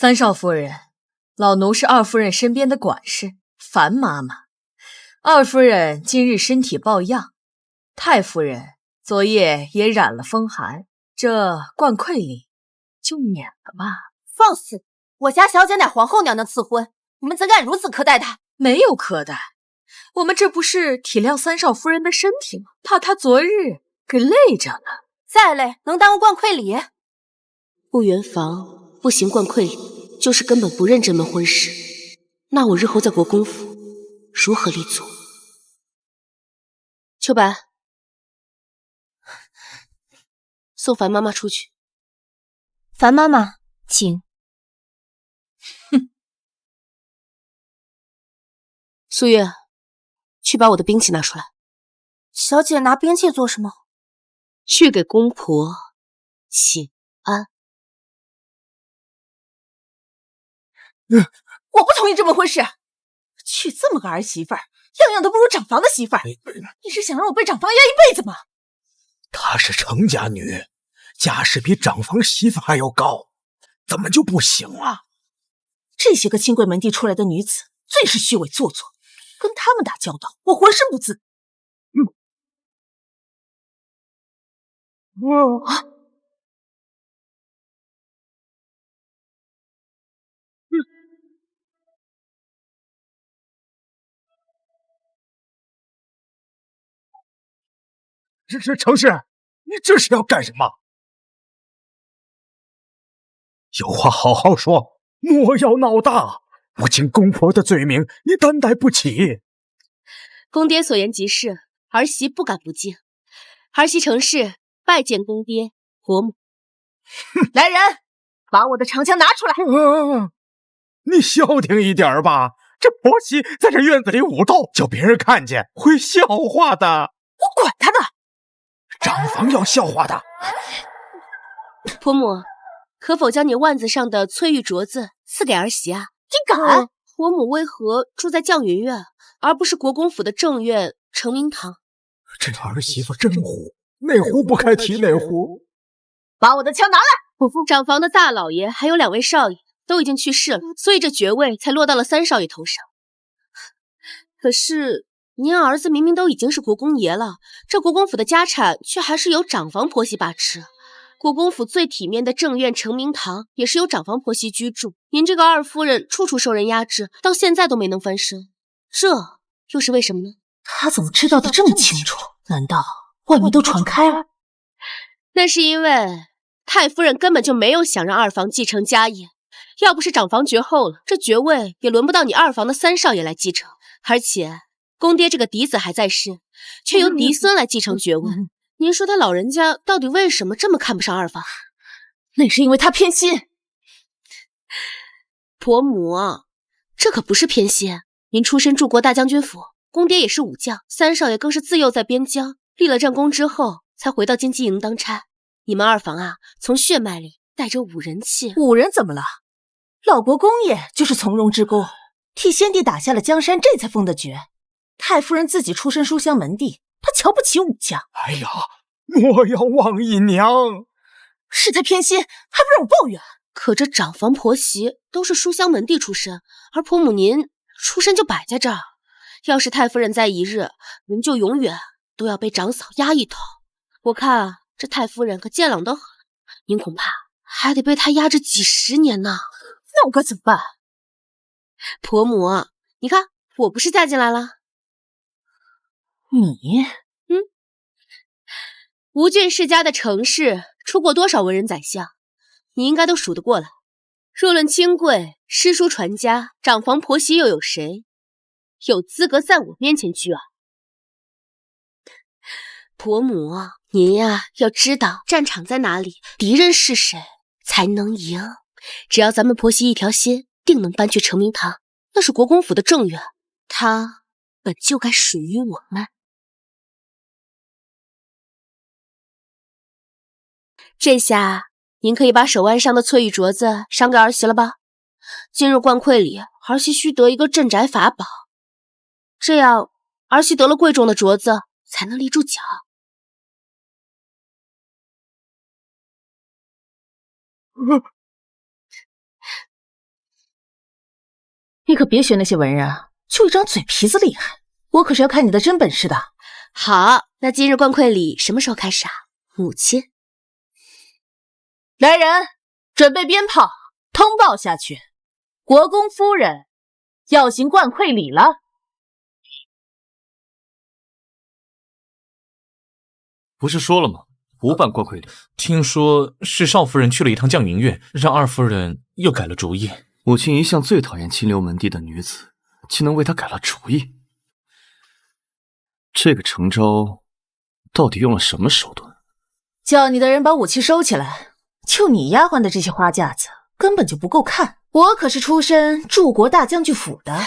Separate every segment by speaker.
Speaker 1: 三少夫人，老奴是二夫人身边的管事，樊妈妈。二夫人今日身体抱恙，太夫人昨夜也染了风寒，这冠馈礼就免了吧。
Speaker 2: 放肆！我家小姐乃皇后娘娘赐婚，你们怎敢如此苛待她？
Speaker 1: 没有苛待，我们这不是体谅三少夫人的身体吗？怕她昨日给累着呢。
Speaker 2: 再累能耽误冠馈礼？
Speaker 3: 不圆房不行冠馈礼，就是根本不认这门婚事。那我日后在国公府如何立足？秋白，送樊妈妈出去。
Speaker 4: 樊妈妈，请。
Speaker 1: 哼。
Speaker 3: 素月，去把我的兵器拿出来。
Speaker 2: 小姐拿兵器做什么？
Speaker 3: 去给公婆请安。
Speaker 2: 我不同意这门婚事。娶这么个儿媳妇儿，样样都不如长房的媳妇儿。你是想让我被长房压一辈子吗？
Speaker 5: 她是程家女，家世比长房媳妇还要高，怎么就不行了？
Speaker 2: 这些个清贵门第出来的女子，最是虚伪做作，跟他们打交道，我浑身不自。
Speaker 5: 这程氏，你这是要干什么？有话好好说，莫要闹大，不尽公婆的罪名，你担待不起。
Speaker 3: 公爹所言极是，儿媳不敢不敬。儿媳程氏拜见公爹婆母。
Speaker 2: 来人，把我的长枪拿出来！
Speaker 5: 你消停一点吧，这婆媳在这院子里武斗，叫别人看见会笑话的。
Speaker 2: 我管他的！
Speaker 5: 长房要笑话的。
Speaker 3: 婆母，可否将你腕子上的翠玉镯子赐给儿媳啊？
Speaker 2: 你敢？
Speaker 3: 婆母为何住在绛云院，而不是国公府的正院承明堂？
Speaker 5: 这儿媳妇真虎，哪壶不开提哪壶。
Speaker 2: 把我的枪拿来！
Speaker 3: 长房的大老爷还有2位少爷都已经去世了，所以这爵位才落到了3少爷头上。可是您儿子明明都已经是国公爷了，这国公府的家产却还是由长房婆媳把持。国公府最体面的正院承明堂也是由长房婆媳居住，您这个二夫人处处受人压制，到现在都没能翻身，这又是为什么呢？
Speaker 2: 他怎么知道的这么清楚？难道外面都传开了？
Speaker 3: 那是因为太夫人根本就没有想让二房继承家业，要不是长房绝后了，这爵位也轮不到你二房的3少爷来继承。而且公爹这个嫡子还在世，却由嫡孙来继承爵位。您说他老人家到底为什么这么看不上二房？
Speaker 2: 那是因为他偏心。
Speaker 3: 婆母，这可不是偏心。您出身柱国大将军府，公爹也是武将，3少爷更是自幼在边疆立了战功之后才回到金鸡营当差。你们二房啊，从血脉里带着武人气。
Speaker 2: 武人怎么了？老国公爷就是从容之功，替先帝打下了江山，这才封的爵。太夫人自己出身书香门第，她瞧不起武将。
Speaker 5: 哎呀，莫要忘义娘，
Speaker 2: 是他偏心，还不让我抱怨？
Speaker 3: 可这长房婆媳都是书香门第出身，而婆母您出身就摆在这儿。要是太夫人在一日，您就永远都要被长嫂压一头。我看这太夫人可健朗得很，您恐怕还得被她压着几10年呢。
Speaker 2: 那我该怎么办？
Speaker 3: 婆母，你看我不是嫁进来了？
Speaker 2: 你，
Speaker 3: 吴郡世家的程氏出过多少文人宰相，你应该都数得过来。若论清贵、诗书传家，长房婆媳又有谁有资格在我面前居啊？婆母，您呀要知道战场在哪里，敌人是谁才能赢。只要咱们婆媳一条心，定能搬去承明堂，那是国公府的正院，它本就该属于我们。这下您可以把手腕上的翠玉镯子赏给儿媳了吧？今日冠馈里，儿媳须得一个镇宅法宝，这样儿媳得了贵重的镯子，才能立住脚。
Speaker 2: 你可别学那些文人啊，就一张嘴皮子厉害，我可是要看你的真本事的。
Speaker 3: 好，那今日灌溃礼什么时候开始啊？母亲，
Speaker 2: 来人，准备鞭炮，通报下去，国公夫人要行灌溃礼了。
Speaker 6: 不是说了吗？不办灌溃礼。听说是少夫人去了一趟绛云院，让二夫人又改了主意。
Speaker 7: 母亲一向最讨厌清流门第的女子，竟能为她改了主意。这个程昭到底用了什么手段？
Speaker 2: 叫你的人把武器收起来。就你丫鬟的这些花架子，根本就不够看。我可是出身柱国大将军府的。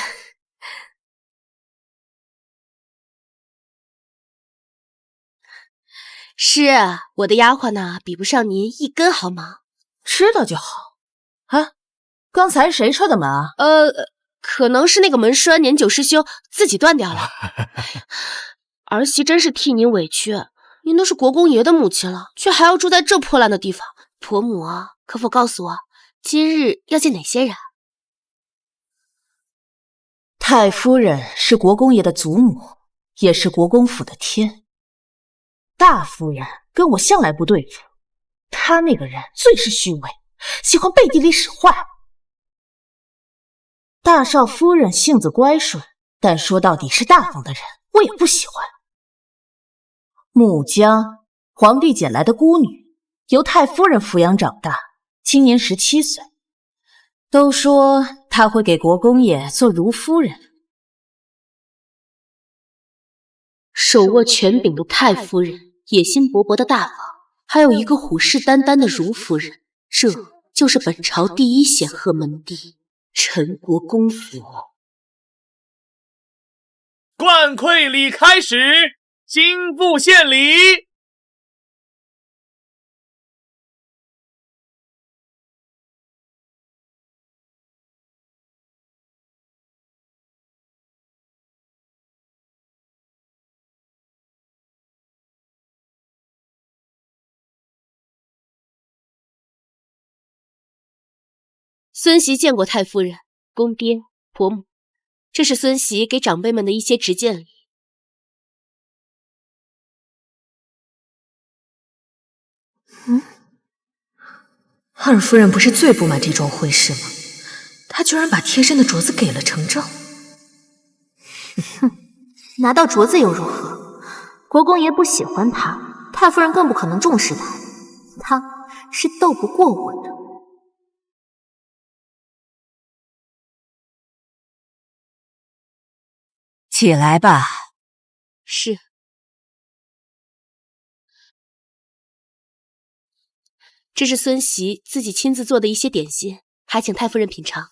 Speaker 3: 是我的丫鬟呢，比不上您一根毫毛。
Speaker 2: 知道就好。啊，刚才谁踹的门啊？
Speaker 3: 可能是那个门栓年久失修，自己断掉了。儿媳真是替您委屈，您都是国公爷的母亲了，却还要住在这破烂的地方。婆母啊，可否告诉我，今日要见哪些人？
Speaker 2: 太夫人是国公爷的祖母，也是国公府的天。大夫人跟我向来不对付，她那个人最是虚伪，喜欢背地里使坏。大少夫人性子乖顺，但说到底是大方的人，我也不喜欢。穆姜，皇帝捡来的孤女，由太夫人抚养长大，今年17岁。都说她会给国公爷做如夫人。
Speaker 3: 手握权柄的太夫人，野心勃勃的大王，还有一个虎视眈眈的如夫人，这就是本朝第一显赫门第陈国公府。
Speaker 6: 灌溃礼开始，新妇献礼。
Speaker 3: 孙媳见过太夫人、公爹、婆母，这是孙媳给长辈们的一些执剑礼。
Speaker 1: 二夫人不是最不满这桩婚事吗？她居然把贴身的镯子给了程昭。
Speaker 4: 哼，拿到镯子又如何？国公爷不喜欢他，太夫人更不可能重视他，他是斗不过我的。
Speaker 8: 起来吧。
Speaker 3: 是。这是孙媳自己亲自做的一些点心，还请太夫人品尝。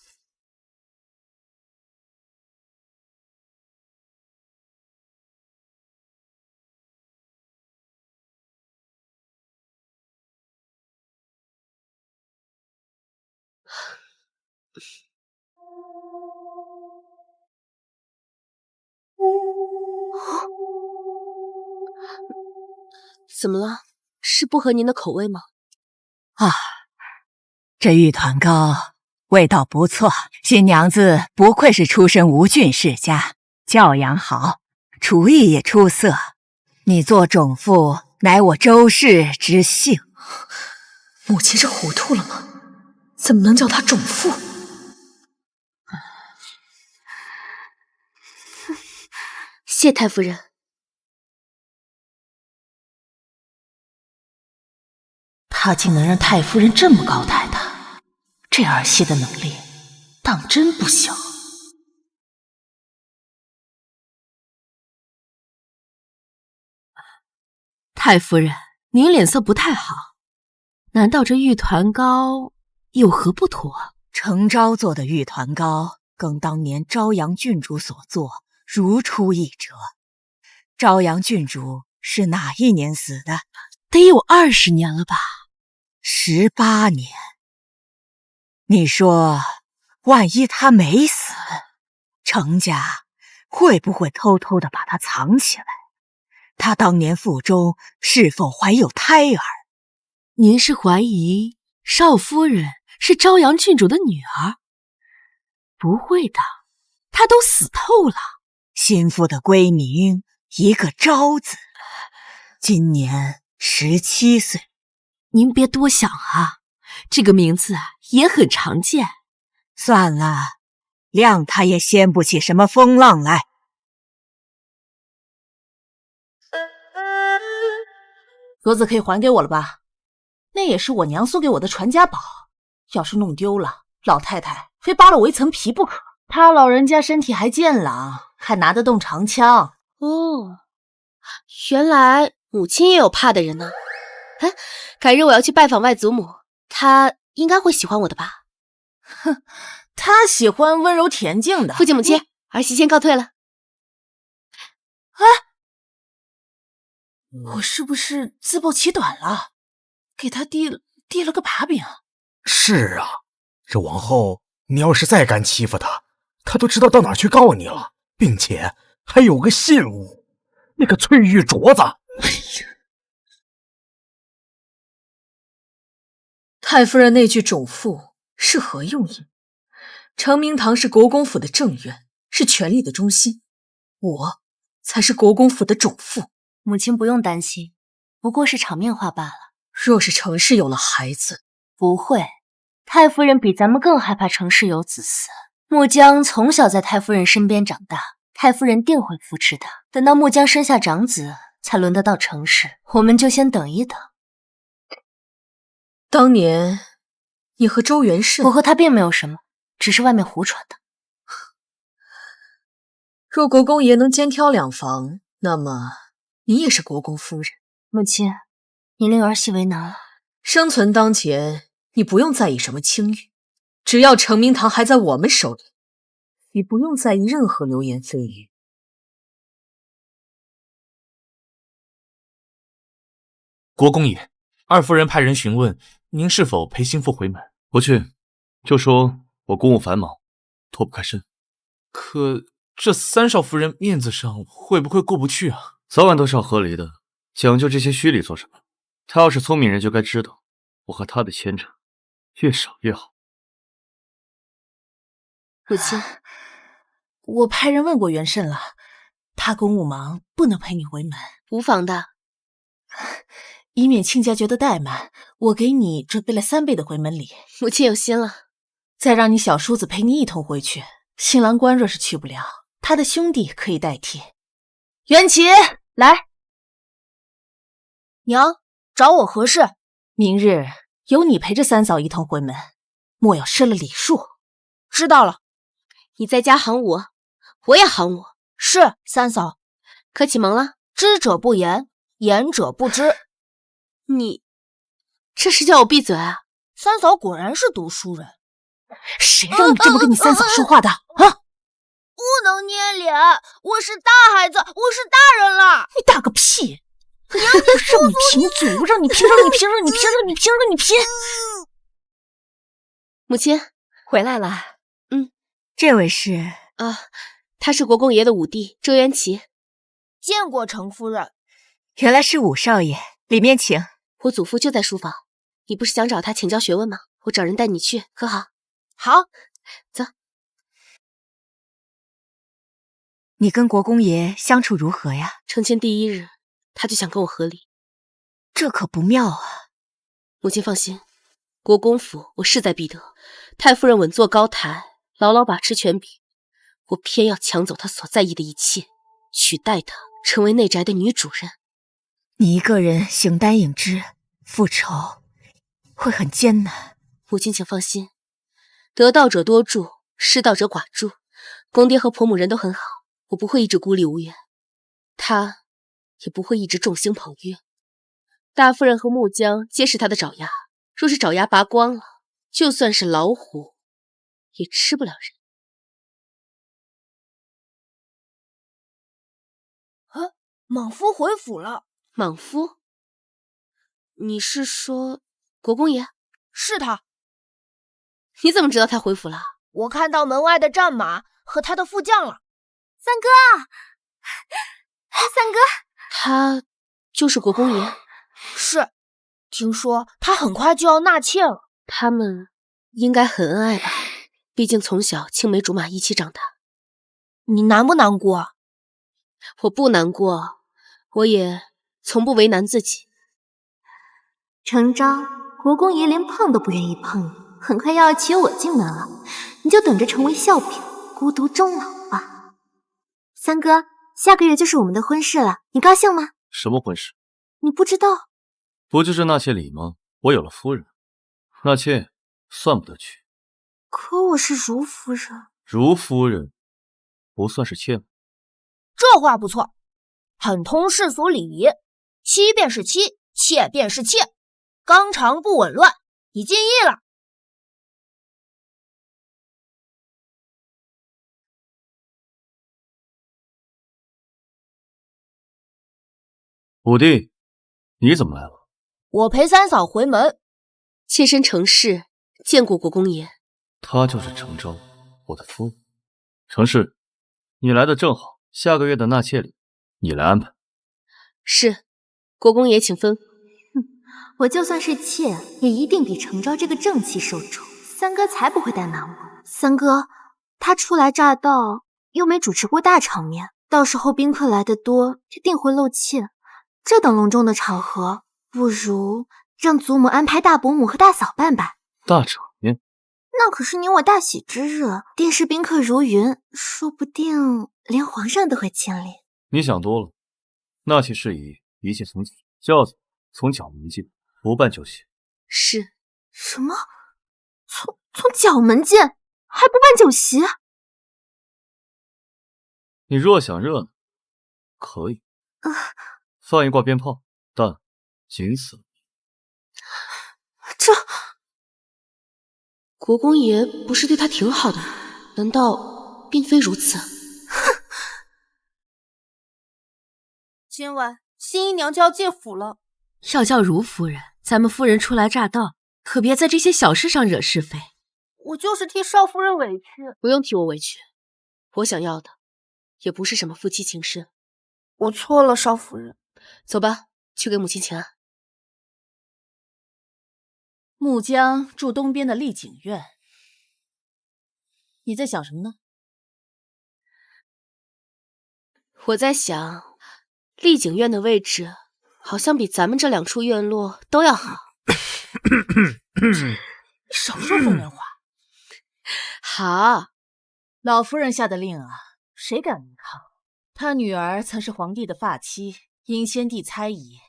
Speaker 3: 怎么了？是不合您的口味吗？
Speaker 8: 啊，这玉团糕味道不错，新娘子不愧是出身吴郡世家，教养好，厨艺也出色。你做种妇，乃我周氏之幸。
Speaker 1: 母亲是糊涂了吗？怎么能叫她种妇？
Speaker 3: 谢太夫人。
Speaker 2: 他竟能让太夫人这么高抬他，这儿媳的能力当真不小。
Speaker 3: 太夫人，您脸色不太好，难道这玉团糕有何不妥？
Speaker 8: 程昭做的玉团糕，跟当年朝阳郡主所做如出一辙。朝阳郡主是哪一年死的？
Speaker 3: 得有20年了吧
Speaker 8: ？18年。你说，万一他没死，程家会不会偷偷的把他藏起来？他当年腹中是否怀有胎儿？
Speaker 3: 您是怀疑少夫人是朝阳郡主的女儿？不会的，
Speaker 8: 他都死透了。心腹的闺名一个昭字，今年17岁。
Speaker 3: 您别多想啊，这个名字也很常见。
Speaker 8: 算了，谅他也掀不起什么风浪来。
Speaker 2: 镯子可以还给我了吧？那也是我娘送给我的传家宝，要是弄丢了，老太太非扒了我一层皮不可。她老人家身体还健朗，还拿得动长枪。
Speaker 3: 哦，原来母亲也有怕的人呢。哎，改日我要去拜访外祖母，她应该会喜欢我的吧？
Speaker 2: 哼，她喜欢温柔恬静的。
Speaker 3: 父亲母亲，儿媳先告退了。
Speaker 2: 哎，我是不是自暴其短了？给他递了个把柄。
Speaker 5: 是啊，这往后你要是再敢欺负他，他都知道到哪儿去告你了，并且还有个信物，那个翠玉镯子。
Speaker 2: 哎呀，
Speaker 1: 太夫人那句种妇是何用意？承明堂是国公府的正院，是权力的中心，我才是国公府的种妇。
Speaker 4: 母亲不用担心，不过是场面话罢了。
Speaker 1: 若是程氏有了孩子，
Speaker 4: 不会，太夫人比咱们更害怕程氏有子嗣。穆姜从小在太夫人身边长大，太夫人定会扶持他。等到穆姜生下长子，才轮得到程氏，我们就先等一等。
Speaker 1: 当年你和周元慎，
Speaker 4: 我和他并没有什么，只是外面胡传的。
Speaker 1: 若国公爷能肩挑两房，那么你也是国公夫人。
Speaker 4: 母亲，你令儿媳为难了。
Speaker 1: 生存当前，你不用在意什么清誉，只要承明堂还在我们手里，你不用在意任何流言蜚语。
Speaker 6: 国公爷，二夫人派人询问您是否陪心腹回门。
Speaker 7: 不去，就说我公务繁忙，脱不开身。
Speaker 6: 可这三少夫人面子上会不会过不去啊？
Speaker 7: 早晚都是要和离的，讲究这些虚礼做什么？他要是聪明人，就该知道我和他的牵扯越少越好。
Speaker 4: 母亲，
Speaker 2: 我派人问过元慎了，他公务忙，不能陪你回门。
Speaker 3: 无妨的，
Speaker 2: 以免亲家觉得怠慢，我给你准备了3倍的回门礼。
Speaker 3: 母亲有心了。
Speaker 2: 再让你小叔子陪你一同回去。新郎官若是去不了，他的兄弟可以代替。元琪，来。
Speaker 9: 娘，找我何事？
Speaker 2: 明日由你陪着三嫂一同回门，莫要失了礼数。
Speaker 9: 知道了。
Speaker 3: 你在家喊我，我也喊我。
Speaker 9: 是，三嫂。
Speaker 3: 可启蒙了？
Speaker 9: 知者不言，言者不知。
Speaker 3: 你这是叫我闭嘴啊？
Speaker 9: 三嫂果然是读书人。
Speaker 2: 谁让你这么跟你三嫂说话的啊？
Speaker 9: 不能捏脸，我是大孩子，我是大人了。
Speaker 2: 你大个屁！娘，我让你贫嘴，我让你贫，让你贫，让你贫，让你贫，让你贫。
Speaker 3: 母亲
Speaker 8: 回来了。这位是
Speaker 3: 啊，他是国公爷的五弟周元齐。
Speaker 9: 见过程夫人。
Speaker 8: 原来是五少爷，里面请。
Speaker 3: 我祖父就在书房，你不是想找他请教学问吗？我找人带你去，可好？
Speaker 9: 好，
Speaker 3: 走。
Speaker 8: 你跟国公爷相处如何呀？
Speaker 3: 成亲第1日，他就想跟我和离，
Speaker 8: 这可不妙啊！
Speaker 3: 母亲放心，国公府我势在必得，太夫人稳坐高台，牢牢把持权柄，我偏要抢走她所在意的一切，取代她成为内宅的女主人。
Speaker 8: 你一个人形单影只，复仇会很艰难。
Speaker 3: 母亲请放心，得道者多助，失道者寡助。公爹和婆母人都很好，我不会一直孤立无援，他也不会一直众星捧月。大夫人和穆姜皆是他的爪牙，若是爪牙拔光了，就算是老虎也吃不了人。
Speaker 9: 啊，莽夫回府了。
Speaker 3: 莽夫？你是说国公爷？
Speaker 9: 是他。
Speaker 3: 你怎么知道他回府了？
Speaker 9: 我看到门外的战马和他的副将了。
Speaker 4: 三哥，三哥，
Speaker 3: 他就是国公爷？
Speaker 9: 是，听说他很快就要纳妾了。
Speaker 3: 他们应该很恩爱吧？毕竟从小青梅竹马一起长大。
Speaker 9: 你难不难过？
Speaker 3: 我不难过，我也从不为难自己。
Speaker 4: 程昭，国公爷连碰都不愿意碰你，很快又要娶我进门了，你就等着成为笑柄，孤独终老吧。三哥，下个月就是我们的婚事了，你高兴吗？
Speaker 7: 什么婚事？
Speaker 4: 你不知道？
Speaker 7: 不就是纳妾礼吗？我有了夫人，纳妾算不得娶。
Speaker 4: 可我是如夫人。
Speaker 7: 如夫人不算是妾吗？
Speaker 9: 这话不错，很通世俗礼仪。妻便是妻，妾便是妾，纲常不紊乱。你尽议了。
Speaker 7: 五弟，你怎么来了？
Speaker 9: 我陪三嫂回门。
Speaker 3: 妾身程氏见过国公爷。
Speaker 7: 她就是程昭，我的夫人。程氏，你来的正好，下个月的纳妾礼你来安排。
Speaker 3: 是，国公爷请吩咐。
Speaker 4: 我就算是妾，也一定比程昭这个正妻受宠。三哥才不会怠慢我。三哥，他初来乍到，又没主持过大场面，到时候宾客来得多，一定会露怯。这等隆重的场合，不如让祖母安排大伯母和大嫂办办。
Speaker 7: 大场面？
Speaker 4: 那可是你我大喜之日，定是宾客如云，说不定连皇上都会亲临。
Speaker 7: 你想多了，纳妾事宜一切从简，轿子从角门进，不办酒席。
Speaker 3: 是。
Speaker 4: 什么？从角门进，还不办酒席？
Speaker 7: 你若想热闹，可以。放一挂鞭炮，但仅此。
Speaker 4: 这
Speaker 3: 国公爷不是对他挺好的吗？难道并非如此？
Speaker 9: 今晚新姨娘就要进府了。
Speaker 1: 要叫如夫人，咱们夫人初来乍到，可别在这些小事上惹是非。
Speaker 9: 我就是替少夫人委屈。
Speaker 3: 不用替我委屈，我想要的也不是什么夫妻情深。
Speaker 9: 我错了，少夫人。
Speaker 3: 走吧，去给母亲请安。
Speaker 1: 穆江住东边的丽景院，你在想什么呢？
Speaker 3: 我在想，丽景院的位置好像比咱们这两处院落都要好。
Speaker 1: 少说风凉话。
Speaker 3: 好，
Speaker 1: 老夫人下的令啊，谁敢违抗？她女儿曾是皇帝的发妻，因先帝猜疑，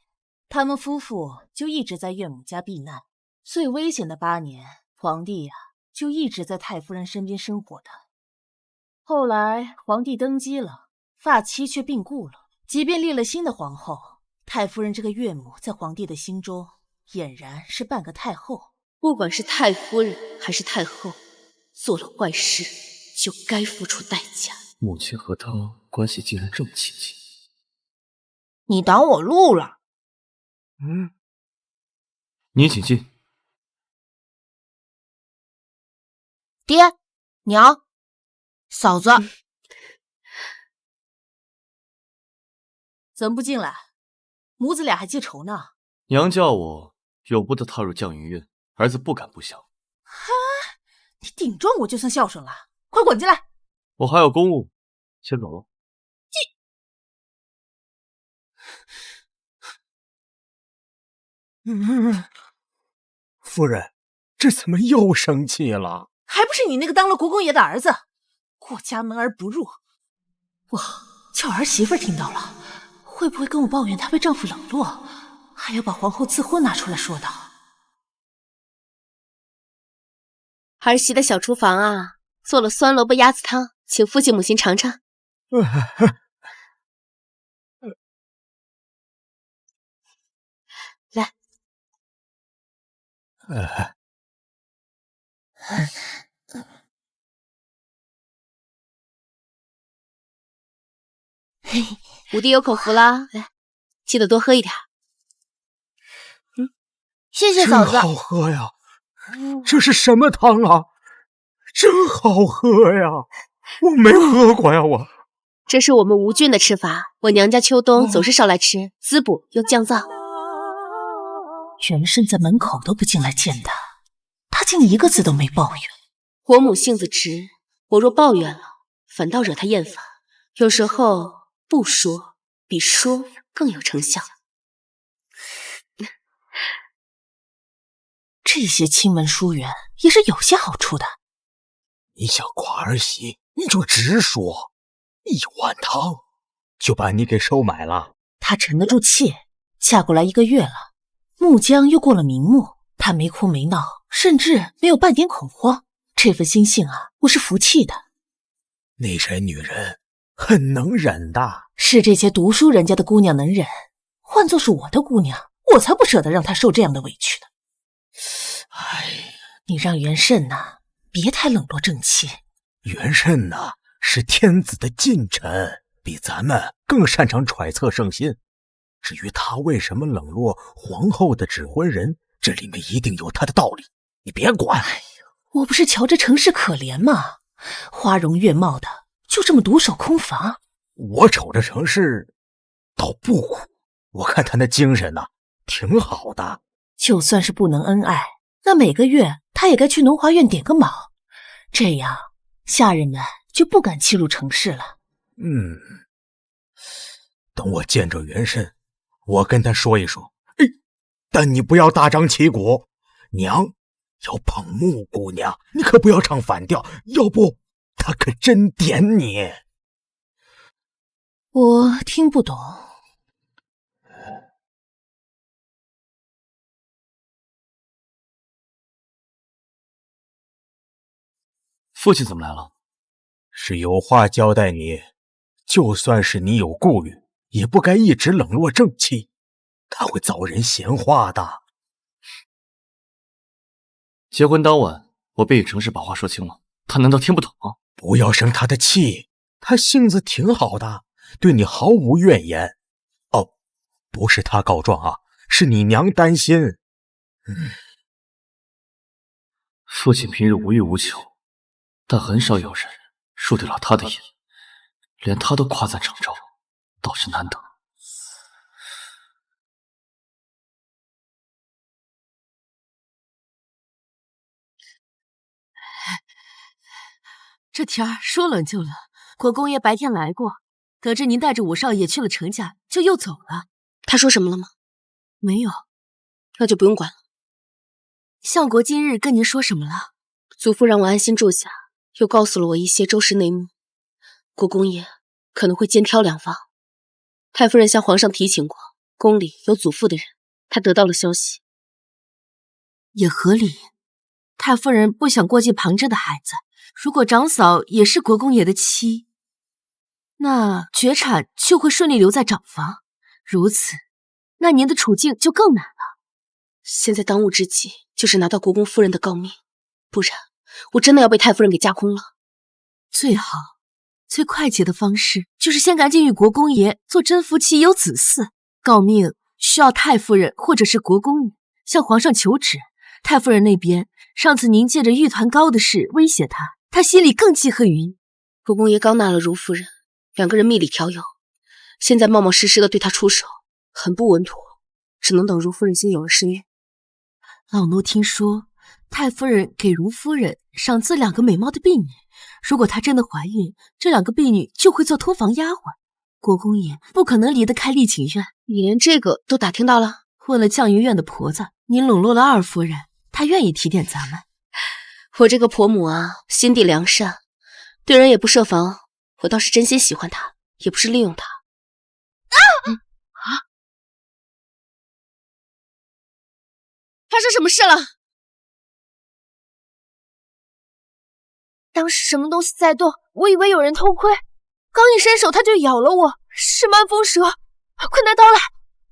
Speaker 1: 他们夫妇就一直在岳母家避难。最危险的8年，皇帝就一直在太夫人身边生活的。后来皇帝登基了，发妻却病故了。即便立了新的皇后，太夫人这个岳母在皇帝的心中俨然是半个太后。
Speaker 3: 不管是太夫人还是太后，做了坏事就该付出代价。
Speaker 7: 母亲和他关系竟然这么亲近。
Speaker 9: 你挡我路了。
Speaker 7: 你请进。
Speaker 9: 爹，娘，嫂子，
Speaker 1: 怎么不进来？母子俩还记仇呢。
Speaker 7: 娘叫我永不得踏入绛云院，儿子不敢不祥。
Speaker 1: 你顶撞我就算孝顺了，快滚进来！
Speaker 7: 我还有公务，先走了。
Speaker 5: 夫人，这怎么又生气了？
Speaker 1: 还不是你那个当了国公爷的儿子，过家门而不入。哇，叫儿媳妇听到了，会不会跟我抱怨她被丈夫冷落，还要把皇后赐婚拿出来说道？
Speaker 3: 儿媳的小厨房啊，做了酸萝卜鸭子汤，请父亲母亲尝尝。来。五弟有口福啦，来，记得多喝一点。
Speaker 9: 谢谢嫂子。
Speaker 5: 真好喝呀！这是什么汤啊？真好喝呀！我没喝过呀，我。
Speaker 3: 这是我们吴郡的吃法，我娘家秋冬总是烧来吃，滋补又降燥。
Speaker 1: 全身在门口都不进来见他，他竟一个字都没抱怨。
Speaker 3: 我母性子直，我若抱怨了，反倒惹他厌烦。有时候不说比说更有成效。
Speaker 2: 这些亲门疏远也是有些好处的。
Speaker 5: 你想夸儿媳，你就直说，1碗汤就把你给收买了。
Speaker 2: 她沉得住气，嫁过来1个月了，穆江又过了名目，她没哭没闹，甚至没有半点恐慌。这份心性啊，我是服气的。
Speaker 5: 那人女人很能忍的，
Speaker 2: 是这些读书人家的姑娘能忍，换作是我的姑娘，我才不舍得让她受这样的委屈呢。
Speaker 5: 哎，
Speaker 2: 你让元慎呐，别太冷落正妻。
Speaker 5: 元慎呐，是天子的近臣，比咱们更擅长揣测圣心。至于他为什么冷落皇后的指婚人，这里面一定有他的道理，你别管。
Speaker 2: 我不是瞧着程氏可怜吗？花容月貌的，就这么独守空房。
Speaker 5: 我瞅着程氏倒不苦，我看他那精神呐，挺好的。
Speaker 2: 就算是不能恩爱，那每个月他也该去农华院点个卯，这样下人们就不敢欺辱程氏了。
Speaker 5: 等我见着元慎，我跟他说一说。但你不要大张旗鼓，娘要捧穆姑娘，你可不要唱反调，要不他可真点你。
Speaker 2: 我听不懂。
Speaker 7: 父亲怎么来了？
Speaker 5: 是有话交代你，就算是你有顾虑，也不该一直冷落正妻，他会遭人闲话的。
Speaker 7: 结婚当晚，我便与程氏把话说清了，他难道听不懂吗？
Speaker 5: 不要生他的气，他性子挺好的，对你毫无怨言。哦，不是他告状啊，是你娘担心。
Speaker 7: 父亲平日无欲无求，但很少有人入得了他的眼，连他都夸赞程州，倒是难得。
Speaker 3: 这天儿说冷就冷，国公爷白天来过，得知您带着五少爷去了程家，就又走了。他说什么了吗？没有，那就不用管了。相国今日跟您说什么了？祖父让我安心住下，又告诉了我一些周氏内幕。国公爷可能会肩挑两方。太夫人向皇上提请过，宫里有祖父的人，他得到了消息。也合理，太夫人不想过继旁支的孩子。如果长嫂也是国公爷的妻，那绝产就会顺利留在长房。如此，那您的处境就更难了。现在当务之急就是拿到国公夫人的诰命，不然我真的要被太夫人给架空了。最好、最快捷的方式就是先赶紧与国公爷做真夫妻，有子嗣。诰命需要太夫人或者是国公爷向皇上求旨。太夫人那边上次您借着玉团糕的事威胁他心里更记恨于你。国公爷刚纳了如夫人，两个人蜜里调油，现在冒冒失失的对他出手，很不稳妥，只能等如夫人先有了身孕。老奴听说太夫人给如夫人赏赐2个美貌的婢女，如果她真的怀孕，这2个婢女就会做通房丫鬟。国公爷不可能离得开丽景院，你连这个都打听到了？为了绛云院的婆子，您笼络了二夫人，她愿意提点咱们。我这个婆母啊，心地良善，对人也不设防，我倒是真心喜欢她，也不是利用她。发生什么事了？
Speaker 9: 当时什么东西在动，我以为有人偷窥，刚一伸手它就咬了我，是慢风蛇，快拿刀来，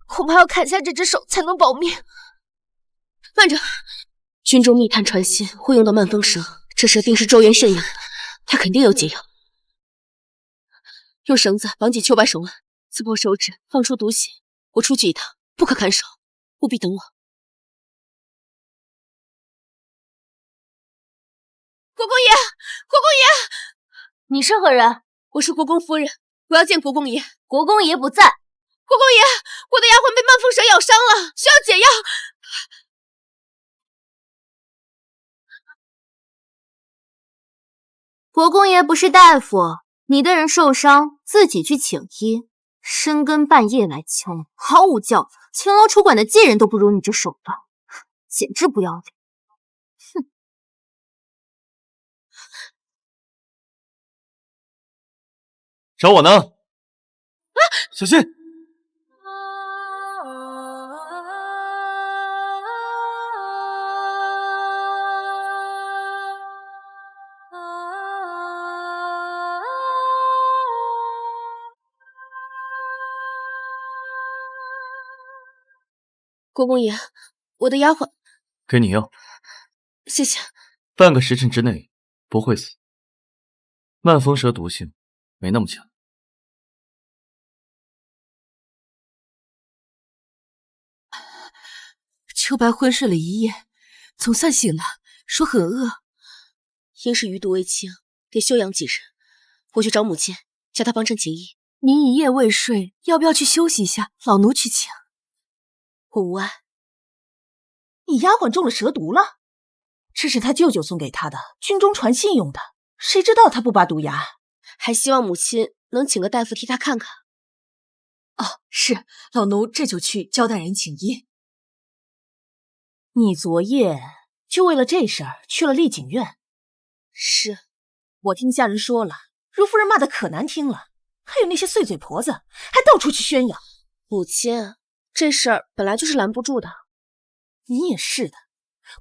Speaker 9: 恐怕要砍下这只手才能保命。
Speaker 3: 慢着，军中密探传信会用到慢风蛇，这蛇定是周元慎养的，他肯定有解药。用绳子绑紧秋白手腕，刺破手指，放出毒血。我出去一趟，不可砍手，务必等我。国公爷，国公爷，
Speaker 9: 你是何人？
Speaker 3: 我是国公夫人，我要见国公爷。
Speaker 9: 国公爷不在。
Speaker 3: 国公爷，我的丫鬟被慢风蛇咬伤了，需要解药。
Speaker 9: 国公爷不是大夫，
Speaker 4: 你的人受伤，自己去请医，深更半夜来敲门，毫无教养，勤劳出馆的贱人都不如你这手段，简直不要脸！哼！
Speaker 7: 找我呢？啊！小心！
Speaker 3: 国公爷，我的丫鬟，
Speaker 7: 给你药，
Speaker 3: 谢谢。
Speaker 7: 半个时辰之内不会死。慢风蛇毒性没那么强。
Speaker 10: 秋白昏睡了一夜，总算醒了，说很饿。
Speaker 3: 应是余毒未清，得休养几日。我去找母亲，叫她帮衬请医。
Speaker 10: 您一夜未睡，要不要去休息一下？老奴去请。
Speaker 3: 我无碍。
Speaker 2: 你丫鬟中了蛇毒了？这是他舅舅送给他的，军中传信用的。谁知道他不拔毒牙？
Speaker 3: 还希望母亲能请个大夫替他看看。
Speaker 1: 哦，是，老奴这就去交代人请医。
Speaker 2: 你昨夜就为了这事儿去了丽景院？
Speaker 3: 是，
Speaker 2: 我听下人说了，如夫人骂得可难听了，还有那些碎嘴婆子，还到处去宣扬。
Speaker 3: 母亲，这事儿本来就是拦不住的。
Speaker 2: 你也是的，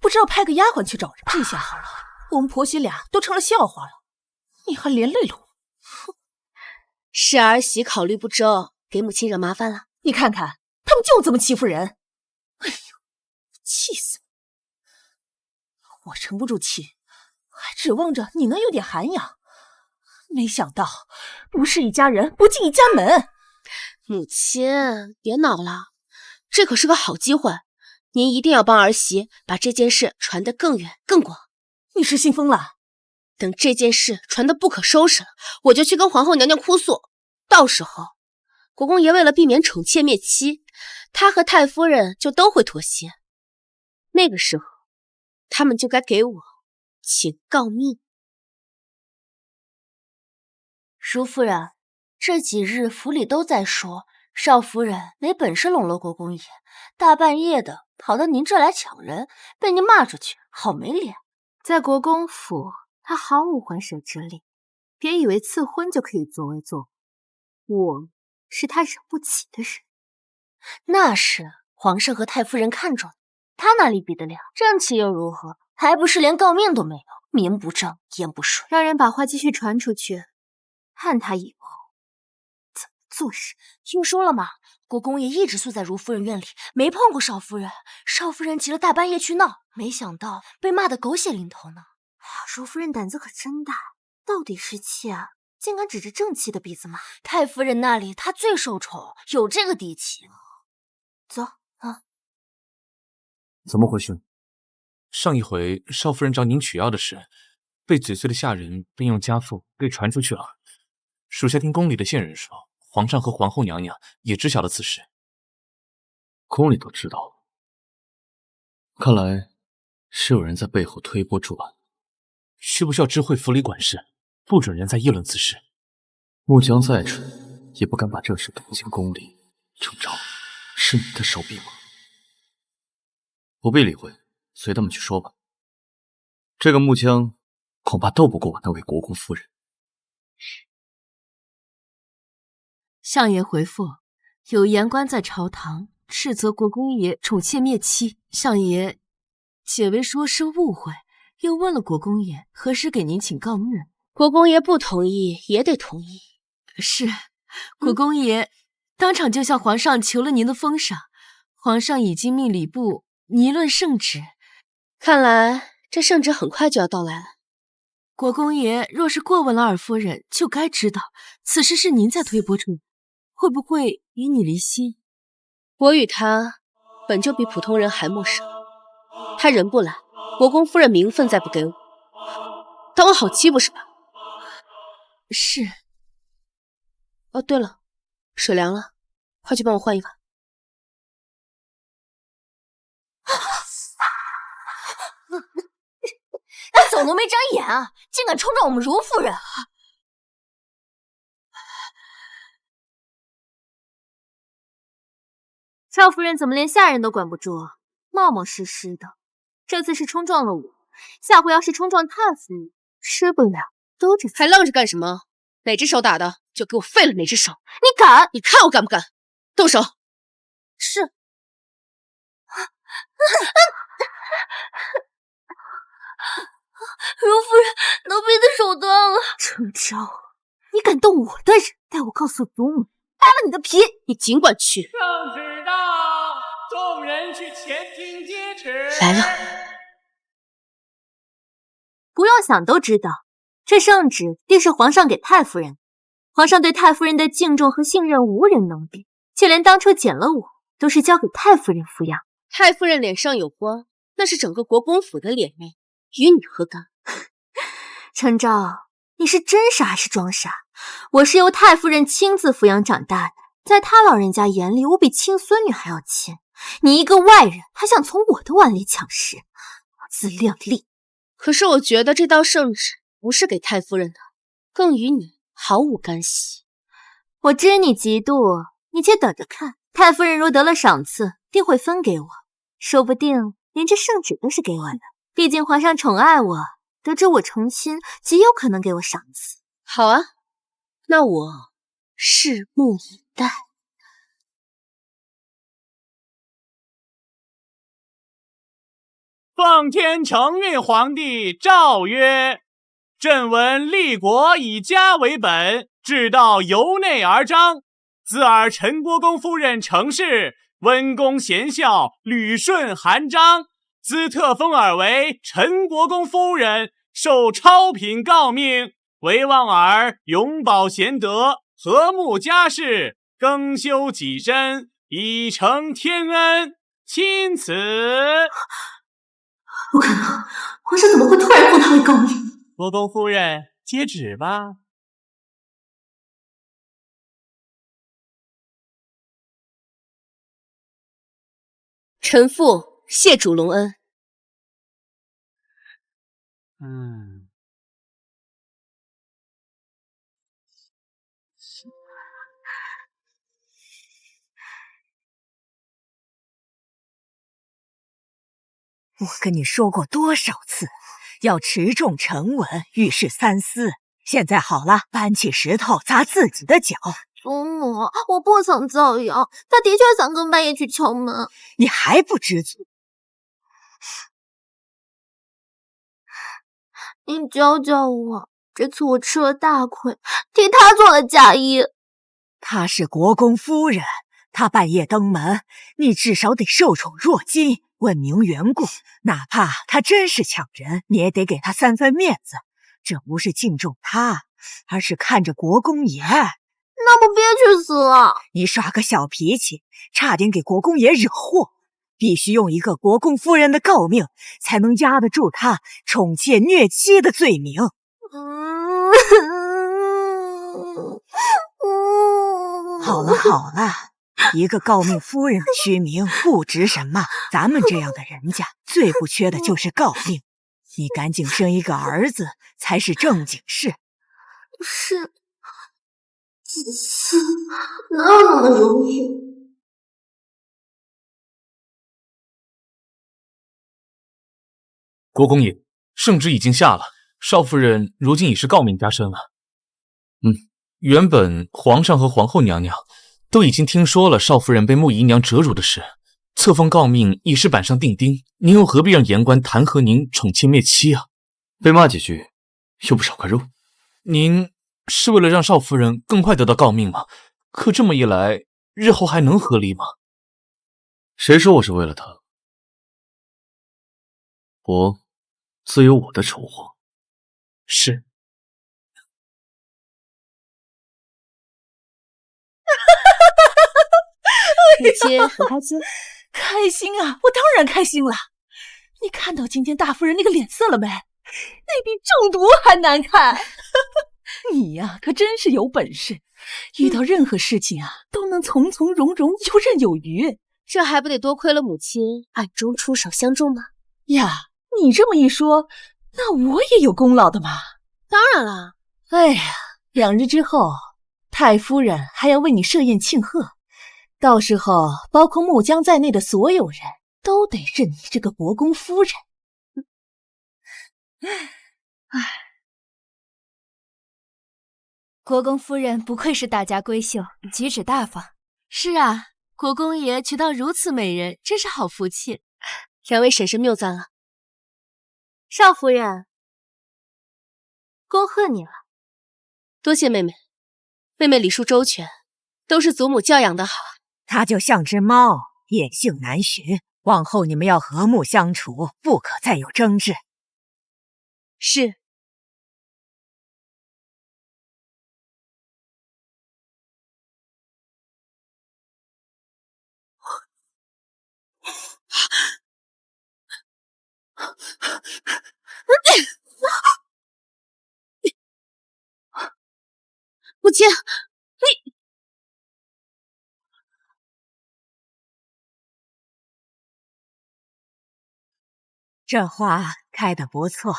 Speaker 2: 不知道派个丫鬟去找人。这下好了，我们婆媳俩都成了笑话了，你还连累了我。
Speaker 3: 是儿媳考虑不周，给母亲惹麻烦了。
Speaker 2: 你看看，他们就这么欺负人。哎呦，气死我！我沉不住气，还指望着你能有点涵养，没想到不是一家人不进一家门。
Speaker 3: 母亲，别恼了，这可是个好机会，您一定要帮儿媳把这件事传得更远更广。
Speaker 2: 你是信疯了？
Speaker 3: 等这件事传得不可收拾了，我就去跟皇后娘娘哭诉。到时候，国公爷为了避免宠妾灭妻，他和太夫人就都会妥协。那个时候，他们就该给我请告密。
Speaker 4: 淑夫人，这几日府里都在说少夫人没本事笼络国公爷，大半夜的跑到您这来抢人，被您骂出去，好没脸。
Speaker 10: 在国公府，他毫无还手之力，别以为赐婚就可以作威作福。我是他惹不起的人。
Speaker 4: 那是皇上和太夫人看中你，他哪里比得了？正气又如何？还不是连告命都没有，名不正言不顺。
Speaker 10: 让人把话继续传出去，看他以后怎么做事。
Speaker 4: 听说了吗？国公爷一直宿在如夫人院里，没碰过少夫人。少夫人急了，大半夜去闹，没想到被骂得狗血淋头呢。
Speaker 10: 如夫人胆子可真大，到底是气啊，竟敢指着正气的鼻子骂。
Speaker 4: 太夫人那里她最受宠，有这个底气。走啊！
Speaker 7: 怎么回事？
Speaker 6: 上一回少夫人找您取药的事，被嘴碎的下人便用家父给传出去了。属下听宫里的线人说，皇上和皇后娘娘也知晓了此事。
Speaker 7: 宫里都知道了，看来是有人在背后推波助澜。
Speaker 6: 需不需要知会府里管事，不准人再议论此事？
Speaker 7: 木江再蠢，也不敢把这事捅进宫里。程昭，是你的手笔吗？不必理会，随他们去说吧。这个木江恐怕斗不过我那位国公夫人。
Speaker 10: 相爷回复，有言官在朝堂斥责国公爷宠妾灭妻，相爷解围说是误会，又问了国公爷何时给您请告密。
Speaker 3: 国公爷不同意也得同意。
Speaker 10: 是，国公爷当场就向皇上求了您的封赏，皇上已经命礼部拟论圣旨。
Speaker 3: 看来这圣旨很快就要到来了。
Speaker 10: 国公爷若是过问了二夫人，就该知道此事是您在推波助澜，会不会与你离心？
Speaker 3: 我与他本就比普通人还陌生，他人不来，国公夫人名分再不给我，当我好欺负是吧？
Speaker 10: 是。
Speaker 3: 哦，对了，水凉了，快去帮我换一碗。
Speaker 4: 那走奴没长眼啊，竟敢冲撞我们如夫人！少夫人怎么连下人都管不住啊？冒冒失失的，这次是冲撞了我，下回要是冲撞太夫人，吃不了兜着走。
Speaker 3: 还愣着干什么？哪只手打的，就给我废了哪只手！
Speaker 4: 你敢？
Speaker 3: 你看我敢不敢？动手！
Speaker 4: 是。荣夫人，奴婢的手断了。程昭，你敢动我的人，待我告诉祖母，扒了你的皮！
Speaker 3: 你尽管去。
Speaker 11: 圣旨到，众人去前厅接旨。
Speaker 3: 来了。
Speaker 4: 不用想都知道，这圣旨定是皇上给太夫人。皇上对太夫人的敬重和信任无人能比，就连当初捡了我，都是交给太夫人抚养。
Speaker 3: 太夫人脸上有光，那是整个国公府的脸面，与你何干？
Speaker 4: 程昭，你是真傻还是装傻？我是由太夫人亲自抚养长大的，在她老人家眼里，我比亲孙女还要亲。你一个外人，还想从我的碗里抢食，自量力！
Speaker 3: 可是我觉得这道圣旨不是给太夫人的，更与你毫无干系。
Speaker 4: 我知你嫉妒，你且等着看，太夫人若得了赏赐，定会分给我，说不定连这圣旨都是给我的。毕竟皇上宠爱我，得知我成亲，极有可能给我赏赐。
Speaker 3: 好啊，那我拭目以待。
Speaker 11: 奉天承运皇帝诏曰：朕闻立国以家为本，治道由内而张。自尔陈国公夫人成氏，温恭贤孝，捋顺含章，兹特封尔为陈国公夫人，受超品诰命，唯望尔永保贤德，和睦家事，更修己身，以成天恩。钦此。
Speaker 4: 不可能，皇上怎么会突然封他为诰命？
Speaker 11: 国公夫人，接旨吧。
Speaker 3: 臣妇谢主隆恩。
Speaker 8: 我跟你说过多少次，要持重沉稳，遇事三思。现在好了，搬起石头砸自己的脚。
Speaker 4: 祖母，我不曾造谣，他的确3更半夜去敲门。
Speaker 8: 你还不知足？
Speaker 4: 你教教我，这次我吃了大亏，替他做了嫁衣。
Speaker 8: 她是国公夫人，她半夜登门，你至少得受宠若惊，问明缘故。哪怕她真是抢人，你也得给她3分面子。这不是敬重她，而是看着国公爷。
Speaker 4: 那不憋屈死了！
Speaker 8: 你耍个小脾气，差点给国公爷惹祸。必须用一个国公夫人的诰命，才能压得住他宠妾虐妻的罪名。好了好了，一个诰命夫人的虚名不值什么，咱们这样的人家最不缺的就是诰命。你赶紧生一个儿子才是正经事。
Speaker 4: 是，子嗣哪有那么容易？
Speaker 6: 国公爷，圣旨已经下了，少夫人如今已是诰命加身了。原本皇上和皇后娘娘都已经听说了少夫人被穆姨娘折辱的事，册封诰命已是板上钉钉，您又何必让言官弹劾您宠妾灭妻啊？
Speaker 7: 被骂几句，又不少块肉。
Speaker 6: 您是为了让少夫人更快得到诰命吗？可这么一来，日后还能合理吗？
Speaker 7: 谁说我是为了她？我自有我的筹划。
Speaker 6: 是。
Speaker 3: 母亲很开心？
Speaker 2: 开心啊！我当然开心了。你看到今天大夫人那个脸色了没？那比中毒还难看。你呀，可真是有本事，遇到任何事情啊，都能从从容容，游刃有余。
Speaker 3: 这还不得多亏了母亲暗中出手相助吗？
Speaker 2: 呀，你这么一说，那我也有功劳的嘛。
Speaker 3: 当然了。
Speaker 2: 哎呀，2日之后，太夫人还要为你设宴庆贺，到时候包括木江在内的所有人都得认你这个国公夫人。
Speaker 4: 国公夫人不愧是大家闺秀，举止大方。
Speaker 10: 是啊，国公爷娶到如此美人，真是好福气。
Speaker 3: 两位婶婶谬赞了。
Speaker 4: 少夫人，恭贺你了。
Speaker 3: 多谢妹妹，妹妹礼数周全，都是祖母教养的好。
Speaker 8: 它就像只猫，野性难驯。往后你们要和睦相处，不可再有争执。
Speaker 3: 是。母亲，你
Speaker 8: 这花开得不错。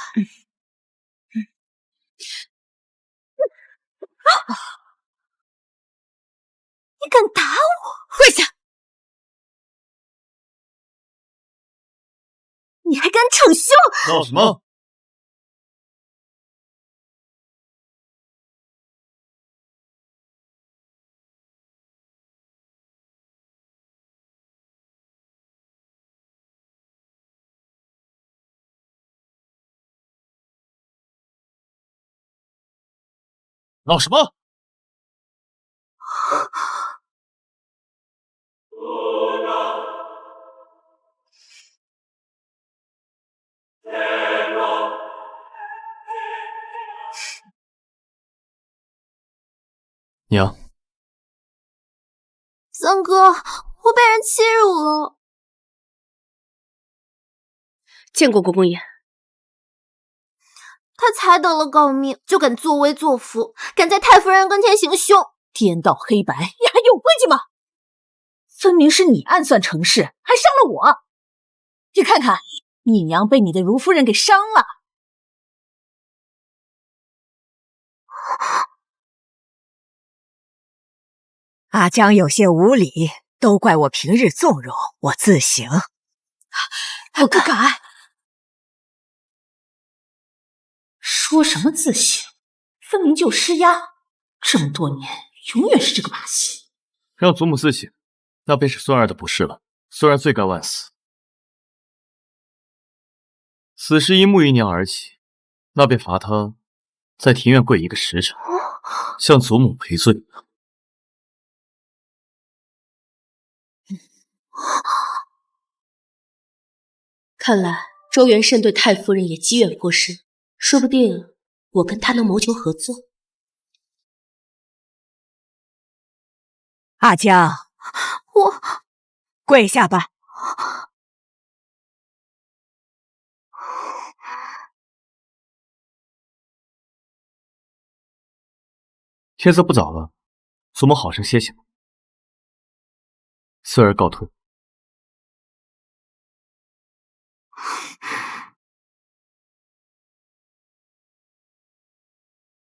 Speaker 4: 你敢打我？
Speaker 3: 跪下！
Speaker 4: 你还敢逞凶？
Speaker 7: 闹什么？闹什么？娘，
Speaker 9: 三哥，我被人欺辱了。
Speaker 3: 见过国公爷。
Speaker 9: 他才得了诰命，就敢作威作福，敢在太夫人跟前行凶，
Speaker 2: 颠倒黑白，你还有规矩吗？分明是你暗算程氏，还伤了我。你看看，你娘被你的如夫人给伤了。
Speaker 8: 阿江有些无礼，都怪我平日纵容，我自省。
Speaker 2: 我不敢。说什么自省，分明就施压。这么多年，永远是这个把戏。
Speaker 7: 让祖母自省，那便是孙儿的不是了。孙儿罪该万死。此事因穆姨娘而起，那便罚她在庭院跪1个时辰，向祖母赔罪。
Speaker 3: 看来周元慎对太夫人也积怨颇深，说不定我跟他能谋求合作。
Speaker 8: 阿江，
Speaker 9: 我
Speaker 8: 跪下吧。
Speaker 7: 天色不早了，祖母好生歇息吧。孙儿告退。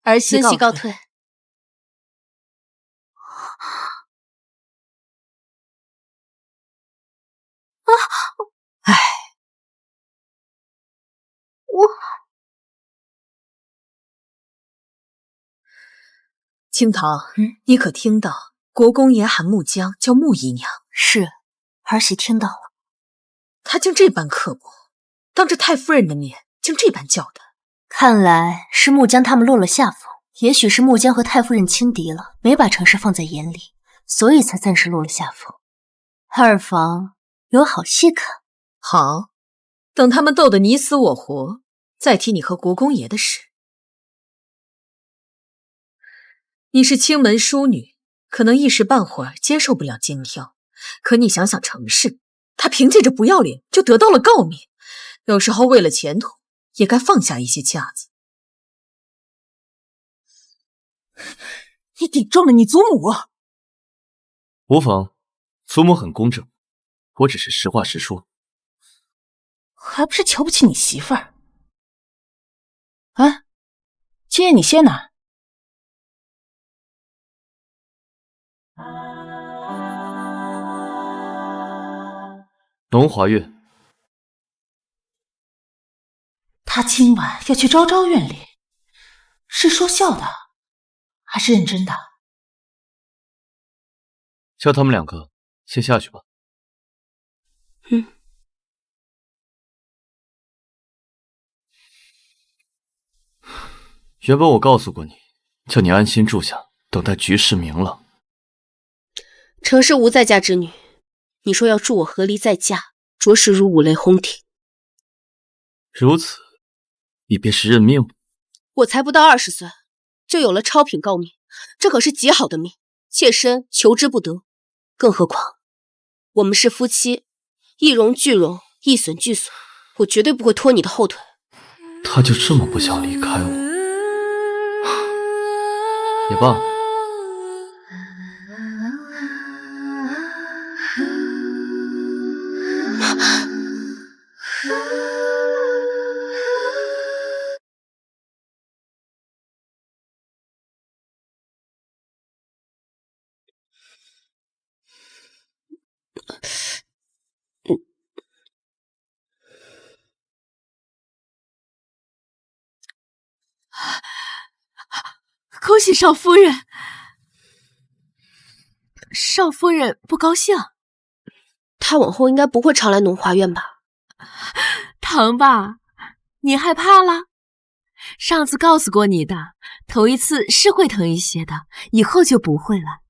Speaker 2: 儿媳
Speaker 3: 告退。
Speaker 1: 青桃，你可听到国公爷喊穆江叫穆姨娘？
Speaker 4: 是，儿媳听到了。
Speaker 1: 他竟这般刻薄，当着太夫人的面竟这般叫他。
Speaker 4: 看来是穆江他们落了下风，也许是穆江和太夫人轻敌了，没把程氏放在眼里，所以才暂时落了下风。二房有好戏看。
Speaker 1: 好，等他们斗得你死我活，再提你和国公爷的事。你是清门淑女，可能一时半会儿接受不了精挑，可你想想程氏，他凭借着不要脸就得到了诰命，有时候为了前途也该放下一些架子。
Speaker 2: 你顶撞了你祖母。
Speaker 7: 无妨，祖母很公正，我只是实话实说。
Speaker 2: 还不是瞧不起你媳妇儿？啊，今夜你歇哪儿？
Speaker 7: 龙华院。
Speaker 2: 他今晚要去昭昭院里，是说笑的，还是认真的？
Speaker 7: 叫他们两个先下去吧。原本我告诉过你，叫你安心住下，等待局势明朗。
Speaker 3: 程氏无在家之女，你说要助我和离再嫁，着实如五雷轰顶。
Speaker 7: 如此，你便是认命了。
Speaker 3: 我才不到20岁，就有了超品诰命，这可是极好的命，妾身求之不得。更何况，我们是夫妻，一荣俱荣，一损俱损，我绝对不会拖你的后腿。
Speaker 7: 他就这么不想离开我？也罢。
Speaker 10: 恭喜少夫人。少夫人不高兴？
Speaker 3: 她往后应该不会常来农华院吧？
Speaker 10: 疼吧？你害怕了？上次告诉过你的，头一次是会疼一些的，以后就不会了。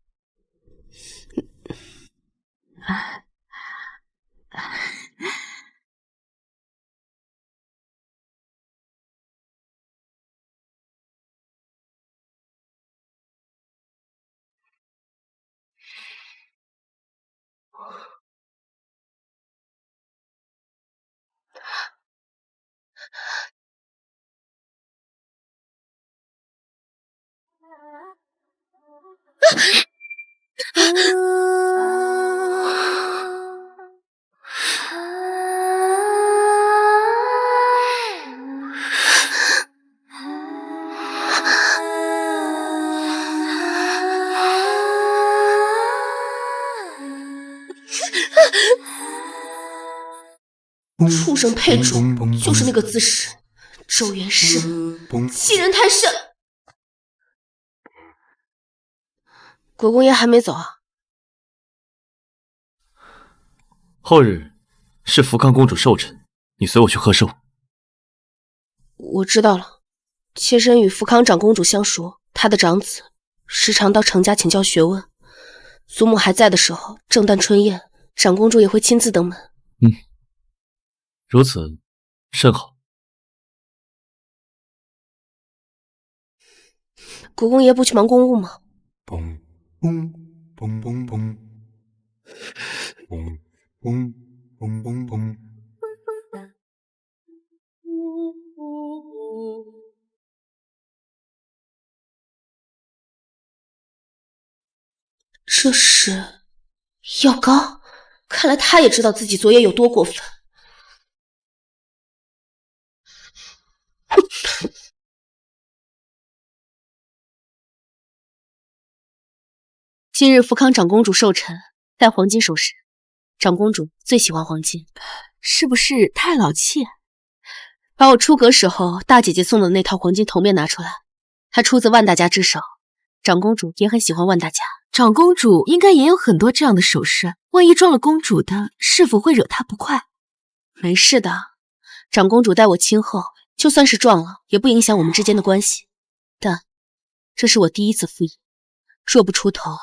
Speaker 3: 畜生配种，就是那个姿势，周元氏，欺人太甚。国公爷还没走啊？
Speaker 7: 后日是福康公主寿辰，你随我去贺寿。
Speaker 3: 我知道了，妾身与福康长公主相熟，她的长子时常到程家请教学问。祖母还在的时候，正旦春宴，长公主也会亲自登门。
Speaker 7: 如此甚好。
Speaker 3: 国公爷不去忙公务吗？
Speaker 12: 嘣嘣嘣嘣嘣，嘣嘣嘣嘣嘣。
Speaker 3: 这是药膏，看来他也知道自己昨夜有多过分。今日福康长公主寿辰，戴黄金首饰。长公主最喜欢黄金，
Speaker 10: 是不是太老气？
Speaker 3: 把我出阁时候大姐姐送的那套黄金头面拿出来，她出自万大家之手。长公主也很喜欢万大家，
Speaker 10: 长公主应该也有很多这样的首饰，万一撞了公主的，是否会惹她不快？
Speaker 3: 没事的，长公主待我亲厚，就算是撞了，也不影响我们之间的关系。但这是我第一次赴宴，若不出头，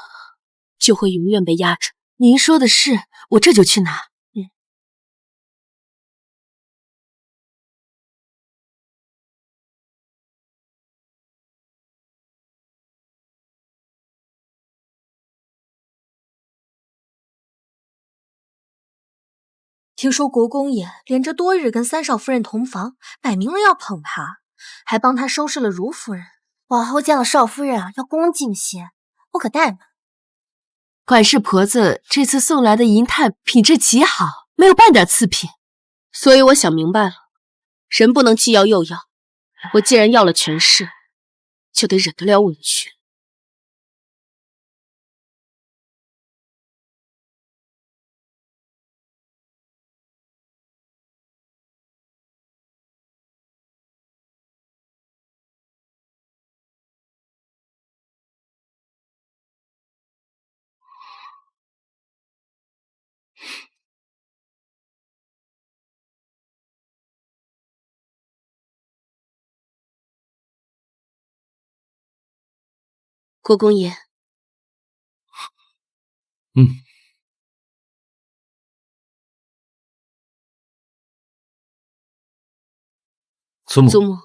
Speaker 3: 就会永远被压着。
Speaker 10: 您说的是，我这就去拿。
Speaker 1: 听说国公爷连着多日跟三少夫人同房，摆明了要捧她，还帮她收拾了如夫人。
Speaker 9: 往后见了少夫人啊，要恭敬些，不可怠慢。
Speaker 10: 管事婆子这次送来的银炭品质极好，没有半点次品。
Speaker 3: 所以我想明白了，人不能既要又要。我既然要了权势，就得忍得了委屈。国公爷，
Speaker 7: 祖母，
Speaker 3: 祖母，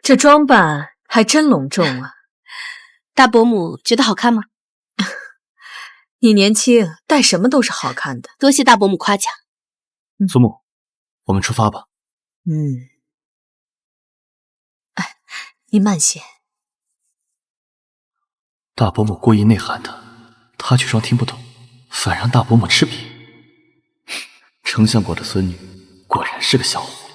Speaker 1: 这装扮还真隆重啊！
Speaker 3: 大伯母觉得好看吗？
Speaker 1: 你年轻，戴什么都是好看的。
Speaker 3: 多谢大伯母夸奖。
Speaker 7: 祖母，我们出发吧。
Speaker 1: 哎，你慢些。
Speaker 7: 大伯母故意内涵他却装听不懂，反让大伯母吃瘪。丞相国的孙女果然是个小狐狸。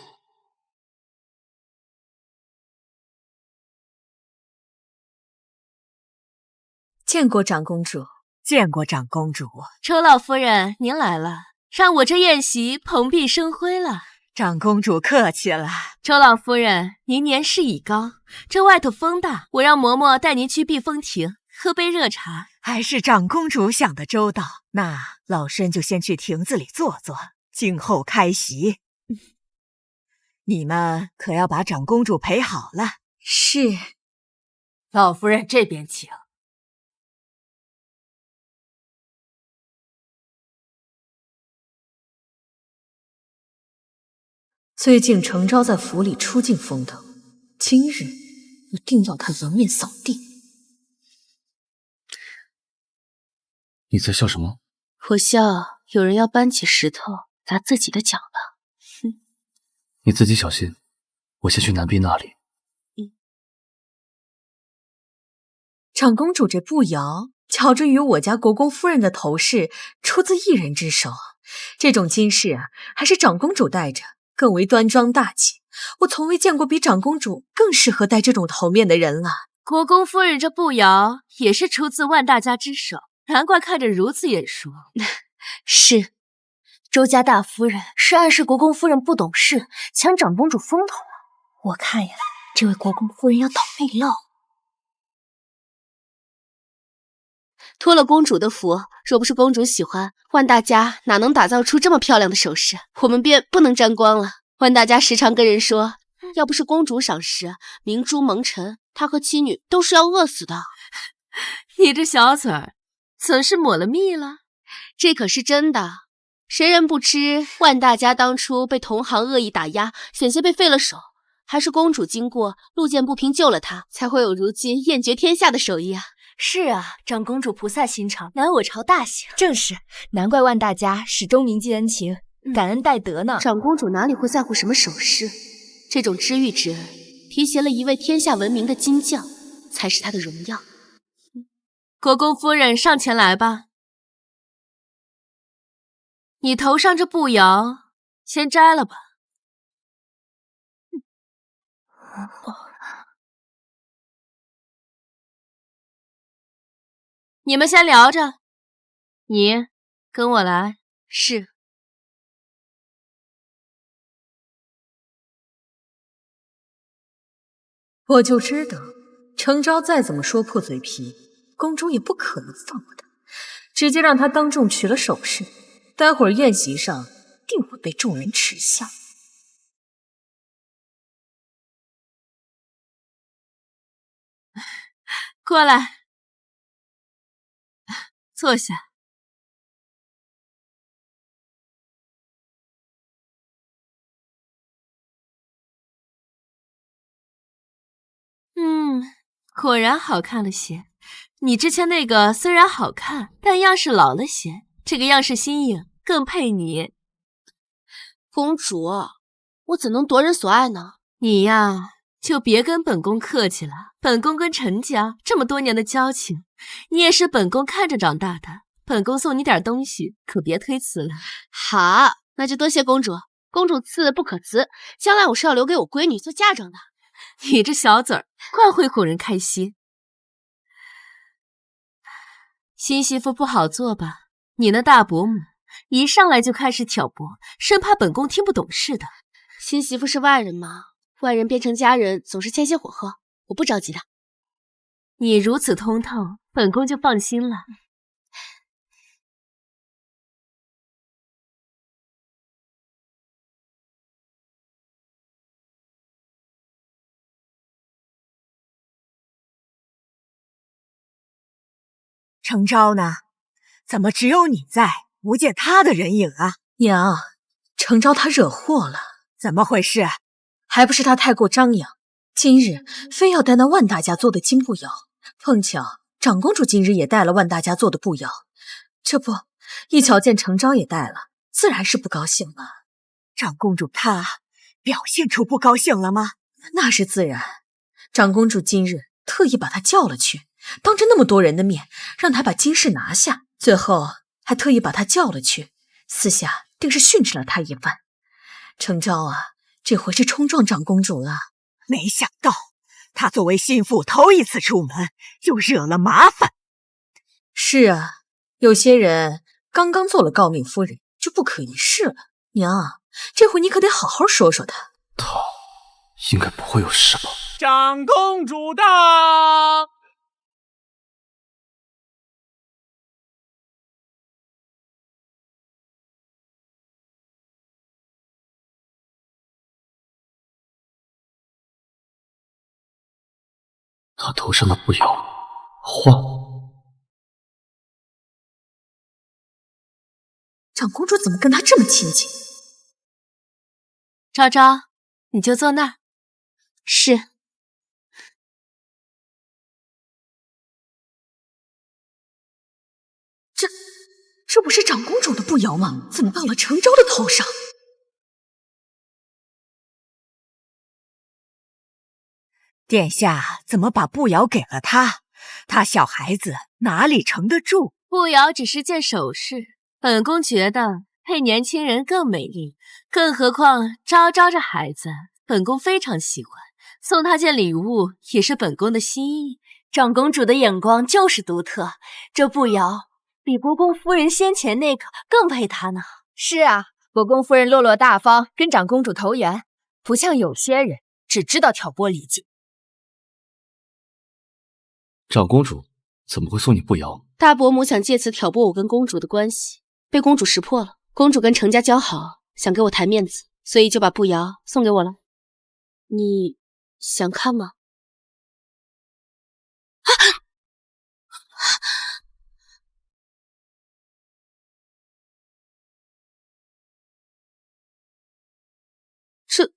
Speaker 1: 见过长公主，
Speaker 8: 见过长公主。
Speaker 10: 周老夫人，您来了，让我这宴席蓬荜生辉了。
Speaker 8: 长公主客气了。
Speaker 10: 周老夫人，您年事已高，这外头风大，我让嬷嬷带您去避风亭喝杯热茶。
Speaker 8: 还是长公主想得周到。那老身就先去亭子里坐坐，静候开席。你们可要把长公主陪好了。
Speaker 1: 是。
Speaker 2: 老夫人这边请。
Speaker 1: 最近程昭在府里出尽风头，今日一定要他颜面扫地。
Speaker 7: 你在笑什么？
Speaker 3: 我笑有人要搬起石头砸自己的脚了。哼，
Speaker 7: 你自己小心，我先去南壁那里。
Speaker 1: 长公主这步摇，巧着与我家国公夫人的头饰出自一人之手。这种金饰啊，还是长公主戴着，更为端庄大气。我从未见过比长公主更适合戴这种头面的人了。
Speaker 10: 国公夫人这步摇也是出自万大家之手，难怪看着如此眼熟。
Speaker 3: 是，
Speaker 4: 周家大夫人是暗示国公夫人不懂事，抢长公主风头啊！我看呀，这位国公夫人要倒霉喽。
Speaker 3: 托了公主的福，若不是公主喜欢，万大家哪能打造出这么漂亮的首饰？我们便不能沾光了。万大家时常跟人说，要不是公主赏识，明珠蒙尘，他和妻女都是要饿死的。
Speaker 10: 你这小嘴儿，怎是抹了蜜了？
Speaker 3: 这可是真的。谁人不知万大家当初被同行恶意打压，险些被废了手，还是公主经过路见不平救了他，才会有如今艳绝天下的手艺啊。
Speaker 4: 是啊，长公主菩萨心肠，乃我朝大幸。
Speaker 9: 正是，难怪万大家始终铭记恩情，感恩戴德呢。
Speaker 3: 长公主哪里会在乎什么首饰？这种知遇之恩，提携了一位天下闻名的金将，才是她的荣耀。
Speaker 10: 国公夫人上前来吧。你头上这步摇，先摘了吧。你们先聊着，你跟我来。
Speaker 3: 是。
Speaker 1: 我就知道，程昭再怎么说破嘴皮，公主也不可能放过他，直接让他当众取了首饰，待会儿宴席上定会被众人耻笑。
Speaker 10: 过来，坐下。果然好看了些。你之前那个虽然好看，但样式老了些，这个样式新颖，更配你。
Speaker 3: 公主，我怎能夺人所爱呢？
Speaker 10: 你呀，就别跟本宫客气了。本宫跟陈家这么多年的交情，你也是本宫看着长大的。本宫送你点东西，可别推辞了。
Speaker 3: 好，那就多谢公主。公主赐不可辞，将来我是要留给我闺女做嫁妆的。
Speaker 10: 你这小嘴儿，怪会哄人开心。新媳妇不好做吧？你那大伯母一上来就开始挑拨，生怕本宫听不懂似的。
Speaker 3: 新媳妇是外人嘛，外人变成家人总是牵些火候，我不着急的。
Speaker 10: 你如此通透，本宫就放心了。
Speaker 8: 程昭呢？怎么只有你在，不见他的人影啊？
Speaker 1: 娘，程昭他惹祸了。
Speaker 8: 怎么回事？
Speaker 1: 还不是他太过张扬，今日非要带那万大家做的金步摇，碰巧长公主今日也带了万大家做的步摇，这不一瞧见程昭也带了，自然是不高兴了。
Speaker 8: 长公主她表现出不高兴了吗？
Speaker 1: 那是自然，长公主今日特意把他叫了去，当着那么多人的面让他把金饰拿下，最后还特意把他叫了去，私下定是训斥了他一番。程昭啊，这回是冲撞长公主了。
Speaker 8: 没想到她作为心腹头一次出门就惹了麻烦。
Speaker 1: 是啊，有些人刚刚做了诰命夫人就不可一世了。娘，这回你可得好好说说他。
Speaker 7: 他应该不会有事吧？
Speaker 11: 长公主到。
Speaker 7: 他头上的步摇换了。
Speaker 1: 长公主怎么跟他这么亲近？
Speaker 10: 昭昭，你就坐那儿。
Speaker 3: 是。
Speaker 1: 这不是长公主的步摇吗？怎么到了程昭的头上？
Speaker 8: 殿下怎么把步摇给了他？他小孩子哪里承得住？
Speaker 10: 步摇只是件首饰，本宫觉得配年轻人更美丽，更何况昭昭这孩子，本宫非常喜欢，送他件礼物也是本宫的心意。长公主的眼光就是独特，这步摇比国公夫人先前那个更配她呢。
Speaker 9: 是啊，国公夫人落落大方，跟长公主投缘，不像有些人只知道挑拨离间。
Speaker 7: 长公主怎么会送你步摇？
Speaker 3: 大伯母想借此挑拨我跟公主的关系，被公主识破了。公主跟程家交好，想给我抬面子，所以就把步摇送给我了。你想看吗？这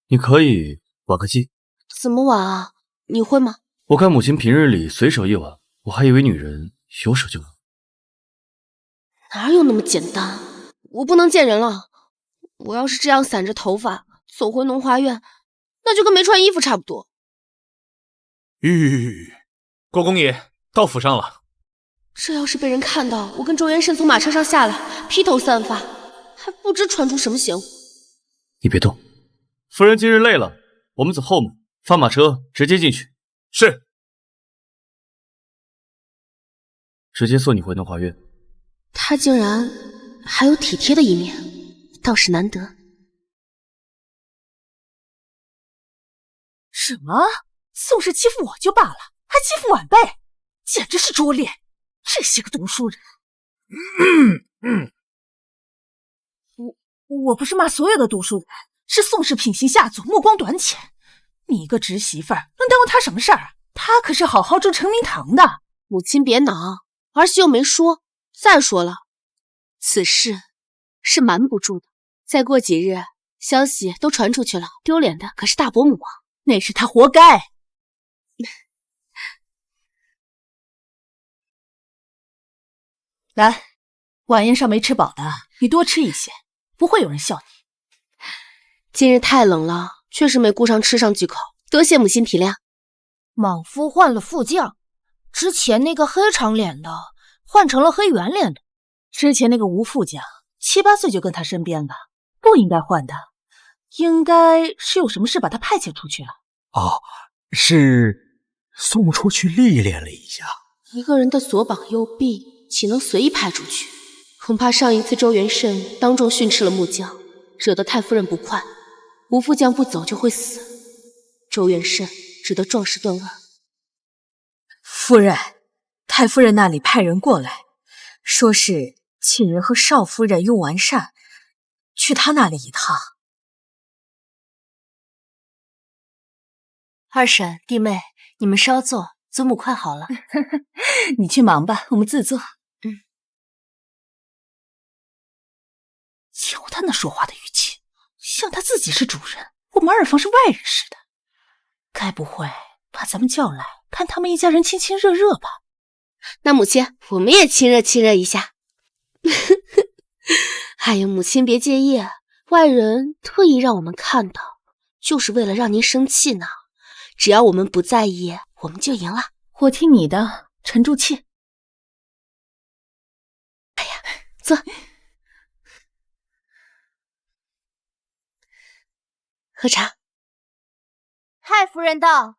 Speaker 7: 你可以玩个鸡。
Speaker 3: 怎么玩啊？你会吗？
Speaker 7: 我看母亲平日里随手一玩，我还以为女人有手就能。
Speaker 3: 哪有那么简单？我不能见人了。我要是这样散着头发走回农华院，那就跟没穿衣服差不多。
Speaker 6: 国公爷到府上了。
Speaker 3: 这要是被人看到我跟周元慎从马车上下来，披头散发，还不知传出什么嫌恶。
Speaker 7: 你别动，夫人今日累了，我们走后门，发马车直接进去。
Speaker 6: 是。
Speaker 7: 直接送你回农华院。
Speaker 3: 他竟然还有体贴的一面，倒是难得。
Speaker 2: 什么？宋氏欺负我就罢了，还欺负晚辈，简直是拙劣！这些个读书人。我不是骂所有的读书人，是宋氏品行下作，目光短浅。你一个侄媳妇儿能耽误他什么事儿啊？他可是好好住承明堂的。
Speaker 3: 母亲别恼，儿媳又没说。再说了，此事是瞒不住的。再过几日，消息都传出去了，丢脸的可是大伯母啊。
Speaker 2: 那是他活该。来，晚宴上没吃饱的，你多吃一些，不会有人笑你。
Speaker 3: 今日太冷了，确实没顾上吃上几口，多谢母亲体谅。
Speaker 9: 莽夫换了副将，之前那个黑长脸的换成了黑圆脸的。
Speaker 2: 之前那个吴副将7、8岁就跟他身边了，不应该换的，应该是有什么事把他派遣出去了。
Speaker 5: 哦，是送出去历练了一下。
Speaker 3: 一个人的左膀右臂岂能随意派出去？恐怕上一次周元慎当众训斥了木匠，惹得太夫人不快，吴副将不走就会死。周元慎只得壮士断腕。
Speaker 1: 夫人，太夫人那里派人过来，说是请人和少夫人用完膳，去他那里一趟。
Speaker 4: 二婶、弟妹，你们稍坐，祖母快好了。
Speaker 2: 你去忙吧，我们自坐。瞧他那说话的语气，像他自己是主人，我们二房是外人似的。该不会把咱们叫来看他们一家人亲亲热热吧？
Speaker 3: 那母亲，我们也亲热亲热一下。哎呀，母亲别介意，外人特意让我们看到，就是为了让您生气呢。只要我们不在意，我们就赢了。
Speaker 2: 我听你的，沉住气。
Speaker 3: 哎呀，坐。喝茶。
Speaker 9: 太夫人到。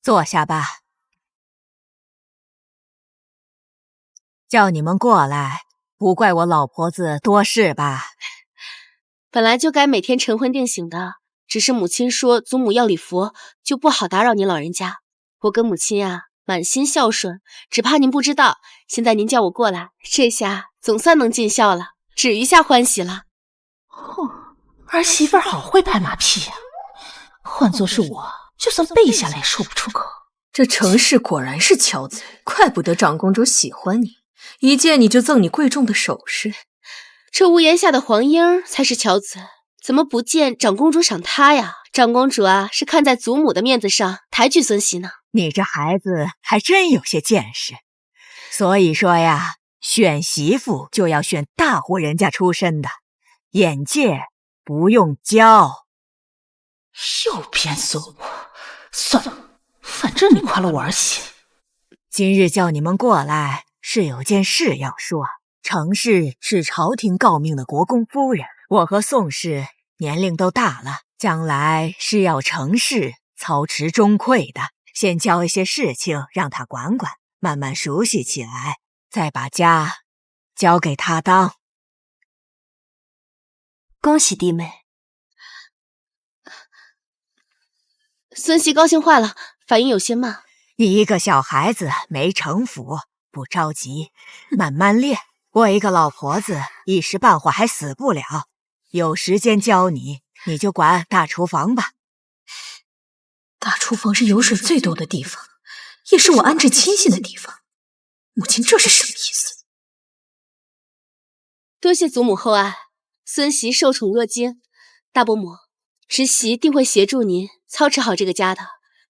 Speaker 8: 坐下吧。叫你们过来，不怪我老婆子多事吧？
Speaker 3: 本来就该每天晨昏定省的，只是母亲说祖母要礼佛，就不好打扰您老人家。我跟母亲啊，满心孝顺，只怕您不知道。现在您叫我过来，这下总算能尽孝了，止一下欢喜了。
Speaker 2: 儿媳妇好会拍马屁呀！换作是我，就算背下来也说不出口。
Speaker 1: 这程氏果然是巧嘴，怪不得长公主喜欢你，一见你就赠你贵重的首饰。
Speaker 3: 这屋檐下的黄莺才是巧嘴，怎么不见长公主赏她呀？长公主啊，是看在祖母的面子上抬举孙媳呢。
Speaker 8: 你这孩子还真有些见识。所以说呀，选媳妇就要选大户人家出身的，眼界不用教。
Speaker 2: 又编损我，算了，反正你夸了我儿媳。
Speaker 8: 今日叫你们过来，是有件事要说。程氏是朝廷诰命的国公夫人，我和宋氏年龄都大了，将来是要程氏操持中馈的。先教一些事情让他管管，慢慢熟悉起来，再把家交给他当。
Speaker 4: 恭喜弟妹。
Speaker 3: 孙媳高兴坏了，反应有些慢。
Speaker 8: 你一个小孩子没城府，不着急，慢慢练。我一个老婆子一时半会还死不了，有时间教你，你就管大厨房吧。
Speaker 1: 大厨房是油水最多的地方，也是我安置亲信的地方。母亲这是什么意思？
Speaker 3: 多谢祖母厚爱，孙媳受宠若惊。大伯母，侄媳定会协助您操持好这个家的。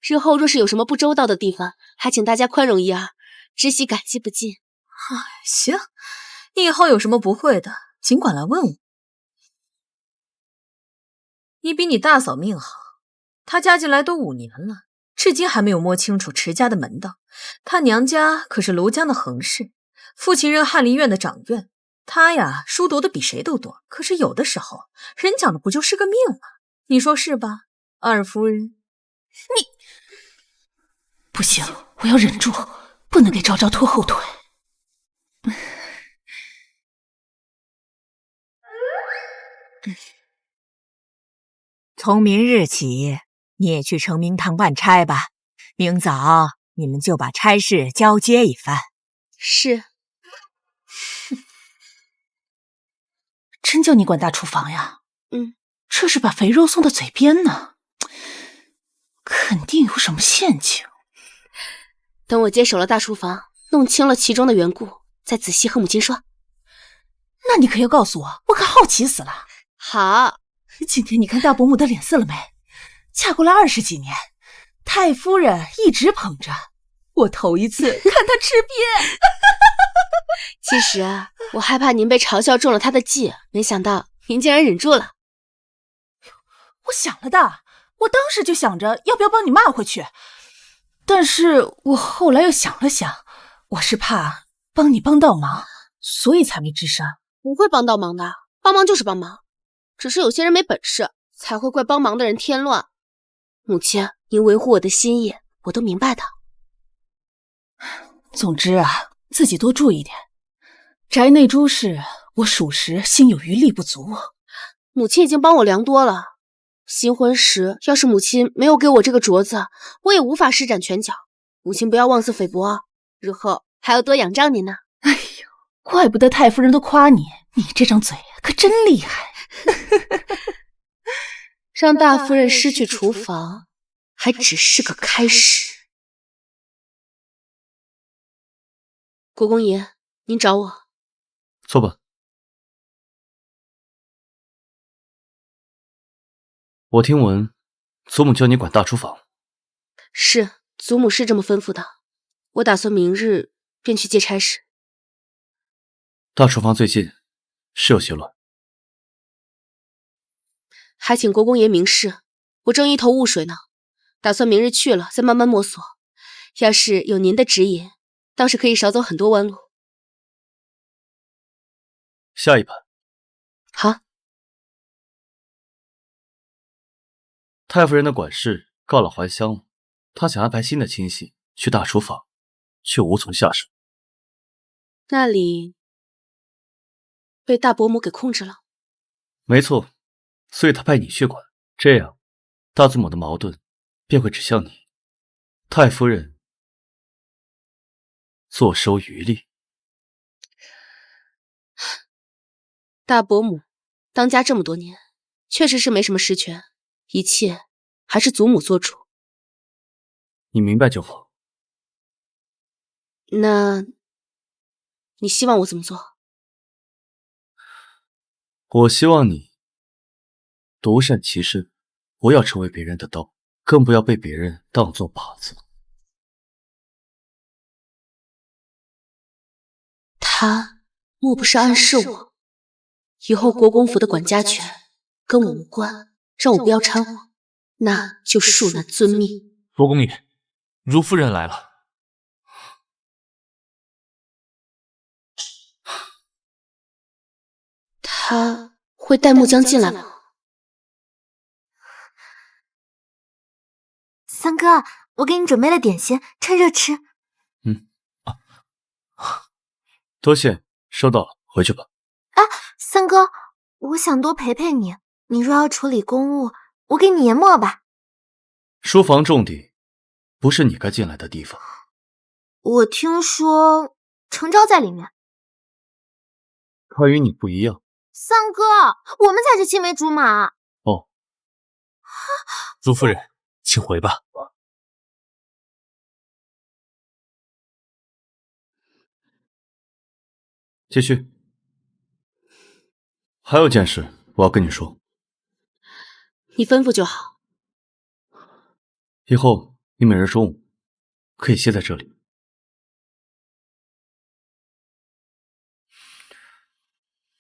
Speaker 3: 日后若是有什么不周到的地方，还请大家宽容一二，侄媳感激不尽。
Speaker 1: 行，你以后有什么不会的，尽管来问我。你比你大嫂命好，她嫁进来都5年了，至今还没有摸清楚池家的门道。她娘家可是庐江的横氏，父亲任翰林院的掌院。她呀，书读的比谁都多，可是有的时候人讲的不就是个命吗？你说是吧，二夫人？
Speaker 2: 你不行，我要忍住，不能给昭昭拖后腿。
Speaker 8: 从明日起，你也去承明堂办差吧。明早你们就把差事交接一番。
Speaker 3: 是。
Speaker 2: 真叫你管大厨房呀？这是把肥肉送到嘴边呢，肯定有什么陷阱。
Speaker 3: 等我接手了大厨房，弄清了其中的缘故，再仔细和母亲说。
Speaker 2: 那你可要告诉我，我可好奇死了。
Speaker 3: 好。
Speaker 2: 今天你看大伯母的脸色了没？嫁过来20几年，太夫人一直捧着，我头一次看她吃瘪。
Speaker 3: 其实啊，我害怕您被嘲笑中了她的计，没想到您竟然忍住了。
Speaker 2: 我想了的，我当时就想着要不要帮你骂回去，但是我后来又想了想，我是怕帮你帮到忙，所以才没吱声。
Speaker 3: 不会帮到忙的，帮忙就是帮忙，只是有些人没本事，才会怪帮忙的人添乱。母亲，您维护我的心意，我都明白的。
Speaker 2: 总之啊，自己多注意点。宅内诸事，我属实心有余力不足。
Speaker 3: 母亲已经帮我良多了。新婚时，要是母亲没有给我这个镯子，我也无法施展拳脚。母亲不要妄自菲薄，日后还要多仰仗您呢。
Speaker 2: 哎呦，怪不得太夫人都夸你，你这张嘴可真厉害。
Speaker 3: 让大夫人失去厨房，还只是个开始。国公爷，您找我。
Speaker 7: 坐吧。我听闻祖母叫你管大厨房。
Speaker 3: 是，祖母是这么吩咐的。我打算明日便去接差事。
Speaker 7: 大厨房最近是有些乱，
Speaker 3: 还请国公爷明示，我正一头雾水呢，打算明日去了再慢慢摸索。要是有您的指引，倒是可以少走很多弯路。
Speaker 7: 下一盘。
Speaker 3: 好。
Speaker 7: 太夫人的管事告老还乡了，她想安排新的亲戚去大厨房，却无从下手。
Speaker 3: 那里被大伯母给控制了。
Speaker 7: 没错，所以她派你去管，这样大祖母的矛盾便会指向你。太夫人坐收渔利。
Speaker 3: 大伯母当家这么多年，确实是没什么实权，一切还是祖母做主。
Speaker 7: 你明白就好。
Speaker 3: 那你希望我怎么做？
Speaker 7: 我希望你独善其身，不要成为别人的刀，更不要被别人当作靶子。
Speaker 3: 他莫不是暗示我，以后国公府的管家权跟我无关，让我不要掺和，那就恕难遵命。
Speaker 6: 国公爷，如夫人来了。
Speaker 3: 他会带木江进来吗？
Speaker 4: 三哥，我给你准备了点心，趁热吃。
Speaker 7: 多谢，收到了，回去吧。
Speaker 4: 三哥，我想多陪陪你。你若要处理公务，我给你研墨吧。
Speaker 7: 书房重地，不是你该进来的地方。
Speaker 4: 我听说程昭在里面。
Speaker 7: 他与你不一样。
Speaker 4: 三哥，我们才是青梅竹马。
Speaker 7: 哦。
Speaker 6: 如夫人，请回吧。
Speaker 7: 继续。还有件事我要跟你说。
Speaker 3: 你吩咐就好。
Speaker 7: 以后你每日中午可以歇在这里。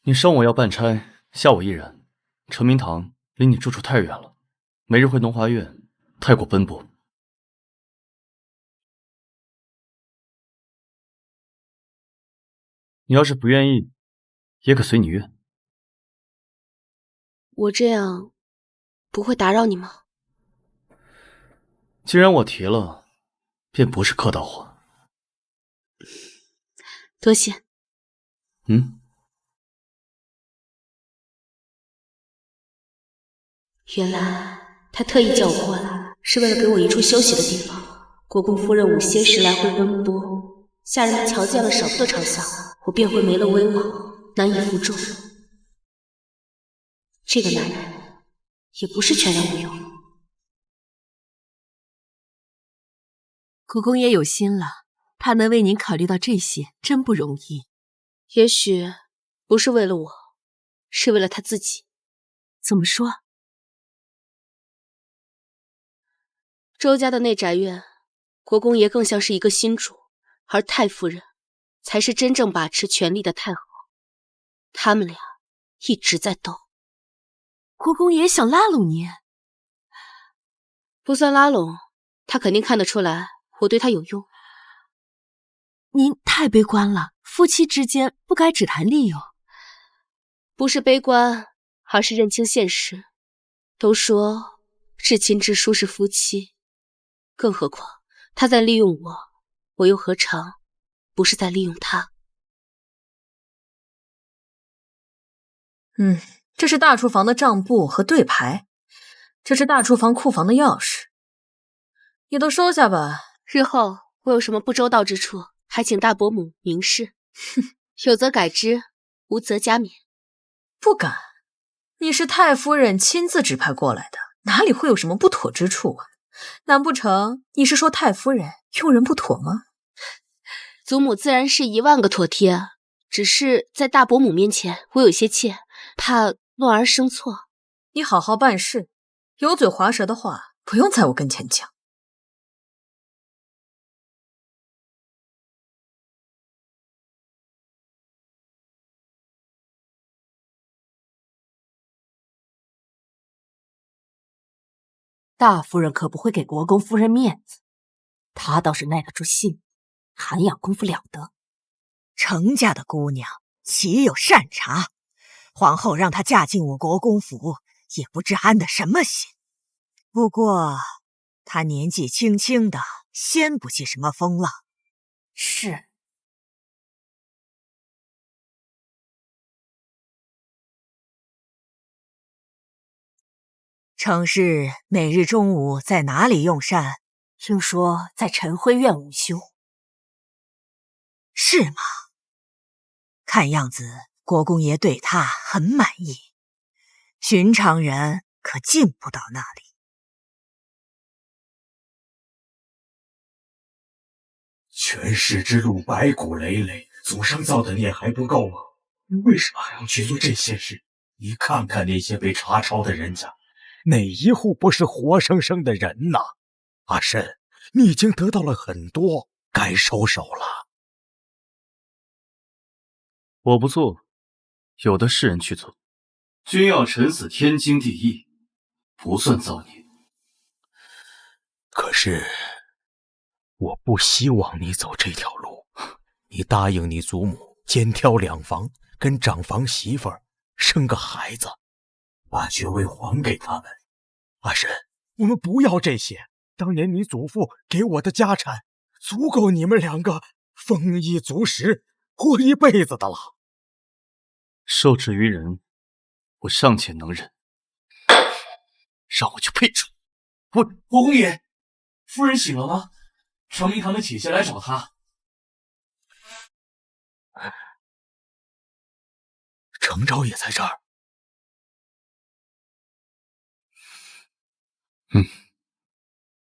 Speaker 7: 你上午要办差，下午亦然。成明堂离你住处太远了，每日回农华院太过奔波。你要是不愿意，也可随你愿。
Speaker 3: 我这样不会打扰你吗？
Speaker 7: 既然我提了，便不是客套话。
Speaker 3: 多谢。原来他特意叫我过来，是为了给我一处休息的地方。国公夫人午歇时来回奔波，下人们瞧见了少不得嘲笑，我便会没了威望，难以服众。这个男人也不是全然无用。
Speaker 10: 国公爷有心了，他能为您考虑到这些，真不容易。
Speaker 3: 也许不是为了我，是为了他自己。
Speaker 10: 怎么说？
Speaker 3: 周家的内宅院，国公爷更像是一个新主，而太夫人才是真正把持权力的太后。他们俩一直在斗。
Speaker 10: 国公爷想拉拢您？
Speaker 3: 不算拉拢，他肯定看得出来我对他有用。
Speaker 10: 您太悲观了，夫妻之间不该只谈利用。
Speaker 3: 不是悲观，而是认清现实。都说至亲至疏是夫妻，更何况他在利用我，我又何尝不是在利用他？
Speaker 1: 这是大厨房的账簿和对牌，这是大厨房库房的钥匙，你都收下吧。
Speaker 3: 日后我有什么不周到之处，还请大伯母明示。有则改之，无则加勉。
Speaker 1: 不敢，你是太夫人亲自指派过来的，哪里会有什么不妥之处啊？难不成你是说太夫人用人不妥吗？
Speaker 3: 祖母自然是10000个妥帖，只是在大伯母面前，我有些怯，怕诺儿生错。
Speaker 1: 你好好办事，油嘴滑舌的话不用在我跟前讲。
Speaker 2: 大夫人可不会给国公夫人面子，她倒是耐得住性子，涵养功夫了得。
Speaker 8: 程家的姑娘岂有善茬？皇后让她嫁进我国公府，也不知安的什么心。不过她年纪轻轻的，掀不起什么风浪。
Speaker 2: 是。
Speaker 8: 程氏每日中午在哪里用膳？
Speaker 2: 听说在晨晖院午休。
Speaker 8: 是吗？看样子国公爷对他很满意，寻常人可进不到那里。
Speaker 5: 权势之路白骨累累，祖上造的孽还不够吗？你为什么还要去做这些事？你看看那些被查抄的人家，哪一户不是活生生的人呐？阿慎，你已经得到了很多，该收手了。
Speaker 7: 我不做，有的是人去做。君要臣死天经地义，不算造孽。
Speaker 5: 可是我不希望你走这条路。你答应你祖母肩挑2房，跟长房媳妇儿生个孩子，把爵位还给他们。阿慎，我们不要这些。当年你祖父给我的家产，足够你们2个丰衣足食，活一辈子的了。
Speaker 7: 受制于人，我尚且能忍，让我去配出。
Speaker 6: 国公爷，夫人醒了吗？传明堂的姐姐来找她。
Speaker 5: 程昭也在这儿。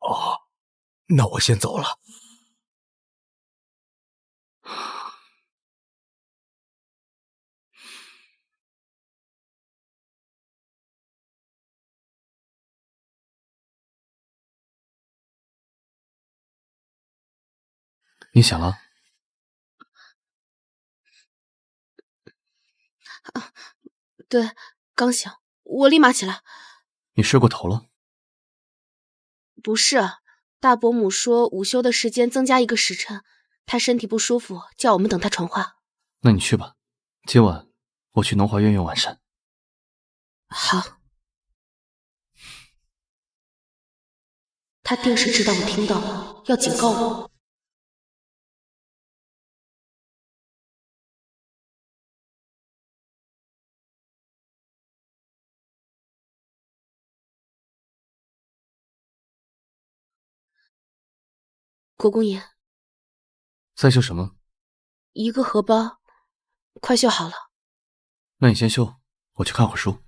Speaker 5: 哦，那我先走了。
Speaker 7: 你醒了？
Speaker 3: 对，刚醒，我立马起来。
Speaker 7: 你睡过头了？
Speaker 3: 不是，大伯母说午休的时间增加1个时辰，她身体不舒服，叫我们等她传话。
Speaker 7: 那你去吧，今晚我去农华院用晚膳。
Speaker 3: 好。他定是知道我听到了，要警告我。国公爷，
Speaker 7: 在绣什么？
Speaker 3: 一个荷包，快绣好了。
Speaker 7: 那你先绣，我去看会儿书。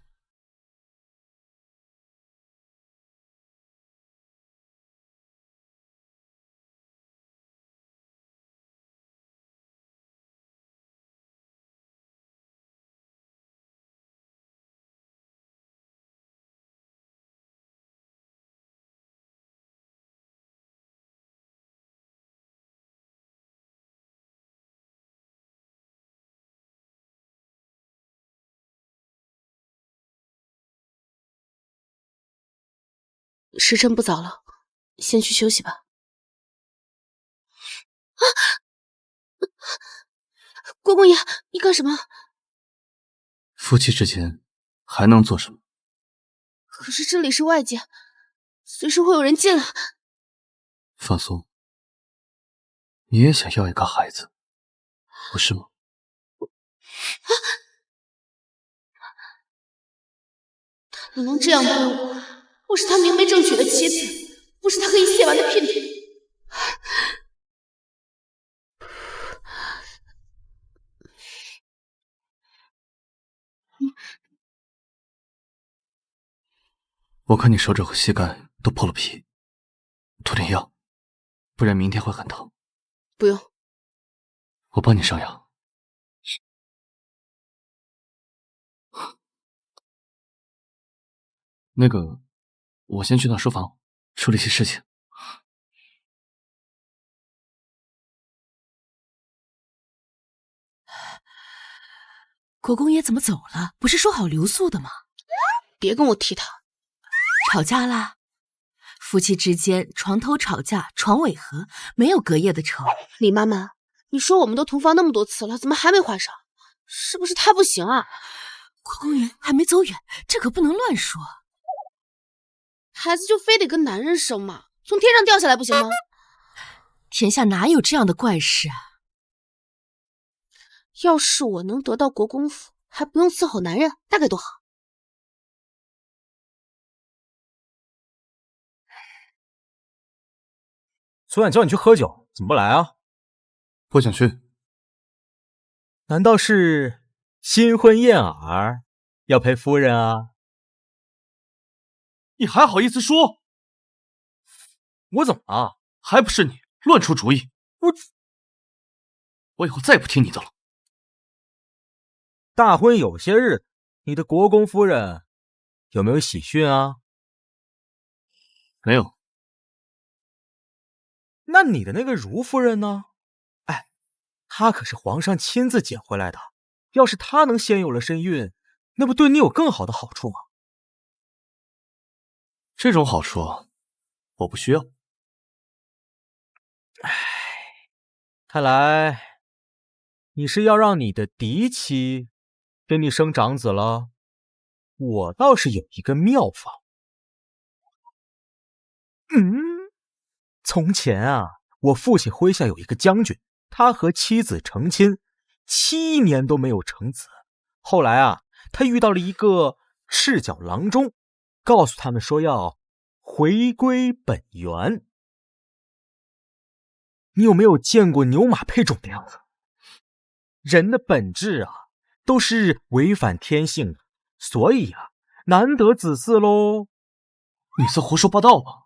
Speaker 3: 时辰不早了，先去休息吧。国公爷，你干什么？
Speaker 7: 夫妻之间还能做什么？
Speaker 3: 可是这里是外界，随时会有人进来。
Speaker 7: 放松，你也想要一个孩子，不是吗？
Speaker 3: 他怎么能这样对我？我是他明媒正娶的妻子，不是他可以亵玩的姘姘。
Speaker 7: 我看你手肘和膝盖都破了皮，涂点药，不然明天会很疼。
Speaker 3: 不用，
Speaker 7: 我帮你上药。那个，我先去趟书房处理些事情。
Speaker 10: 国公爷怎么走了？不是说好留宿的吗？
Speaker 3: 别跟我提他。
Speaker 10: 吵架啦？夫妻之间床头吵架床尾和，没有隔夜的仇。
Speaker 3: 李妈妈，你说我们都同房那么多次了，怎么还没怀上？是不是他不行啊？
Speaker 10: 国公爷还没走远，这可不能乱说。
Speaker 3: 孩子就非得跟男人生吗？从天上掉下来不行吗？
Speaker 10: 天下哪有这样的怪事啊？
Speaker 3: 要是我能得到国公府，还不用伺候男人，那该多好。
Speaker 5: 昨晚叫你去喝酒，怎么不来啊？
Speaker 7: 不想去。
Speaker 5: 难道是新婚燕尔，要陪夫人啊？
Speaker 7: 你还好意思说？
Speaker 5: 我怎么了？
Speaker 7: 还不是你乱出主意。我以后再也不听你的了。
Speaker 5: 大婚有些日子，你的国公夫人有没有喜讯啊？
Speaker 7: 没有。
Speaker 5: 那你的那个如夫人呢？哎，她可是皇上亲自捡回来的，要是她能先有了身孕，那不对你有更好的好处吗？
Speaker 7: 这种好处我不需要。
Speaker 5: 唉，看来你是要让你的嫡妻给你生长子了。我倒是有一个妙方。从前啊，我父亲麾下有一个将军，他和妻子成亲，7年都没有成子。后来啊，他遇到了一个赤脚郎中，告诉他们说要回归本源。你有没有见过牛马配种的样子？人的本质啊，都是违反天性的，所以啊，难得子嗣喽。
Speaker 7: 你在胡说八道吧？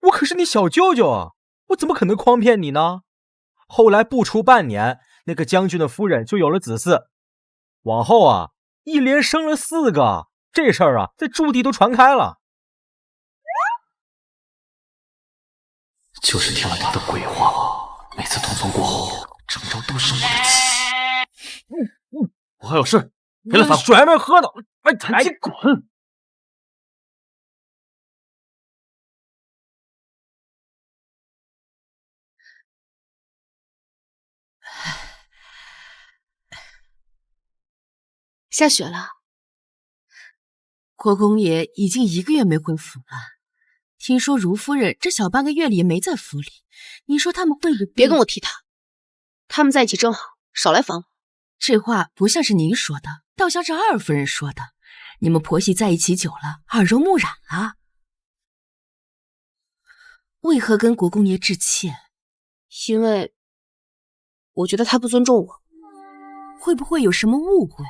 Speaker 5: 我可是你小舅舅啊，我怎么可能诓骗你呢？后来不出半年，那个将军的夫人就有了子嗣，往后啊，一连生了4个，这事儿啊，在驻地都传开了。
Speaker 7: 就是听了他的鬼话，每次同房过后，郑州都是我的气。我还有事，别来烦我。
Speaker 5: 水还没喝呢，
Speaker 7: 赶紧滚！
Speaker 3: 下雪了，
Speaker 10: 国公爷已经1个月没回府了。听说如夫人这小半个月里也没在府里，你说他们会不会……
Speaker 3: 别跟我提他，他们在一起正好，少来烦我。
Speaker 10: 这话不像是您说的，倒像是二夫人说的。你们婆媳在一起久了，耳濡目染了。为何跟国公爷致歉？
Speaker 3: 因为我觉得他不尊重我。
Speaker 10: 会不会有什么误会？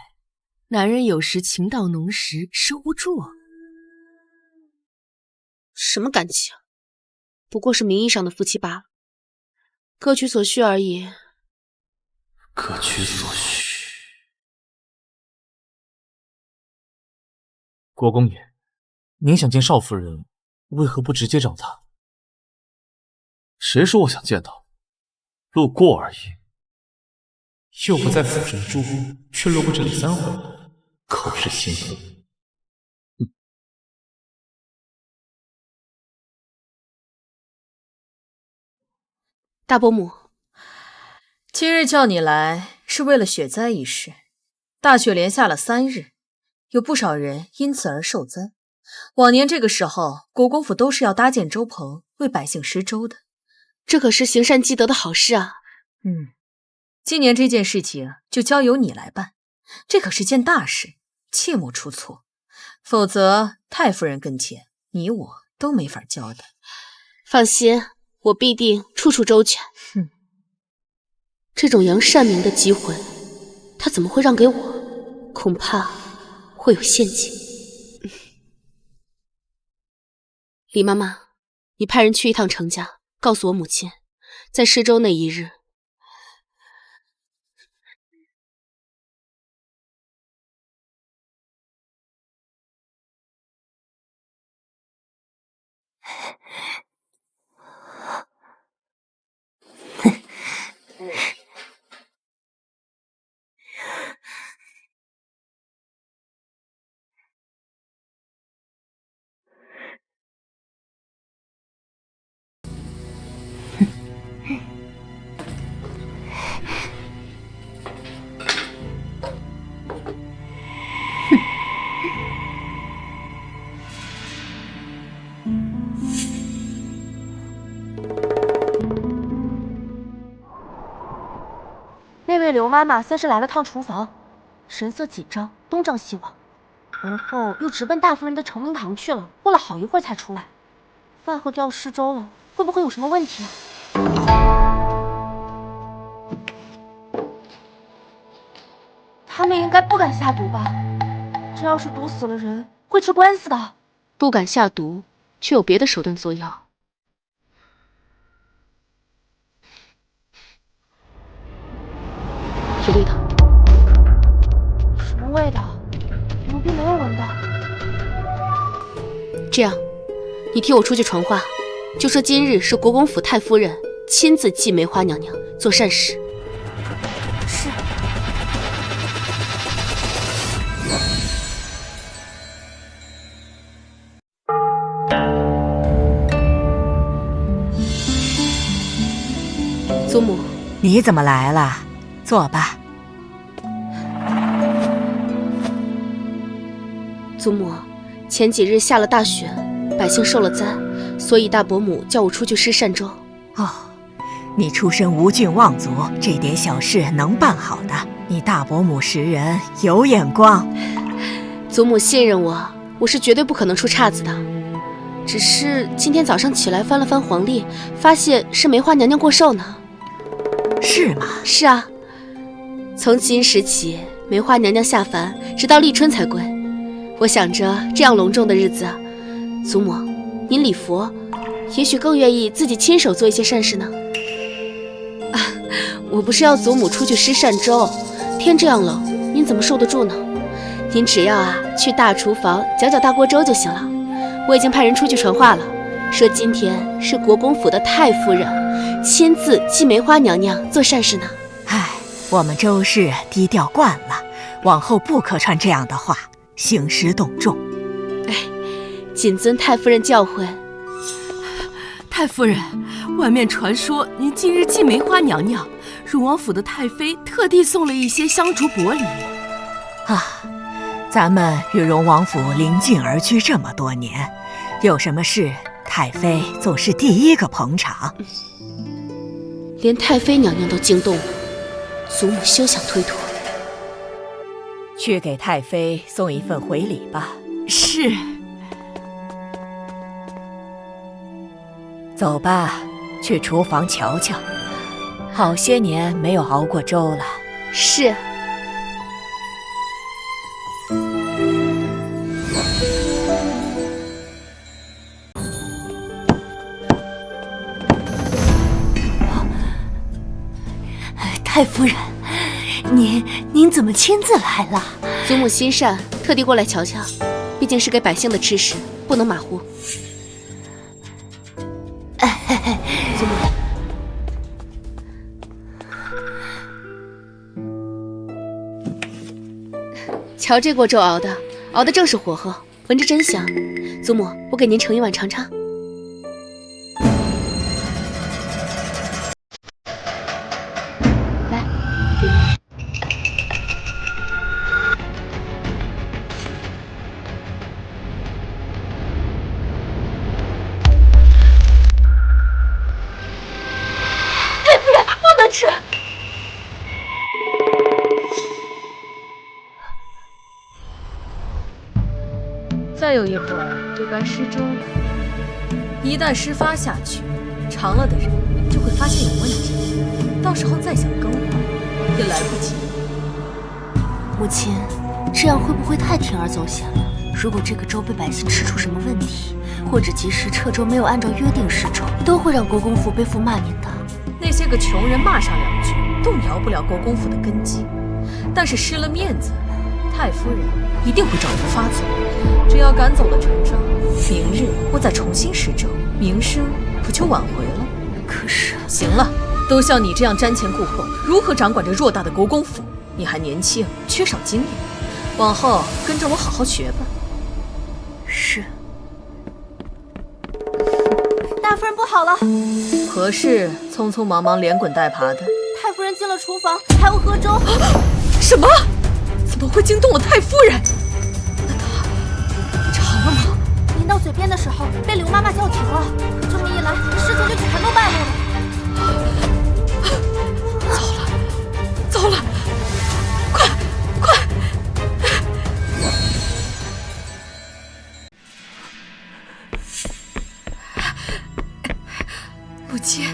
Speaker 10: 男人有时情到浓时收不住。
Speaker 3: 什么感情？不过是名义上的夫妻罢了，各取所需而已。
Speaker 7: 各取所需。
Speaker 6: 国公爷，您想见少夫人，为何不直接找她？
Speaker 7: 谁说我想见她？路过而已。
Speaker 6: 又不在府中住，却路过这里3回，口是心非。
Speaker 3: 大伯母，
Speaker 1: 今日叫你来是为了雪灾一事。大雪连下了3日，有不少人因此而受灾。往年这个时候，国公府都是要搭建粥棚，为百姓施粥的。
Speaker 3: 这可是行善积德的好事啊。
Speaker 1: 今年这件事情就交由你来办，这可是件大事，切莫出错，否则太夫人跟前，你我都没法交代。
Speaker 3: 放心，我必定处处周全。这种扬善名的机会，他怎么会让给我？恐怕会有陷阱。李妈妈，你派人去一趟程家，告诉我母亲，在施粥那一日，
Speaker 9: 那位刘妈妈算是来了趟厨房，神色紧张，东张西望，而后又直奔大夫人的成明堂去了。过了好一会儿才出来。饭后就要施粥了，会不会有什么问题啊？他们应该不敢下毒吧？这要是毒死了人，会吃官司的。
Speaker 3: 不敢下毒，却有别的手段作药。有味道。
Speaker 9: 什么味道？奴婢没有闻到。
Speaker 3: 这样，你替我出去传话，就说今日是国公府太夫人亲自祭梅花娘娘做善事。
Speaker 9: 是。
Speaker 3: 祖母，
Speaker 8: 你怎么来了？坐吧。
Speaker 3: 祖母，前几日下了大雪，百姓受了灾，所以大伯母叫我出去施善粥。
Speaker 8: 哦，你出身无郡望族，这点小事能办好的，你大伯母识人有眼光。
Speaker 3: 祖母信任我，我是绝对不可能出岔子的。只是今天早上起来翻了翻黄历，发现是梅花娘娘过寿呢。
Speaker 8: 是吗？
Speaker 3: 是啊，从今时起，梅花娘娘下凡，直到立春才归。我想着这样隆重的日子，祖母，您礼佛，也许更愿意自己亲手做一些善事呢。啊，我不是要祖母出去施善粥，天这样冷，您怎么受得住呢？您只要去大厨房搅搅大锅粥就行了。我已经派人出去传话了，说今天是国公府的太夫人亲自祭梅花娘娘做善事呢。
Speaker 8: 唉，我们周氏低调惯了，往后不可传这样的话，兴师动众。
Speaker 3: 哎，谨遵太夫人教诲。
Speaker 10: 太夫人，外面传说您今日祭梅花娘娘，荣王府的太妃特地送了一些香烛薄礼。
Speaker 8: 啊，咱们与荣王府邻近而居这么多年，有什么事，太妃总是第一个捧场。
Speaker 3: 连太妃娘娘都惊动了，祖母休想推脱。
Speaker 8: 去给太妃送一份回礼吧。
Speaker 10: 是。
Speaker 8: 走吧，去厨房瞧瞧。好些年没有熬过粥了。
Speaker 3: 是。
Speaker 4: 太夫人，您怎么亲自来了？
Speaker 3: 祖母心善，特地过来瞧瞧，毕竟是给百姓的吃食，不能马虎。祖母，瞧这锅粥熬的正是火候，闻着真香。祖母，我给您盛一碗尝尝。来，给您。
Speaker 9: 太夫人，不能吃。
Speaker 1: 再有一会儿就该施粥了，一旦施发下去，尝了的人就会发现有问题，到时候再想更换也来不及了。
Speaker 4: 母亲，这样会不会太铤而走险了？如果这个州被百姓吃出什么问题，或者及时撤州没有按照约定施州，都会让国公府背负骂名的。
Speaker 1: 那些个穷人骂上2句，动摇不了国公府的根基，但是失了面子，太夫人一定会找人发走。只要赶走了陈昭，明日我再重新施州，名声不就挽回了？
Speaker 4: 可是，
Speaker 1: 行了，都像你这样瞻前顾后，如何掌管着偌大的国公府？你还年轻，缺少经验，往后跟着我好好学吧。
Speaker 4: 是。
Speaker 9: 大夫人不好了！
Speaker 1: 何事匆匆忙忙连滚带爬的？
Speaker 9: 太夫人进了厨房，还要喝粥。
Speaker 1: 什么？怎么会惊动了太夫人？那她尝了吗？
Speaker 9: 临到嘴边的时候被刘妈妈叫停了，这么一来，施粥就全都败露了。
Speaker 1: 糟了！快！母亲，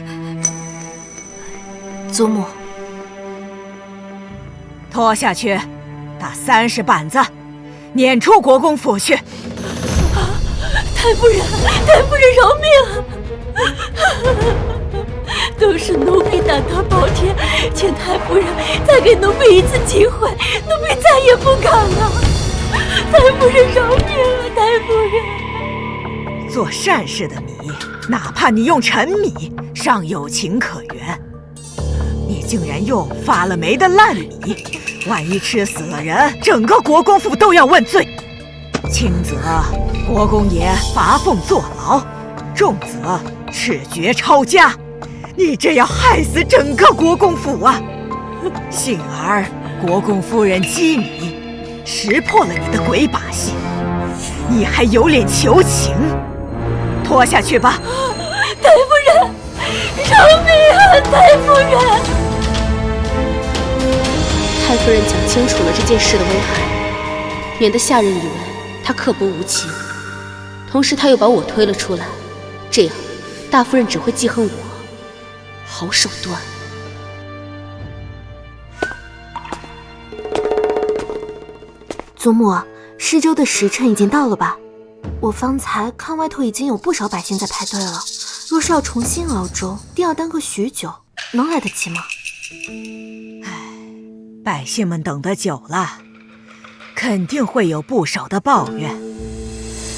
Speaker 4: 祖母，
Speaker 8: 拖下去，打30板子，撵出国公府去。
Speaker 10: 太夫人饶命！都是奴婢胆大包天，请太夫人再给奴婢一次机会，奴婢再也不敢了。太夫人饶命啊！太夫人，
Speaker 8: 做善事的你，哪怕你用陈米，尚有情可原。你竟然用发了霉的烂米，万一吃死了人，整个国公府都要问罪。轻则国公爷罚俸坐牢，重则褫绝抄家。你这样害死整个国公府啊！幸而国公夫人激你，识破了你的鬼把戏，你还有脸求情？拖下去吧！
Speaker 10: 太夫人，饶命啊！太夫人！
Speaker 3: 太夫人讲清楚了这件事的危害，免得下人以为她刻薄无情。同时，她又把我推了出来，这样大夫人只会记恨我。好手段！
Speaker 9: 祖母，施粥的时辰已经到了吧？我方才看外头已经有不少百姓在排队了。若是要重新熬粥，定要耽搁许久，能来得及吗？
Speaker 8: 百姓们等得久了，肯定会有不少的抱怨。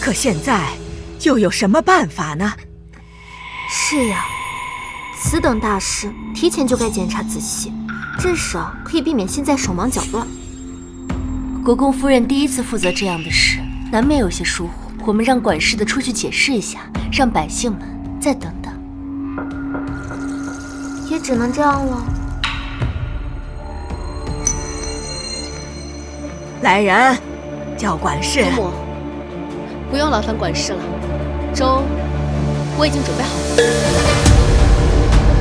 Speaker 8: 可现在又有什么办法呢？
Speaker 9: 是呀。此等大事，提前就该检查仔细，至少可以避免现在手忙脚乱。
Speaker 4: 国公夫人第一次负责这样的事，难免有些疏忽。我们让管事的出去解释一下，让百姓们再等等。
Speaker 9: 也只能这样了。
Speaker 8: 来人，叫管事。
Speaker 3: 祖母，不用劳烦管事了，粥我已经准备好了。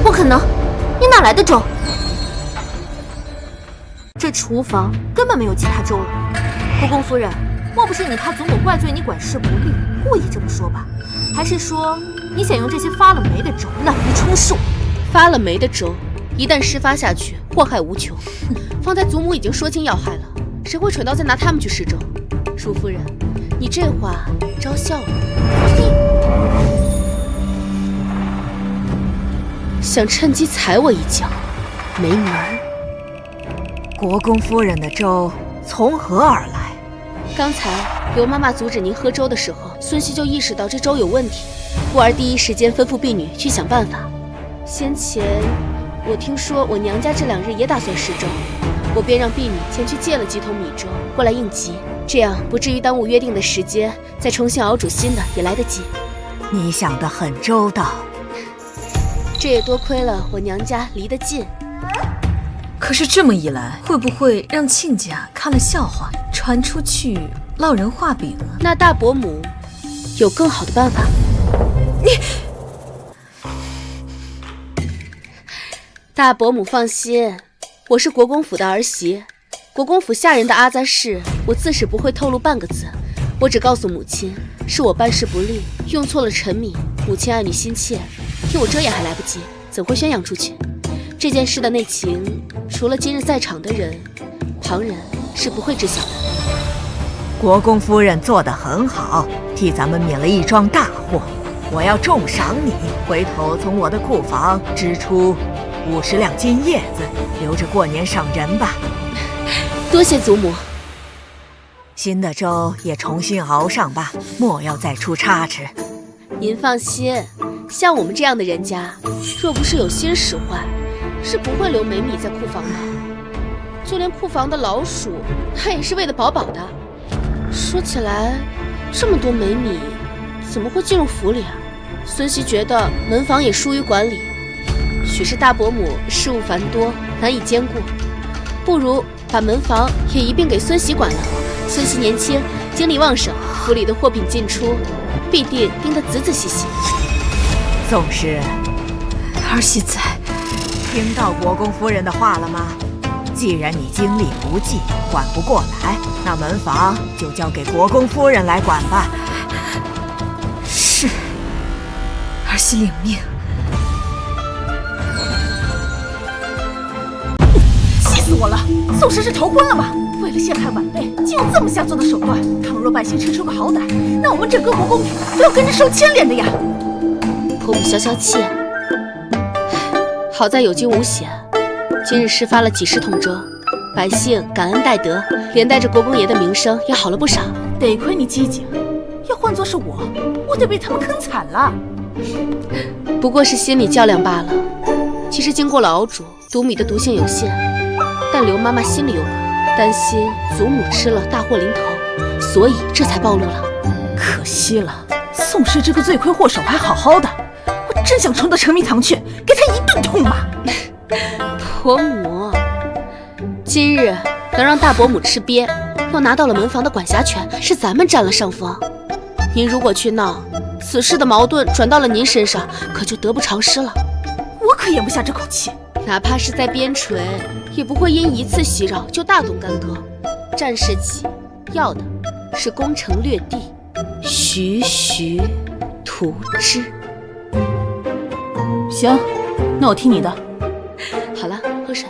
Speaker 9: 不可能！你哪来的粥？这厨房根本没有其他粥了。国公夫人，莫不是你太祖母怪罪你管事不力，故意这么说吧？还是说你想用这些发了霉的粥滥竽充数？
Speaker 3: 发了霉的粥，一旦施发下去，祸害无穷。方才祖母已经说清要害了，谁会蠢到再拿他们去施粥？舒夫人，你这话招笑了。想趁机踩我一脚，没门儿！
Speaker 8: 国公夫人的粥从何而来？
Speaker 3: 刚才刘妈妈阻止您喝粥的时候，孙熙就意识到这粥有问题，故而第一时间吩咐婢女去想办法。先前我听说我娘家这2日也打算施粥，我便让婢女前去借了几桶米粥过来应急，这样不至于耽误约定的时间，再重新熬煮新的也来得及。
Speaker 8: 你想得很周到。
Speaker 3: 这也多亏了我娘家离得近。
Speaker 1: 可是这么一来，会不会让亲家看了笑话，传出去落人话柄啊？
Speaker 3: 那大伯母有更好的办法？大伯母放心，我是国公府的儿媳，国公府下人的阿扎事，我自是不会透露半个字。我只告诉母亲，是我办事不力，用错了陈米，母亲爱女心切，替我遮掩还来不及，怎会宣扬出去？这件事的内情，除了今日在场的人，旁人是不会知晓的。
Speaker 8: 国公夫人做得很好，替咱们免了一桩大祸。我要重赏你，回头从我的库房支出50两金叶子，留着过年赏人吧。
Speaker 3: 多谢祖母。
Speaker 8: 新的粥也重新熬上吧，莫要再出差池。
Speaker 3: 您放心，像我们这样的人家，若不是有心使坏，是不会留美米在库房的。就连库房的老鼠，它也是喂得饱饱的。说起来，这么多美米，怎么会进入府里啊？孙熙觉得门房也疏于管理，许是大伯母事务繁多，难以兼顾，不如把门房也一并给孙熙管了。孙熙年轻，精力旺盛，府里的货品进出必定盯得仔仔细细。
Speaker 8: 宋氏，
Speaker 10: 儿媳在，
Speaker 8: 听到国公夫人的话了吗？既然你精力不济，管不过来，那门房就交给国公夫人来管吧。
Speaker 10: 是，儿媳领命。
Speaker 2: 气死我了！宋氏是逃婚了吗？为了陷害晚辈，竟用这么下作的手段。倘若百姓吃出个好歹，那我们整个国公府都要跟着受牵连的呀！
Speaker 3: 婆母消消气，好在有惊无险。今日施发了几10桶粥，百姓感恩戴德，连带着国公爷的名声也好了不少。
Speaker 2: 得亏你机警，要换作是我得被他们坑惨了。
Speaker 3: 不过是心理较量罢了。其实经过了熬煮，毒米的毒性有限，但刘妈妈心里有鬼，担心祖母吃了大祸临头，所以这才暴露了。
Speaker 2: 可惜了，宋氏这个罪魁祸首还好好的，我真想冲到承明堂去，给他一顿痛骂。
Speaker 3: 婆母，今日能让大伯母吃瘪，又拿到了门房的管辖权，是咱们占了上风。您如果去闹，此事的矛盾转到了您身上，可就得不偿失了。
Speaker 2: 我可咽不下这口气。
Speaker 3: 哪怕是在边陲，也不会因一次袭扰就大动干戈。战事起，要的是攻城略地，徐徐图之。
Speaker 2: 行，那我听你的。
Speaker 3: 好了，喝水。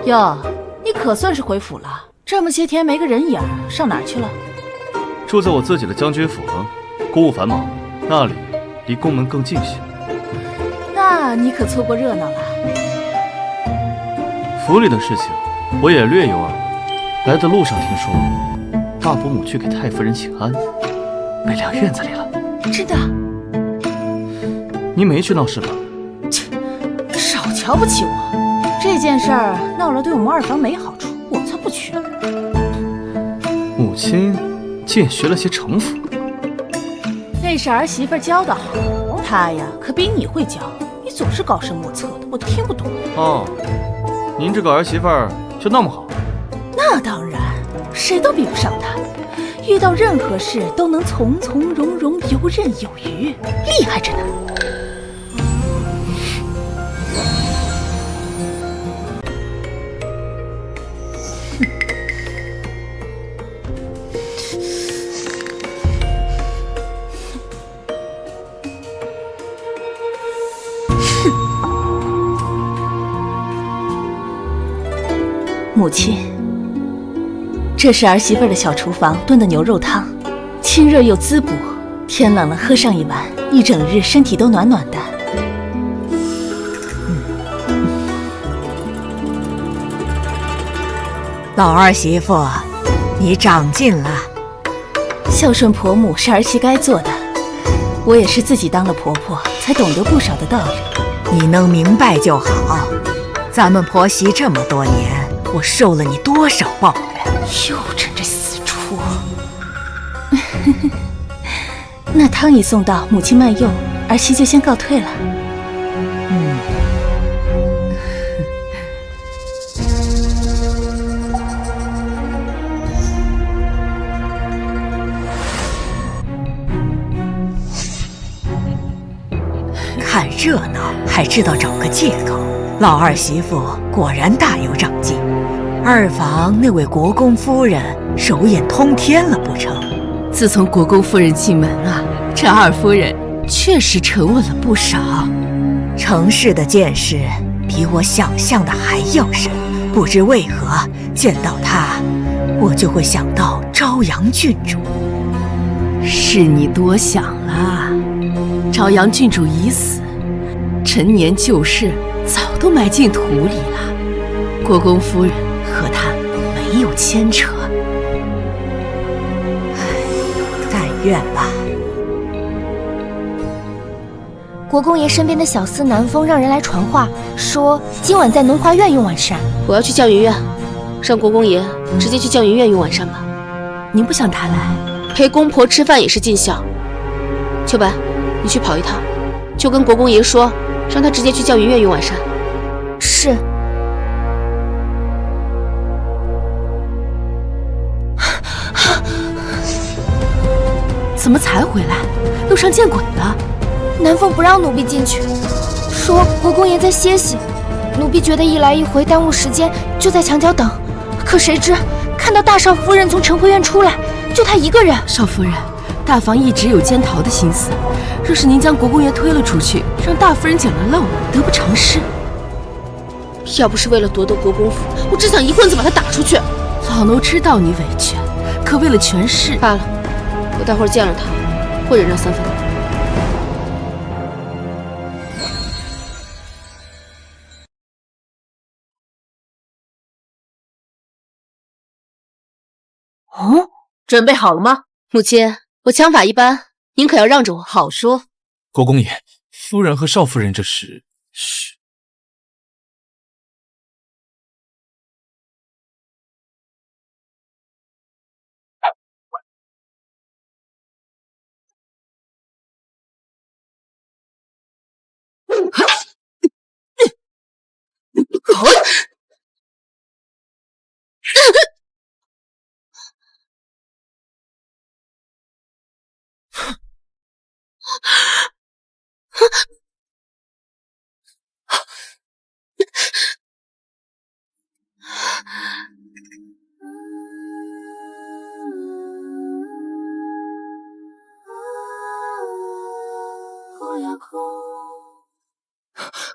Speaker 2: 哟，你可算是回府了，这么些天没个人影，上哪儿去了？
Speaker 7: 住在我自己的将军府，公务繁忙，那里离宫门更近些。
Speaker 2: 那你可凑过热闹了。
Speaker 7: 府里的事情我也略有耳闻，来的路上听说大伯母去给太夫人请安，被晾院子里了。
Speaker 2: 真的？
Speaker 7: 您没去闹事吧？
Speaker 2: 切，少瞧不起我！这件事儿闹了对我们二房没好处，我才不去。
Speaker 7: 母亲竟也学了些城府。
Speaker 2: 那是儿媳妇教的好，她呀可比你会教，你总是高深莫测的，我都听不懂。
Speaker 7: 哦，您这个儿媳妇儿就那么好？
Speaker 2: 那当然，谁都比不上她。遇到任何事都能从从容容、游刃有余，厉害着呢。母亲，这是儿媳妇的小厨房炖的牛肉汤，清热又滋补，天冷了喝上一碗，一整日身体都暖暖的。
Speaker 8: 老儿媳妇，你长进了。
Speaker 2: 孝顺婆母是儿媳该做的，我也是自己当了婆婆，才懂得不少的道理。
Speaker 8: 你能明白就好。咱们婆媳这么多年，我受了你多少抱怨？
Speaker 2: 又趁这死出。那汤已送到，母亲慢用，儿媳就先告退了。
Speaker 8: 看热闹还知道找个借口，老二媳妇果然大有长进。二房那位国公夫人手眼通天了不成？
Speaker 10: 自从国公夫人进门啊，这二夫人确实沉稳了不少。
Speaker 8: 程氏的见识比我想象的还要深，不知为何见到他，我就会想到朝阳郡主。
Speaker 10: 是你多想了，朝阳郡主已死，陈年旧事早都埋进土里了，国公夫人和他没有牵扯。
Speaker 8: 但愿吧。
Speaker 9: 国公爷身边的小厮南风让人来传话，说今晚在农华院用晚膳。
Speaker 3: 我要去绛云院，让国公爷直接去绛云院用晚膳吧。
Speaker 10: 您不想他来？
Speaker 3: 陪公婆吃饭也是尽孝。秋白，你去跑一趟，就跟国公爷说，让他直接去绛云院用晚膳。
Speaker 9: 是。
Speaker 10: 怎么才回来？路上见鬼了！
Speaker 9: 南风不让奴婢进去，说国公爷在歇息。奴婢觉得一来一回耽误时间，就在墙角等。可谁知看到大少夫人从陈回院出来，就她一个人。
Speaker 10: 少夫人，大房一直有奸逃的心思，若是您将国公爷推了出去，让大夫人捡了漏，得不偿失。
Speaker 3: 要不是为了夺得国公府，我只想一棍子把他打出去。
Speaker 10: 老奴知道你委屈，可为了权势，
Speaker 3: 罢了，我待会儿见了他，会忍让3分钟。
Speaker 2: 哦，准备好了吗？
Speaker 3: 母亲，我枪法一般，您可要让着我。
Speaker 2: 好说。
Speaker 6: 国公爷，夫人和少夫人这是……嘘。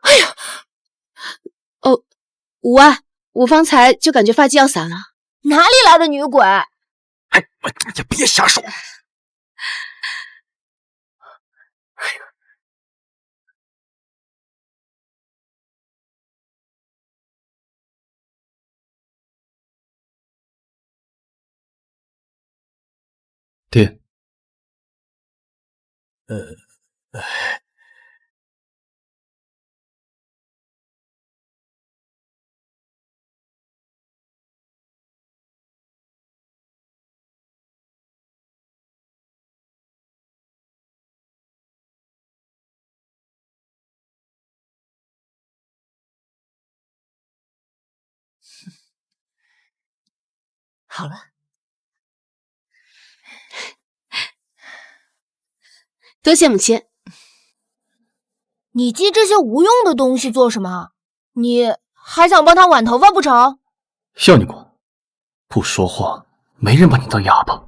Speaker 3: 哎呀！哦，无碍，我方才就感觉发际要散了。
Speaker 9: 哪里来的女鬼？
Speaker 5: 哎，也别瞎说。
Speaker 7: 爹，
Speaker 2: 好了，
Speaker 3: 多谢母亲。
Speaker 9: 你记这些无用的东西做什么？你还想帮他挽头发不成？
Speaker 7: 要你管！不说话，没人把你当哑巴。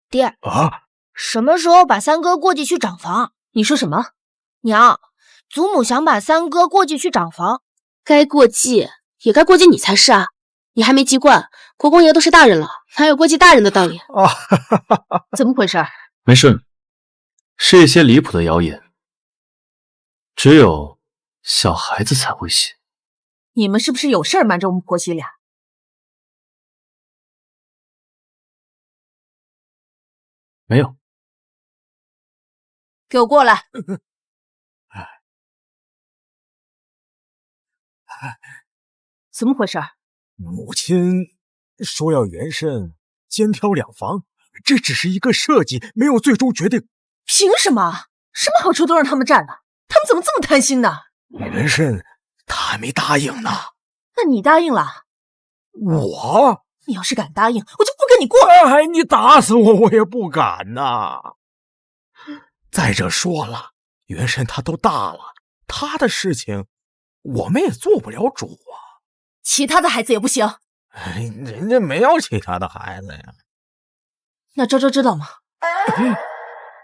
Speaker 9: 爹
Speaker 5: 啊，
Speaker 9: 什么时候把三哥过继去长房？
Speaker 2: 你说什么？
Speaker 9: 娘，祖母想把三哥过继去长房。
Speaker 3: 该过继也该过继你才是啊！你还没及惯，国公爷都是大人了，哪有过继大人的道理？
Speaker 2: 怎么回事？
Speaker 7: 没事，是一些离谱的谣言，只有小孩子才会信。
Speaker 2: 你们是不是有事儿瞒着我们婆媳俩？
Speaker 7: 没有。
Speaker 2: 给我过来！怎么回事？
Speaker 5: 母亲说要原慎，兼挑两房，这只是一个设计，没有最终决定。
Speaker 2: 凭什么？什么好处都让他们占了？他们怎么这么贪心呢？
Speaker 5: 原慎他还没答应呢。
Speaker 2: 那你答应了？
Speaker 5: 我？
Speaker 2: 你要是敢答应，我就不跟你过。
Speaker 5: 哎，你打死我，我也不敢呐。再者说了，原慎他都大了，他的事情我们也做不了主啊。
Speaker 2: 其他的孩子也不行。
Speaker 5: 哎，人家没有其他的孩子呀。
Speaker 2: 那昭昭知道吗？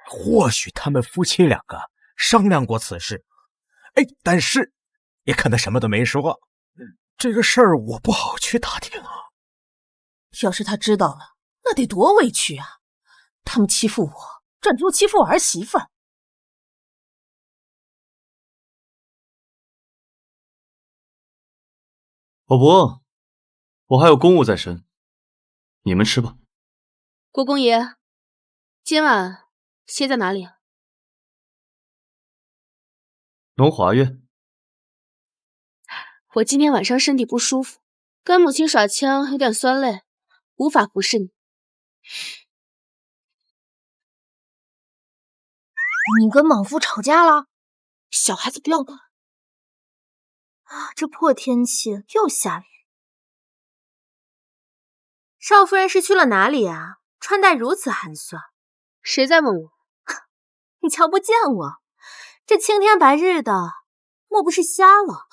Speaker 5: 或许他们夫妻两个商量过此事，但是也可能什么都没说。这个事儿我不好去打听啊。
Speaker 2: 要是他知道了，那得多委屈啊！他们欺负我，这就欺负我儿媳妇。
Speaker 7: 老伯，我还有公务在身，你们吃吧。
Speaker 3: 国公爷，今晚歇在哪里？
Speaker 7: 龙华院。
Speaker 3: 我今天晚上身体不舒服，跟母亲耍枪有点酸累，无法服侍你。
Speaker 9: 你跟莽夫吵架了？
Speaker 3: 小孩子不要管。
Speaker 9: 啊，这破天气又下雨。少夫人是去了哪里啊？穿戴如此寒酸。
Speaker 3: 谁在问我？
Speaker 9: 你瞧不见我？这青天白日的，莫不是瞎了？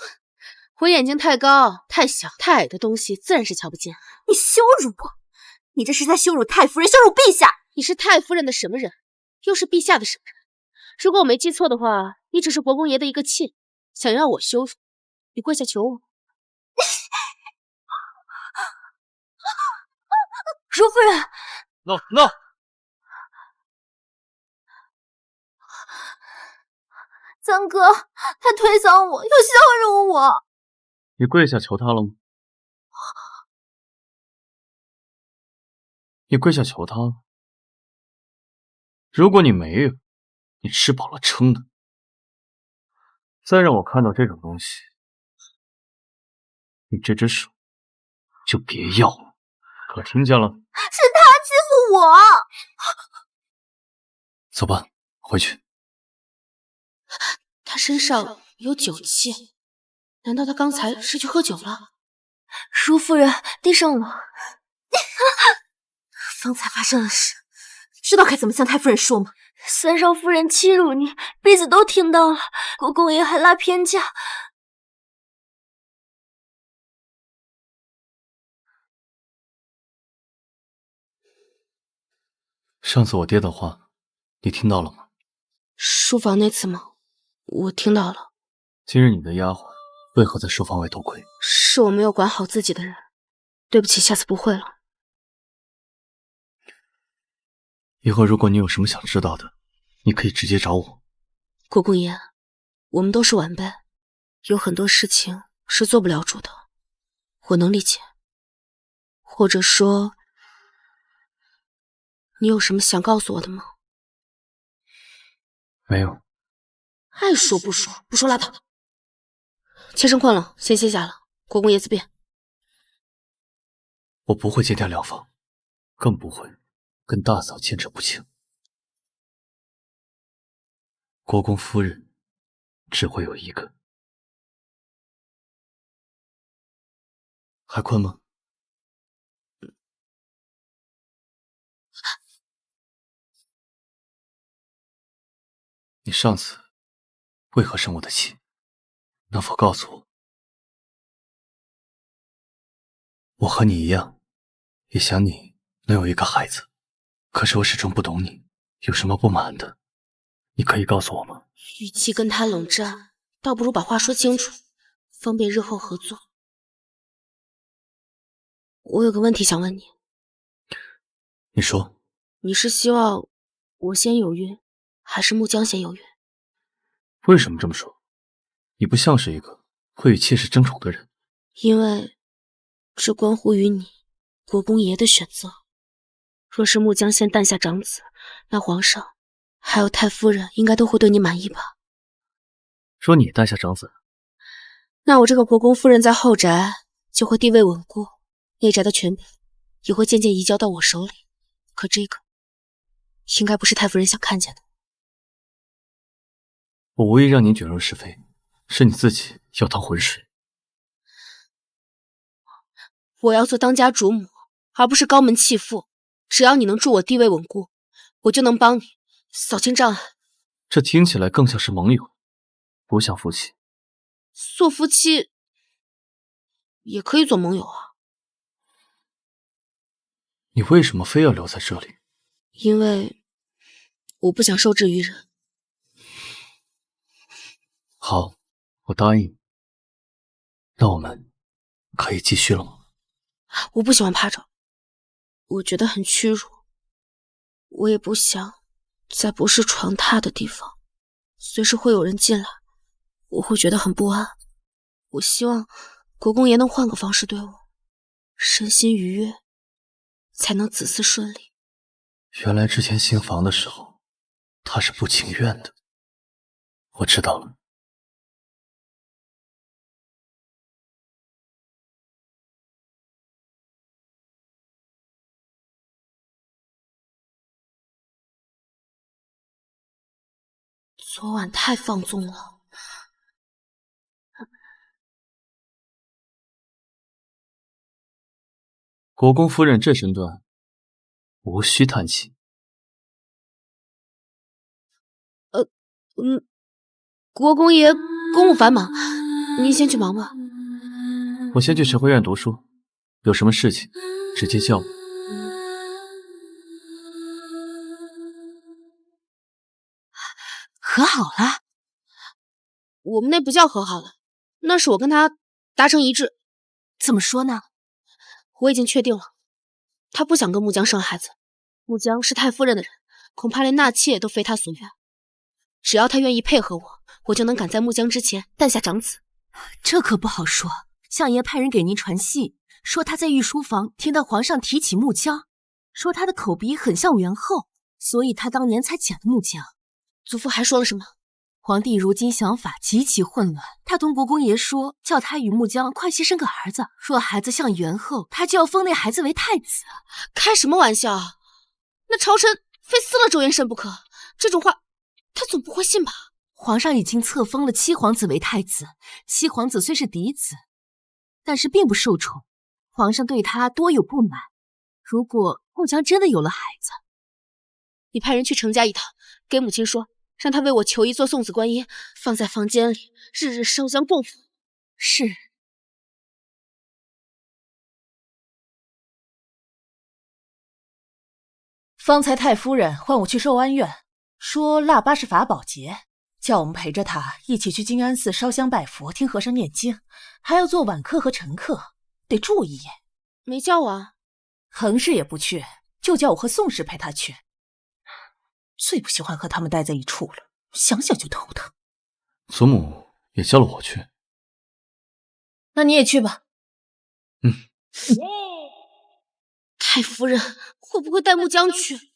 Speaker 3: 我眼睛太高、太小、太矮的东西，自然是瞧不见。
Speaker 9: 你羞辱我！你这是在羞辱太夫人，羞辱陛下！
Speaker 3: 你是太夫人的什么人？又是陛下的什么人？如果我没记错的话，你只是国公爷的一个妾，想要我羞辱，你跪下求我。
Speaker 9: 如夫人
Speaker 7: ，no，
Speaker 9: 三哥，他推搡我，又羞辱我。
Speaker 7: 你跪下求他了吗？你跪下求他了？如果你没有，你吃饱了撑的，再让我看到这种东西，你这只手就别要了，可听见了？
Speaker 9: 是他欺负我。
Speaker 7: 走吧，回去。
Speaker 3: 他身上有酒气，难道他刚才是去喝酒了？
Speaker 9: 如夫人，低声了。方才发生的事，知道该怎么向太夫人说吗？三少夫人欺辱你，婢子都听到了。国公爷还拉偏架。
Speaker 7: 上次我爹的话，你听到了吗？
Speaker 3: 书房那次吗？我听到了。
Speaker 7: 今日你的丫鬟为何在书房外偷窥？
Speaker 3: 是我没有管好自己的人，对不起，下次不会了。
Speaker 7: 以后如果你有什么想知道的，你可以直接找我。
Speaker 3: 国公爷，我们都是晚辈，有很多事情是做不了主的，我能理解。或者说，你有什么想告诉我的吗？
Speaker 7: 没有。
Speaker 3: 爱说不说，不说拉倒。妾身困了，先歇下了。国公爷自便。
Speaker 7: 我不会借调疗房，更不会跟大嫂牵扯不清。国公夫人只会有一个。还困吗？你上次为何生我的气？能否告诉我？我和你一样，也想你能有一个孩子，可是我始终不懂你，有什么不满的？你可以告诉我吗？
Speaker 3: 与其跟他冷战，倒不如把话说清楚，方便日后合作。我有个问题想问你。
Speaker 7: 你说。
Speaker 3: 你是希望我先有孕，还是木江先有孕？
Speaker 7: 为什么这么说？你不像是一个会与妾室争宠的人。
Speaker 3: 因为这关乎于你国公爷的选择。若是木江先诞下长子，那皇上还有太夫人应该都会对你满意吧？
Speaker 7: 说你诞下长子，
Speaker 3: 那我这个国公夫人在后宅就会地位稳固，内宅的权柄也会渐渐移交到我手里。可这个应该不是太夫人想看见的。
Speaker 7: 我无意让你卷入是非，是你自己要趟浑水。
Speaker 3: 我要做当家主母，而不是高门弃妇。只要你能助我地位稳固，我就能帮你扫清障碍。
Speaker 7: 这听起来更像是盟友，不像夫妻。
Speaker 3: 做夫妻也可以做盟友啊。
Speaker 7: 你为什么非要留在这里？
Speaker 3: 因为我不想受制于人。
Speaker 7: 好，我答应你。那我们可以继续了吗？
Speaker 3: 我不喜欢趴着，我觉得很屈辱。我也不想在不是床榻的地方，随时会有人进来，我会觉得很不安。我希望国公爷能换个方式对我，身心愉悦，才能子嗣顺利。
Speaker 7: 原来之前新房的时候，他是不情愿的。我知道了。
Speaker 3: 昨晚太放纵了。
Speaker 7: 国公夫人这身段，无需叹气。
Speaker 3: 国公爷公务繁忙，您先去忙吧。
Speaker 7: 我先去晨晖院读书，有什么事情直接叫我。
Speaker 10: 和好了？
Speaker 3: 我们那不叫和好了，那是我跟他达成一致。
Speaker 10: 怎么说呢？
Speaker 3: 我已经确定了，他不想跟木江生孩子。木江是太夫人的人，恐怕连纳妾都非他所愿。只要他愿意配合我，我就能赶在木江之前诞下长子。
Speaker 10: 这可不好说。相爷派人给您传信，说他在御书房听到皇上提起木江，说他的口鼻很像元后，所以他当年才捡了木江。
Speaker 3: 祖父还说了什么？
Speaker 10: 皇帝如今想法极其混乱，他同国公爷说，叫他与木江快些生个儿子，若孩子像元后，他就要封那孩子为太子。
Speaker 3: 开什么玩笑？那朝臣非撕了周延伸不可，这种话他总不会信吧？
Speaker 10: 皇上已经册封了七皇子为太子，七皇子虽是嫡子，但是并不受宠，皇上对他多有不满。如果木江真的有了孩子，
Speaker 3: 你派人去程家一趟，给母亲说，让她为我求一座送子观音，放在房间里，日日烧香供奉。
Speaker 10: 是。
Speaker 2: 方才太夫人唤我去寿安院，说腊八是法宝节，叫我们陪着她一起去静安寺烧香拜佛，听和尚念经，还要做晚课和晨课，得注意耶。
Speaker 3: 没叫我啊？
Speaker 2: 恒氏也不去，就叫我和宋氏陪她去。最不喜欢和他们待在一处了，想想就头疼。
Speaker 7: 祖母也叫了我去。
Speaker 2: 那你也去吧。
Speaker 3: 太夫人会不会带木江去？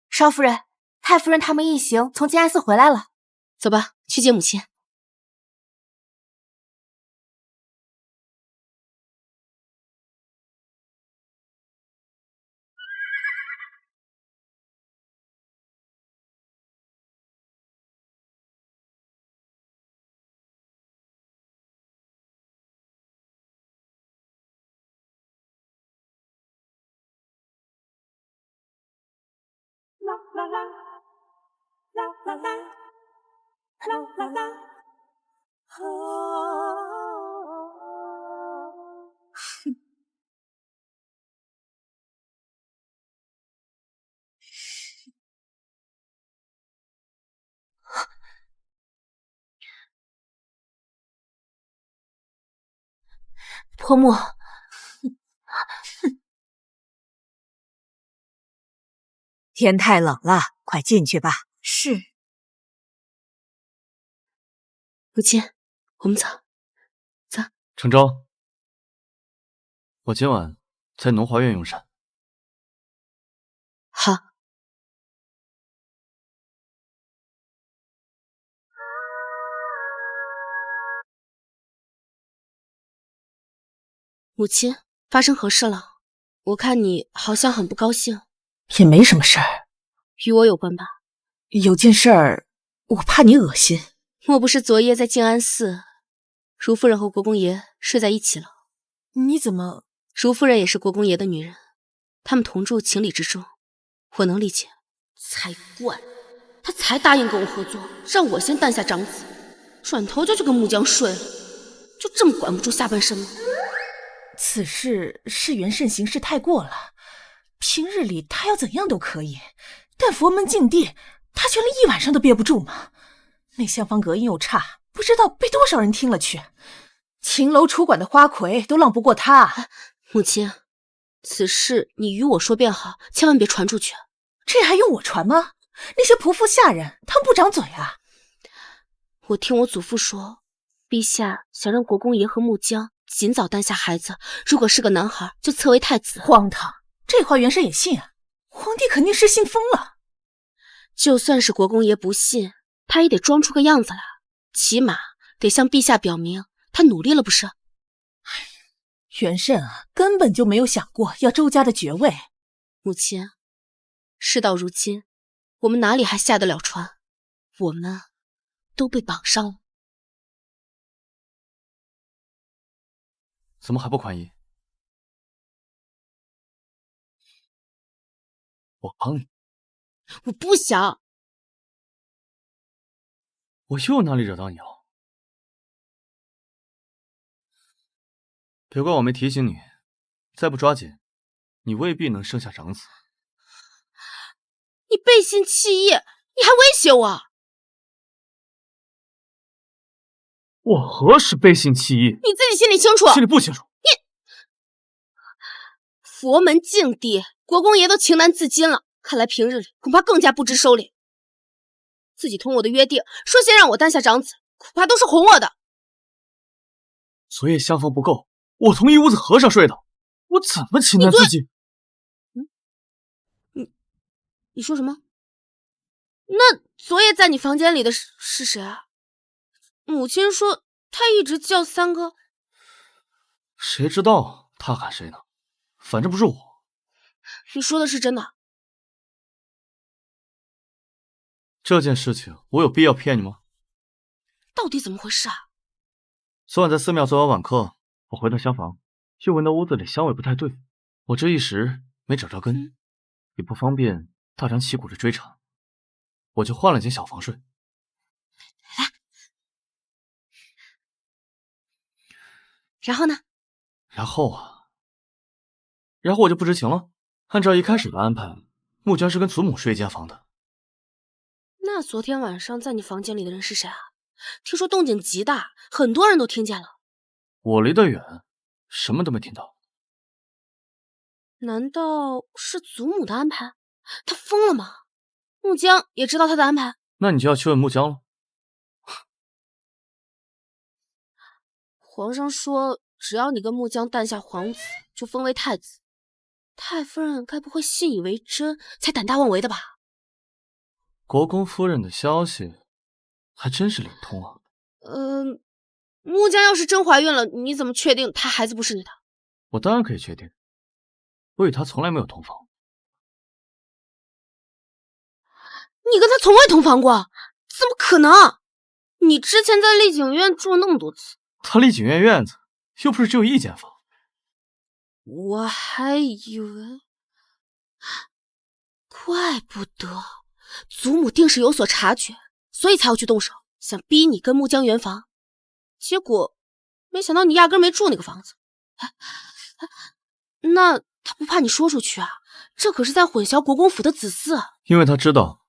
Speaker 9: 少夫人，太夫人他们一行从静安寺回来了。
Speaker 3: 走吧，去接母亲。
Speaker 9: 婆母，
Speaker 8: 天太冷了，快进去吧。
Speaker 1: 是。
Speaker 3: 母亲，我们走。
Speaker 7: 程昭，我今晚在农华院用膳。
Speaker 3: 好。母亲，发生何事了？我看你好像很不高兴。
Speaker 2: 也没什么事儿。
Speaker 3: 与我有关吧？
Speaker 2: 有件事儿，我怕你恶心。
Speaker 3: 莫不是昨夜在静安寺淑夫人和国公爷睡在一起了。
Speaker 1: 你怎么？
Speaker 3: 淑夫人也是国公爷的女人，他们同住情理之中，我能理解。才怪，他才答应跟我合作，让我先诞下长子，转头就去跟木匠睡了，就这么管不住下半身吗？
Speaker 2: 此事是元慎行事太过了，平日里他要怎样都可以，但佛门禁地，他却连一晚上都憋不住嘛。那厢房隔音又差，不知道被多少人听了去。秦楼楚馆的花魁都浪不过他。
Speaker 3: 母亲，此事你与我说便好，千万别传出去。
Speaker 2: 这还用我传吗？那些仆妇下人，他们不长嘴啊。
Speaker 3: 我听我祖父说，陛下想让国公爷和木匠尽早诞下孩子，如果是个男孩，就册为太子。
Speaker 2: 荒唐！这话元慎也信啊？皇帝肯定是信疯了。
Speaker 3: 就算是国公爷不信，他也得装出个样子来，起码得向陛下表明他努力了，不是？
Speaker 2: 元慎啊，根本就没有想过要周家的爵位。
Speaker 3: 母亲，事到如今，我们哪里还下得了船？我们都被绑上了。
Speaker 7: 怎么还不宽衣？我帮你。
Speaker 3: 我不想。
Speaker 7: 我又哪里惹到你了？别怪我没提醒你，再不抓紧，你未必能生下长子。
Speaker 3: 你背信弃义，你还威胁我！
Speaker 6: 我何时背信弃义？
Speaker 3: 你自己心里清楚。
Speaker 6: 心里不清楚。
Speaker 3: 佛门净地，国公爷都情难自禁了，看来平日里恐怕更加不知收敛。自己同我的约定，说先让我诞下长子，恐怕都是哄我的。
Speaker 6: 昨夜厢房不够，我同一屋子和尚睡的，我怎么情难自禁？
Speaker 3: 你说什么？那昨夜在你房间里的是谁啊？母亲说他一直叫三哥。
Speaker 7: 谁知道他喊谁呢？反正不是我。
Speaker 3: 你说的是真的？
Speaker 7: 这件事情我有必要骗你吗？
Speaker 3: 到底怎么回事啊？
Speaker 7: 昨晚在寺庙做完晚课，我回到厢房，就闻到屋子里香味不太对，我这一时没找着根，也不方便大张旗鼓的追查，我就换了间小房睡。
Speaker 3: 来，然后呢？
Speaker 7: 然后我就不知情了。按照一开始的安排，木匠是跟祖母睡一间房的。
Speaker 3: 那昨天晚上在你房间里的人是谁啊？听说动静极大，很多人都听见了。
Speaker 7: 我离得远，什么都没听到。
Speaker 3: 难道是祖母的安排？他疯了吗？木匠也知道他的安排？
Speaker 7: 那你就要去问木匠了。
Speaker 3: 皇上说，只要你跟木匠诞下皇子，就封为太子。太夫人该不会信以为真，才胆大妄为的吧？
Speaker 7: 国公夫人的消息还真是灵通啊。
Speaker 3: 木匠要是真怀孕了，你怎么确定她孩子不是你的？
Speaker 7: 我当然可以确定，我与她从来没有同房。
Speaker 3: 你跟她从未同房过？怎么可能？你之前在丽景院住了那么多次。
Speaker 7: 她丽景院院子又不是只有一间房。
Speaker 3: 我还以为，怪不得祖母定是有所察觉，所以才要去动手，想逼你跟木匠圆房。结果没想到你压根没住那个房子。那他不怕你说出去啊？这可是在混淆国公府的子嗣啊！
Speaker 7: 因为他知道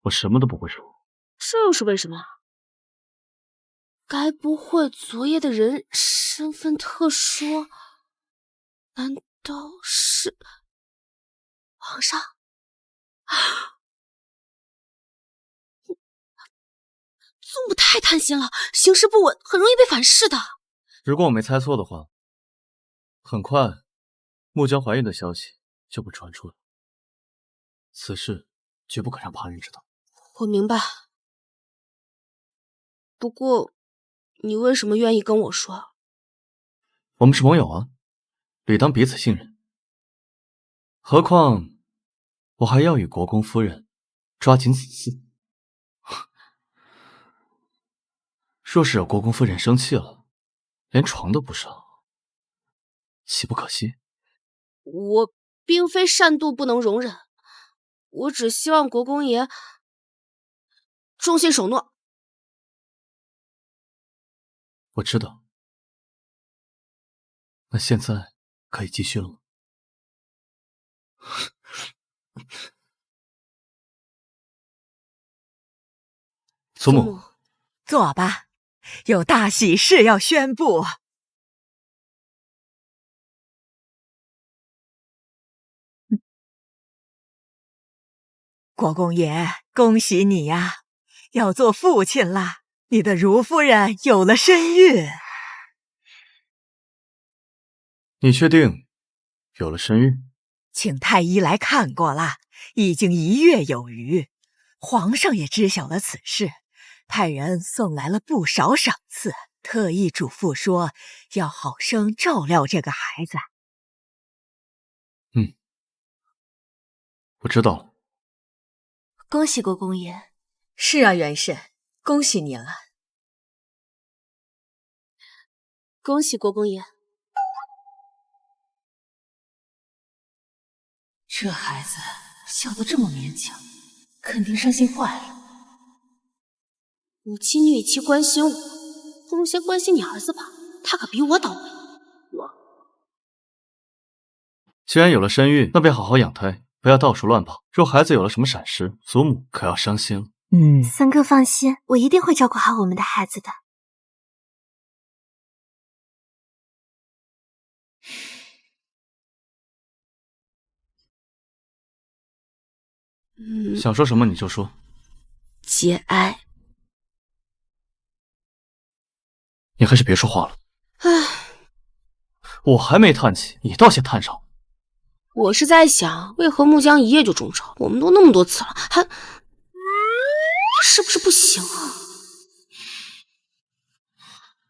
Speaker 7: 我什么都不会说。
Speaker 3: 这又是为什么？该不会昨夜的人身份特殊？难道是皇上？祖母太贪心了，行事不稳，很容易被反噬的。
Speaker 7: 如果我没猜错的话，很快木匠怀孕的消息就会传出了。此事绝不可让旁人知道。
Speaker 3: 我明白，不过你为什么愿意跟我说？
Speaker 7: 我们是盟友啊，理当彼此信任。何况我还要与国公夫人抓紧子嗣。若是惹国公夫人生气了，连床都不上，岂不可惜？
Speaker 3: 我并非善妒不能容忍，我只希望国公爷忠心守诺。
Speaker 7: 我知道。那现在可以继续了吗？祖母，
Speaker 8: 坐吧，有大喜事要宣布。国公爷，恭喜你呀，要做父亲啦！你的如夫人有了身孕。
Speaker 7: 你确定有了身孕？
Speaker 8: 请太医来看过了，已经1月有余。皇上也知晓了此事，派人送来了不少赏赐，特意嘱咐说要好生照料这个孩子。
Speaker 7: 我知道了。
Speaker 4: 恭喜国公爷。
Speaker 1: 是啊，元慎，恭喜你了。
Speaker 3: 恭喜国公爷。
Speaker 2: 这孩子笑得这么勉强，肯定伤心坏了。
Speaker 3: 母亲，你与其关心我，不如先关心你儿子吧，他可比我倒霉。
Speaker 7: 既然有了身孕，那便好好养胎，不要到处乱跑。若孩子有了什么闪失，祖母可要伤心了。
Speaker 9: 三哥放心，我一定会照顾好我们的孩子的。
Speaker 7: 想说什么你就说。
Speaker 3: 节哀。
Speaker 7: 你还是别说话了。
Speaker 3: 唉，
Speaker 7: 我还没叹气，你倒先叹上。
Speaker 3: 我是在想，为何木江一夜就中招？我们都那么多次了，还是不是不行啊？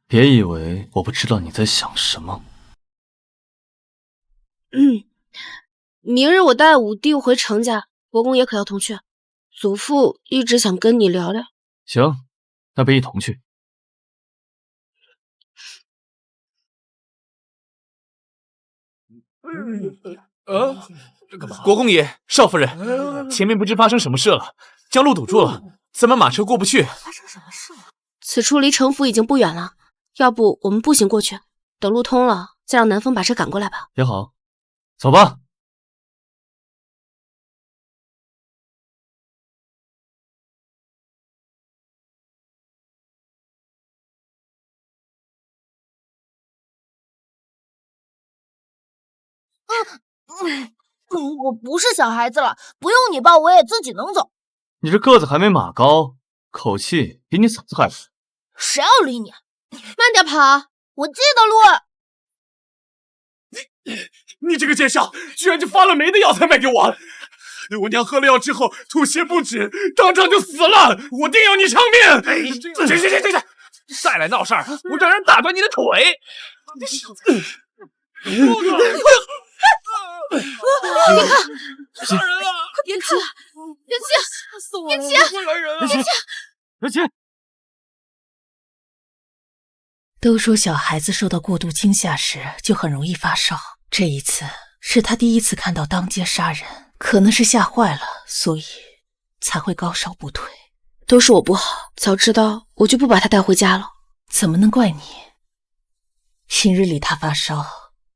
Speaker 7: 别以为我不知道你在想什么。
Speaker 3: 明日我带五弟回程家，国公爷可要同去。祖父一直想跟你聊聊。
Speaker 7: 行，那便一同去。
Speaker 6: 国公爷、少夫人，前面不知发生什么事了，将路堵住了，咱们马车过不去。
Speaker 3: 发生什么事了？此处离城府已经不远了，要不我们步行过去，等路通了，再让南风把车赶过来吧。
Speaker 7: 也好，走吧。
Speaker 9: 我不是小孩子了，不用你抱，我也自己能走。
Speaker 7: 你这个子还没马高，口气比你嫂子还粗。
Speaker 9: 谁要理你？
Speaker 3: 慢点跑，
Speaker 9: 我记得路。
Speaker 11: 你这个奸商，居然就发了霉的药材卖给我！我娘喝了药之后吐血不止，当场就死了，我定要你偿命！行，再来闹事儿，我让人打断你的腿！你小子！你看，杀人了！
Speaker 3: 别看了，元气，
Speaker 11: 吓死我了！
Speaker 3: 元气，
Speaker 11: 会来人啊！
Speaker 7: 元气！
Speaker 2: 都说小孩子受到过度惊吓时就很容易发烧，这一次是他第一次看到当街杀人，可能是吓坏了，所以才会高烧不退。
Speaker 3: 都是我不好，早知道我就不把他带回家了。
Speaker 2: 怎么能怪你？平日里他发烧，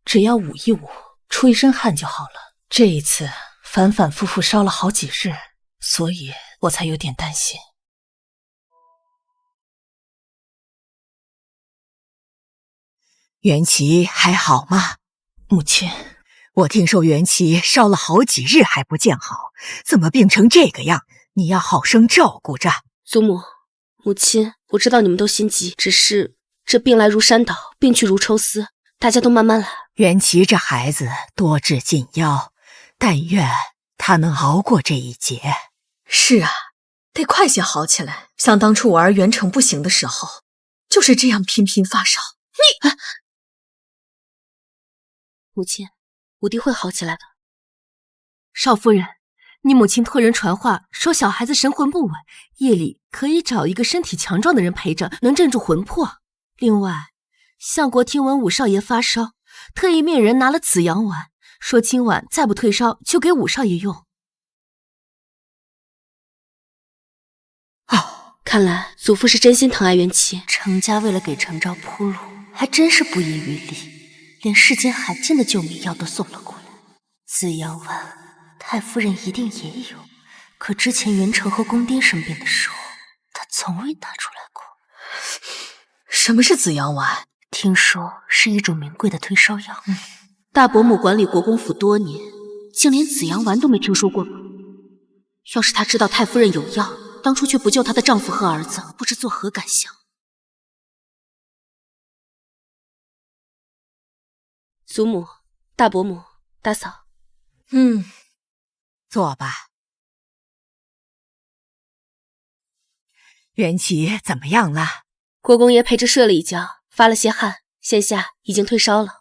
Speaker 2: 只要捂一捂，出一身汗就好了。这一次反反复复烧了好几日，所以我才有点担心。
Speaker 8: 元琪还好吗？
Speaker 2: 母亲，
Speaker 8: 我听说元琪烧了好几日还不见好，怎么病成这个样？你要好生照顾着。
Speaker 3: 祖母、母亲，我知道你们都心急，只是这病来如山倒，病去如抽丝，大家都慢慢来。
Speaker 8: 元琪这孩子多智近妖，但愿他能熬过这一劫。
Speaker 1: 是啊，得快些好起来。想当初我儿元成不行的时候，就是这样频频发烧。
Speaker 3: 你，母亲，五弟会好起来的。
Speaker 10: 少夫人，你母亲托人传话说小孩子神魂不稳，夜里可以找一个身体强壮的人陪着，能镇住魂魄。另外，相国听闻五少爷发烧，特意命人拿了紫阳丸，说今晚再不退烧就给五少爷用。
Speaker 3: 看来祖父是真心疼爱元琪。
Speaker 4: 程家为了给程昭铺路，还真是不遗余力，连世间罕见的救命药都送了过来。紫阳丸，太夫人一定也有，可之前元成和宫爹生病的时候，她从未拿出来过。
Speaker 1: 什么是紫阳丸？
Speaker 4: 听说是一种名贵的退烧药。
Speaker 3: 大伯母管理国公府多年，竟连紫阳丸都没听说过吗？要是她知道太夫人有药，当初却不救她的丈夫和儿子，不知作何感想。祖母、大伯母、大嫂，
Speaker 8: 坐吧。元琪怎么样了？
Speaker 3: 国公爷陪着睡了一觉，发了些汗，现下已经退烧了。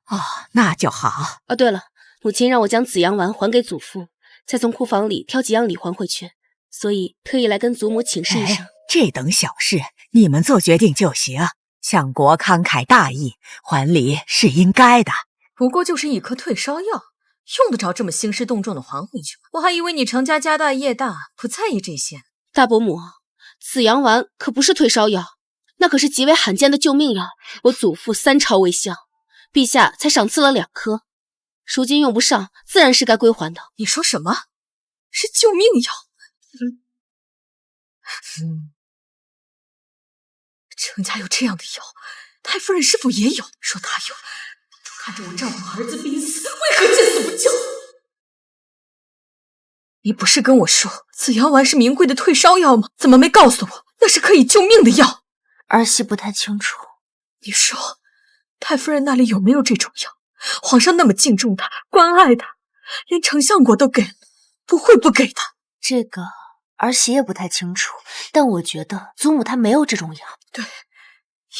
Speaker 8: 哦，那就好。
Speaker 3: 哦，对了，母亲让我将紫阳丸还给祖父，再从库房里挑几样礼还回去，所以特意来跟祖母请示一声。
Speaker 8: 这等小事，你们做决定就行。相国慷慨大义，还礼是应该的。
Speaker 1: 不过就是一颗退烧药，用得着这么兴师动众的还回去吗？我还以为你程家家大业大，不在意这些。
Speaker 3: 大伯母，紫阳丸可不是退烧药，那可是极为罕见的救命药。我祖父3朝未效，陛下才赏赐了2颗，如今用不上，自然是该归还的。
Speaker 1: 你说什么？是救命药？程家有这样的药，太夫人是否也有？说她有，看着我丈夫儿子逼死，为何见死不救？你不是跟我说紫阳丸是名贵的退烧药吗？怎么没告诉我那是可以救命的药？
Speaker 4: 儿媳不太清楚。
Speaker 1: 你说太夫人那里有没有这种药？皇上那么敬重她，关爱她，连丞相国都给了，不会不给她。
Speaker 4: 这个儿媳也不太清楚，但我觉得祖母她没有这种药。
Speaker 1: 对，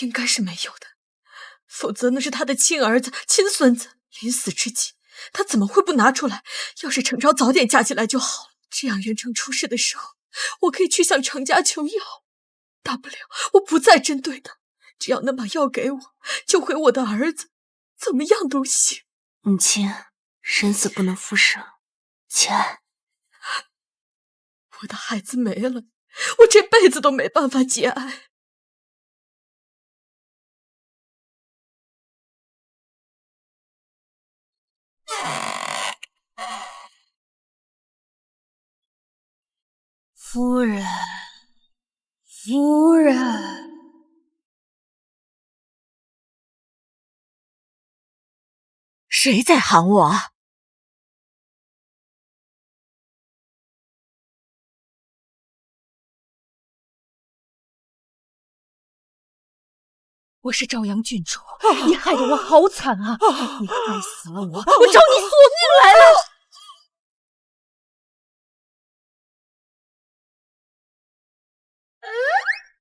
Speaker 1: 应该是没有的，否则那是她的亲儿子、亲孙子，临死之际她怎么会不拿出来？要是程昭早点嫁进来就好了，这样元成出事的时候，我可以去向程家求药，大不了我不再针对他，只要能把药给我，救回我的儿子，怎么样都行。
Speaker 4: 母亲，人死不能复生，且爱。
Speaker 1: 我的孩子没了，我这辈子都没办法节哀。
Speaker 8: 夫人，夫人，谁在喊我？我是朝阳郡主，你害得我好惨啊！你害死了我，我找你索命来了！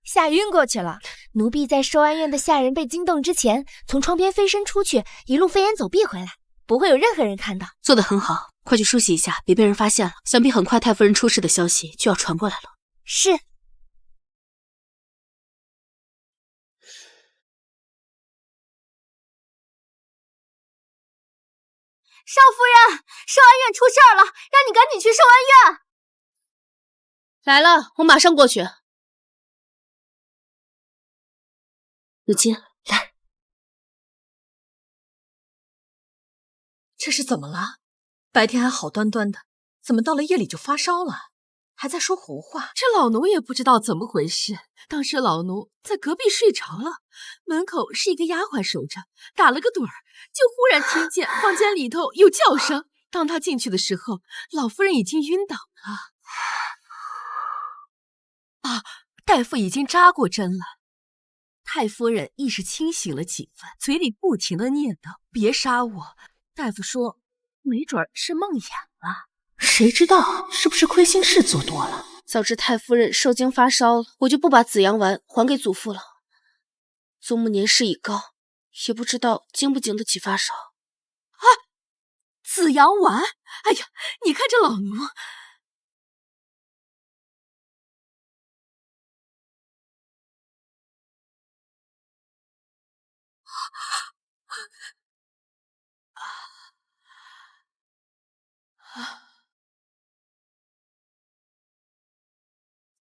Speaker 9: 吓晕过去了。奴婢在寿安院的下人被惊动之前，从窗边飞身出去，一路飞檐走壁回来，不会有任何人看到。
Speaker 3: 做得很好，快去梳洗一下，别被人发现了。想必很快太夫人出事的消息就要传过来了。
Speaker 9: 是。少夫人，寿安院出事了，让你赶紧去寿安院。
Speaker 3: 来了，我马上过去。母亲，来。
Speaker 1: 这是怎么了？白天还好端端的，怎么到了夜里就发烧了？还在说胡话？
Speaker 10: 这老奴也不知道怎么回事，当时老奴在隔壁睡着了，门口是一个丫鬟守着，打了个盹儿，就忽然听见房间里头有叫声。当他进去的时候，老夫人已经晕倒了。大夫已经扎过针了。太夫人意识清醒了几分，嘴里不停的念叨：“别杀我。”大夫说，没准是梦魇了。
Speaker 2: 谁知道是不是亏心事做多了？
Speaker 3: 早知太夫人受惊发烧了，我就不把紫阳丸还给祖父了。祖母年事已高，也不知道经不经得起发烧。
Speaker 10: 紫阳丸，哎呀，你看这老奴。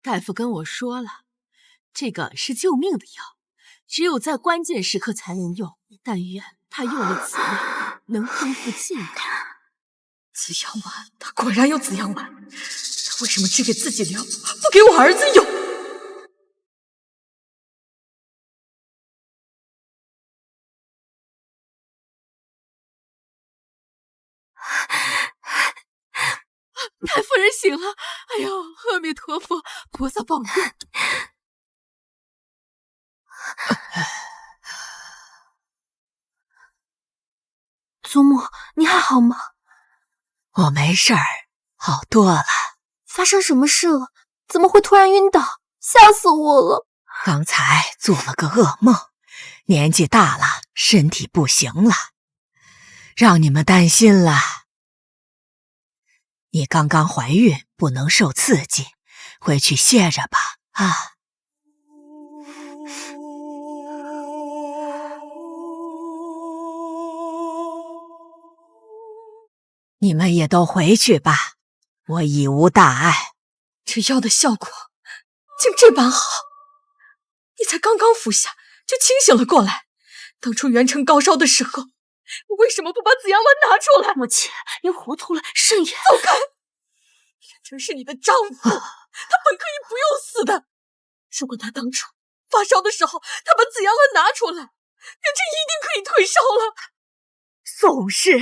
Speaker 10: 大夫跟我说了，这个是救命的药，只有在关键时刻才能用。但愿他用了此药能恢复健康。
Speaker 1: 紫阳丸，他果然有紫阳丸，他为什么只给自己留，不给我儿子用？
Speaker 10: 太夫人醒了！哎呦，阿弥陀佛，菩萨保佑！
Speaker 9: 祖母，你还好吗？
Speaker 8: 我没事儿，好多了。
Speaker 9: 发生什么事了？怎么会突然晕倒？吓死我了！
Speaker 8: 刚才做了个噩梦，年纪大了，身体不行了，让你们担心了。你刚刚怀孕，不能受刺激，回去歇着吧，啊。你们也都回去吧，我已无大碍。
Speaker 1: 这药的效果竟这般好，你才刚刚服下就清醒了过来。当初元辰高烧的时候，我为什么不把紫阳丸拿出来？
Speaker 9: 母亲，您糊涂了，慎言。
Speaker 1: 走开！元辰是你的丈夫，他本可以不用死的。如果他当初发烧的时候，他把紫阳丸拿出来，元辰一定可以退烧了。
Speaker 8: 宋氏，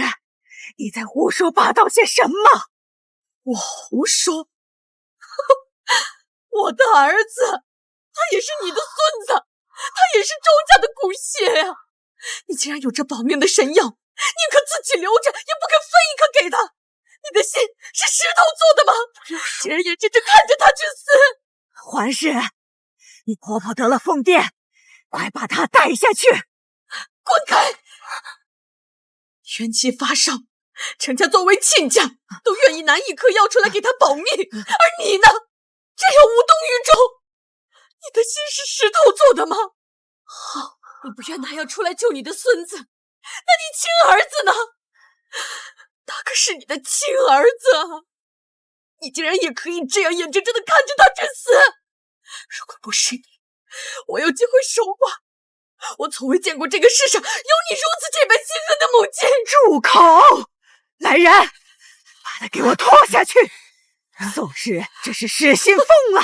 Speaker 8: 你在胡说八道些什么？
Speaker 1: 我胡说？我的儿子，他也是你的孙子，他也是周家的骨血呀！你既然有这保命的神药，宁可自己留着，也不肯分一颗给他。你的心是石头做的吗？竟然眼睁睁看着他去死！
Speaker 8: 环氏，你婆婆得了疯癫，快把她带下去！
Speaker 1: 滚开！元妻发烧，程家作为亲家，都愿意拿一颗药出来给她保命，而你呢，这样无动于衷。你的心是石头做的吗？好，你不愿拿药出来救你的孙子，那你亲儿子呢？他可是你的亲儿子，你竟然也可以这样眼睁睁地看着他去死！如果不是你，我有机会守寡，我从未见过这个世上有你如此这般心狠的母亲。
Speaker 8: 住口！来人，把他给我拖下去！宋氏这是失心疯了，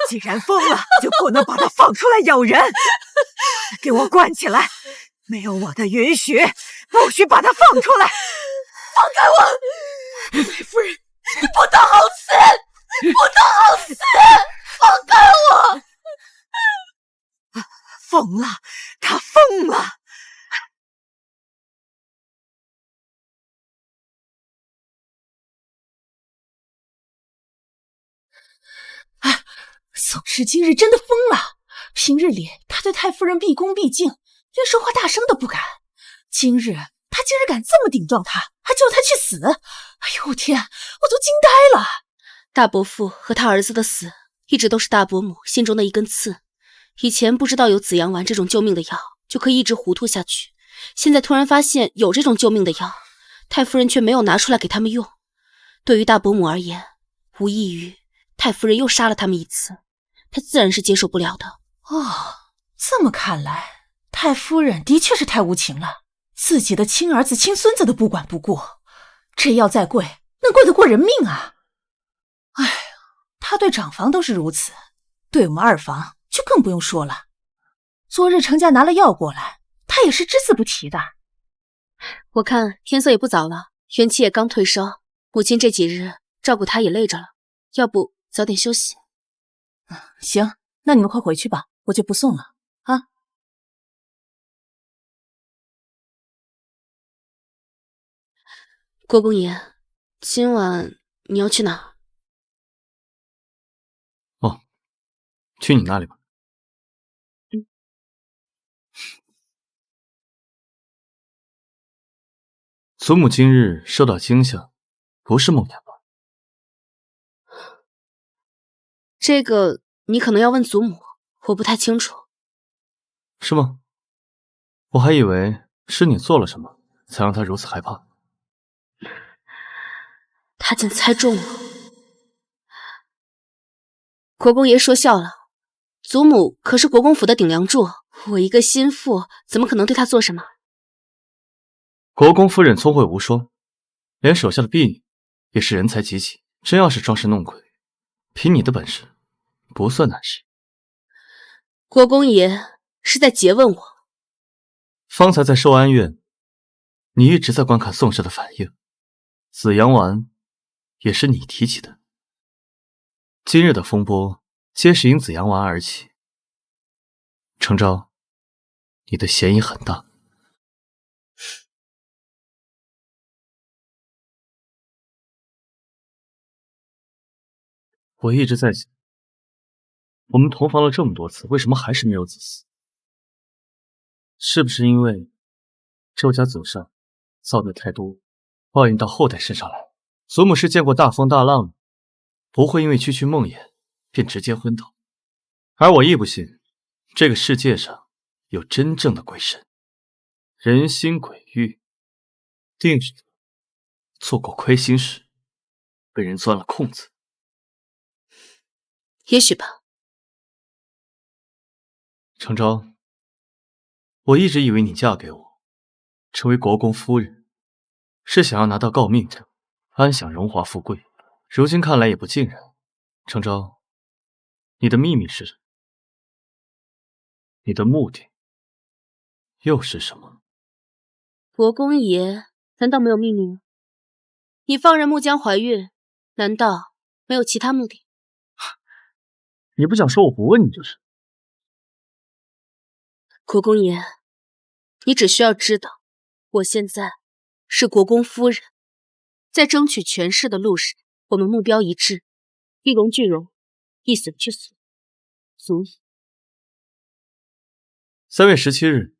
Speaker 8: 既然疯了，就不能把他放出来咬人，给我关起来！没有我的允许，不许把他放出来！
Speaker 1: 放开我！太夫人，你不得好死！不得好死！放开我！
Speaker 8: 疯了，他疯了！
Speaker 2: 宋氏今日真的疯了。平日里他对太夫人毕恭毕敬，连说话大声都不敢。今日他竟然敢这么顶撞他，还叫他去死！哎呦天，我都惊呆了。
Speaker 3: 大伯父和他儿子的死，一直都是大伯母心中的一根刺。以前不知道有紫阳丸这种救命的药，就可以一直糊涂下去。现在突然发现有这种救命的药，太夫人却没有拿出来给他们用。对于大伯母而言，无异于太夫人又杀了他们一次，她自然是接受不了的。
Speaker 2: 哦，这么看来，太夫人的确是太无情了，自己的亲儿子亲孙子都不管不顾，这药再贵，能贵得过人命啊？哎呀，他对长房都是如此，对我们二房就更不用说了。昨日程家拿了药过来，他也是只字不提的。
Speaker 3: 我看天色也不早了，元气也刚退烧，母亲这几日照顾她也累着了，要不早点休息。
Speaker 2: 行，那你们快回去吧，我就不送了啊。
Speaker 3: 国公爷，今晚你要去哪？
Speaker 7: 哦，去你那里吧。祖母今日受到惊吓，不是梦魇吧？
Speaker 3: 这个你可能要问祖母，我不太清楚。
Speaker 7: 是吗？我还以为是你做了什么，才让他如此害怕。
Speaker 3: 他竟猜中了。国公爷说笑了，祖母可是国公府的顶梁柱，我一个心腹怎么可能对他做什么？
Speaker 7: 国公夫人聪慧无双，连手下的婢女也是人才济济。真要是装神弄鬼，凭你的本事，不算难事。
Speaker 3: 国公爷是在诘问我。
Speaker 7: 方才在寿安院，你一直在观看宋氏的反应，紫阳丸也是你提起的。今日的风波皆是因紫阳丸而起。程昭，你的嫌疑很大。我一直在想，我们同房了这么多次，为什么还是没有子嗣？是不是因为周家祖上造孽太多，报应到后代身上来？祖母是见过大风大浪的，不会因为区区梦魇便直接昏倒。而我亦不信这个世界上有真正的鬼神，人心鬼域，定是做过亏心事，被人钻了空子。
Speaker 3: 也许吧。
Speaker 7: 程昭，我一直以为你嫁给我，成为国公夫人，是想要拿到诰命证，安享荣华富贵。如今看来也不尽然。程昭，你的秘密是什么？你的目的又是什么？
Speaker 3: 国公爷难道没有秘密吗？你放任穆江怀孕，难道没有其他目的？
Speaker 7: 你不想说我不问你就是。
Speaker 3: 国公爷，你只需要知道，我现在是国公夫人，在争取权势的路上，我们目标一致，一荣俱荣，一损俱损，足以。
Speaker 7: 3月17日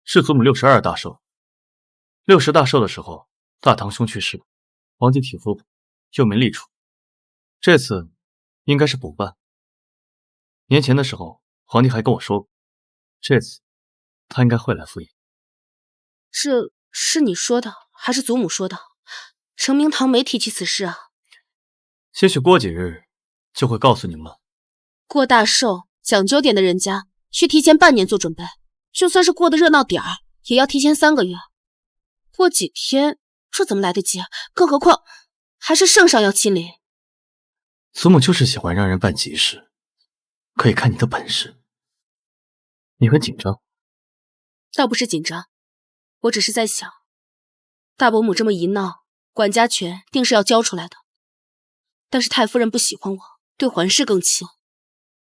Speaker 7: 是祖母62大寿，60大寿的时候，大堂兄去世，皇帝体肤又没立储，这次应该是补办。年前的时候，皇帝还跟我说过，这次他应该会来赴宴。
Speaker 3: 这是你说的，还是祖母说的？承明堂没提起此事啊。
Speaker 7: 兴许过几日就会告诉你们了。
Speaker 3: 过大寿讲究点的人家，需提前半年做准备，就算是过得热闹点儿，也要提前3个月。过几天，这怎么来得及？更何况还是圣上要亲临。
Speaker 7: 祖母就是喜欢让人办急事，可以看你的本事。你很紧张？
Speaker 3: 倒不是紧张，我只是在想，大伯母这么一闹，管家权定是要交出来的。但是太夫人不喜欢我，对环氏更亲，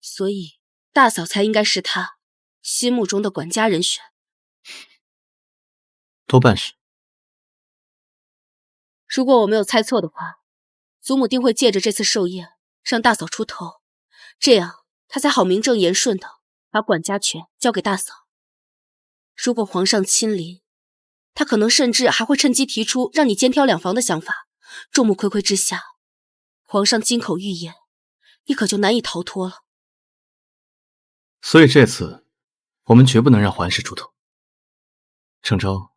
Speaker 3: 所以大嫂才应该是她心目中的管家人选。
Speaker 7: 多半是。
Speaker 3: 如果我没有猜错的话，祖母定会借着这次寿宴让大嫂出头，这样她才好名正言顺的把管家权交给大嫂。如果皇上亲临，他可能甚至还会趁机提出让你肩挑两房的想法。众目睽睽之下，皇上金口玉言，你可就难以逃脱了。
Speaker 7: 所以这次我们绝不能让环氏出头。程昭，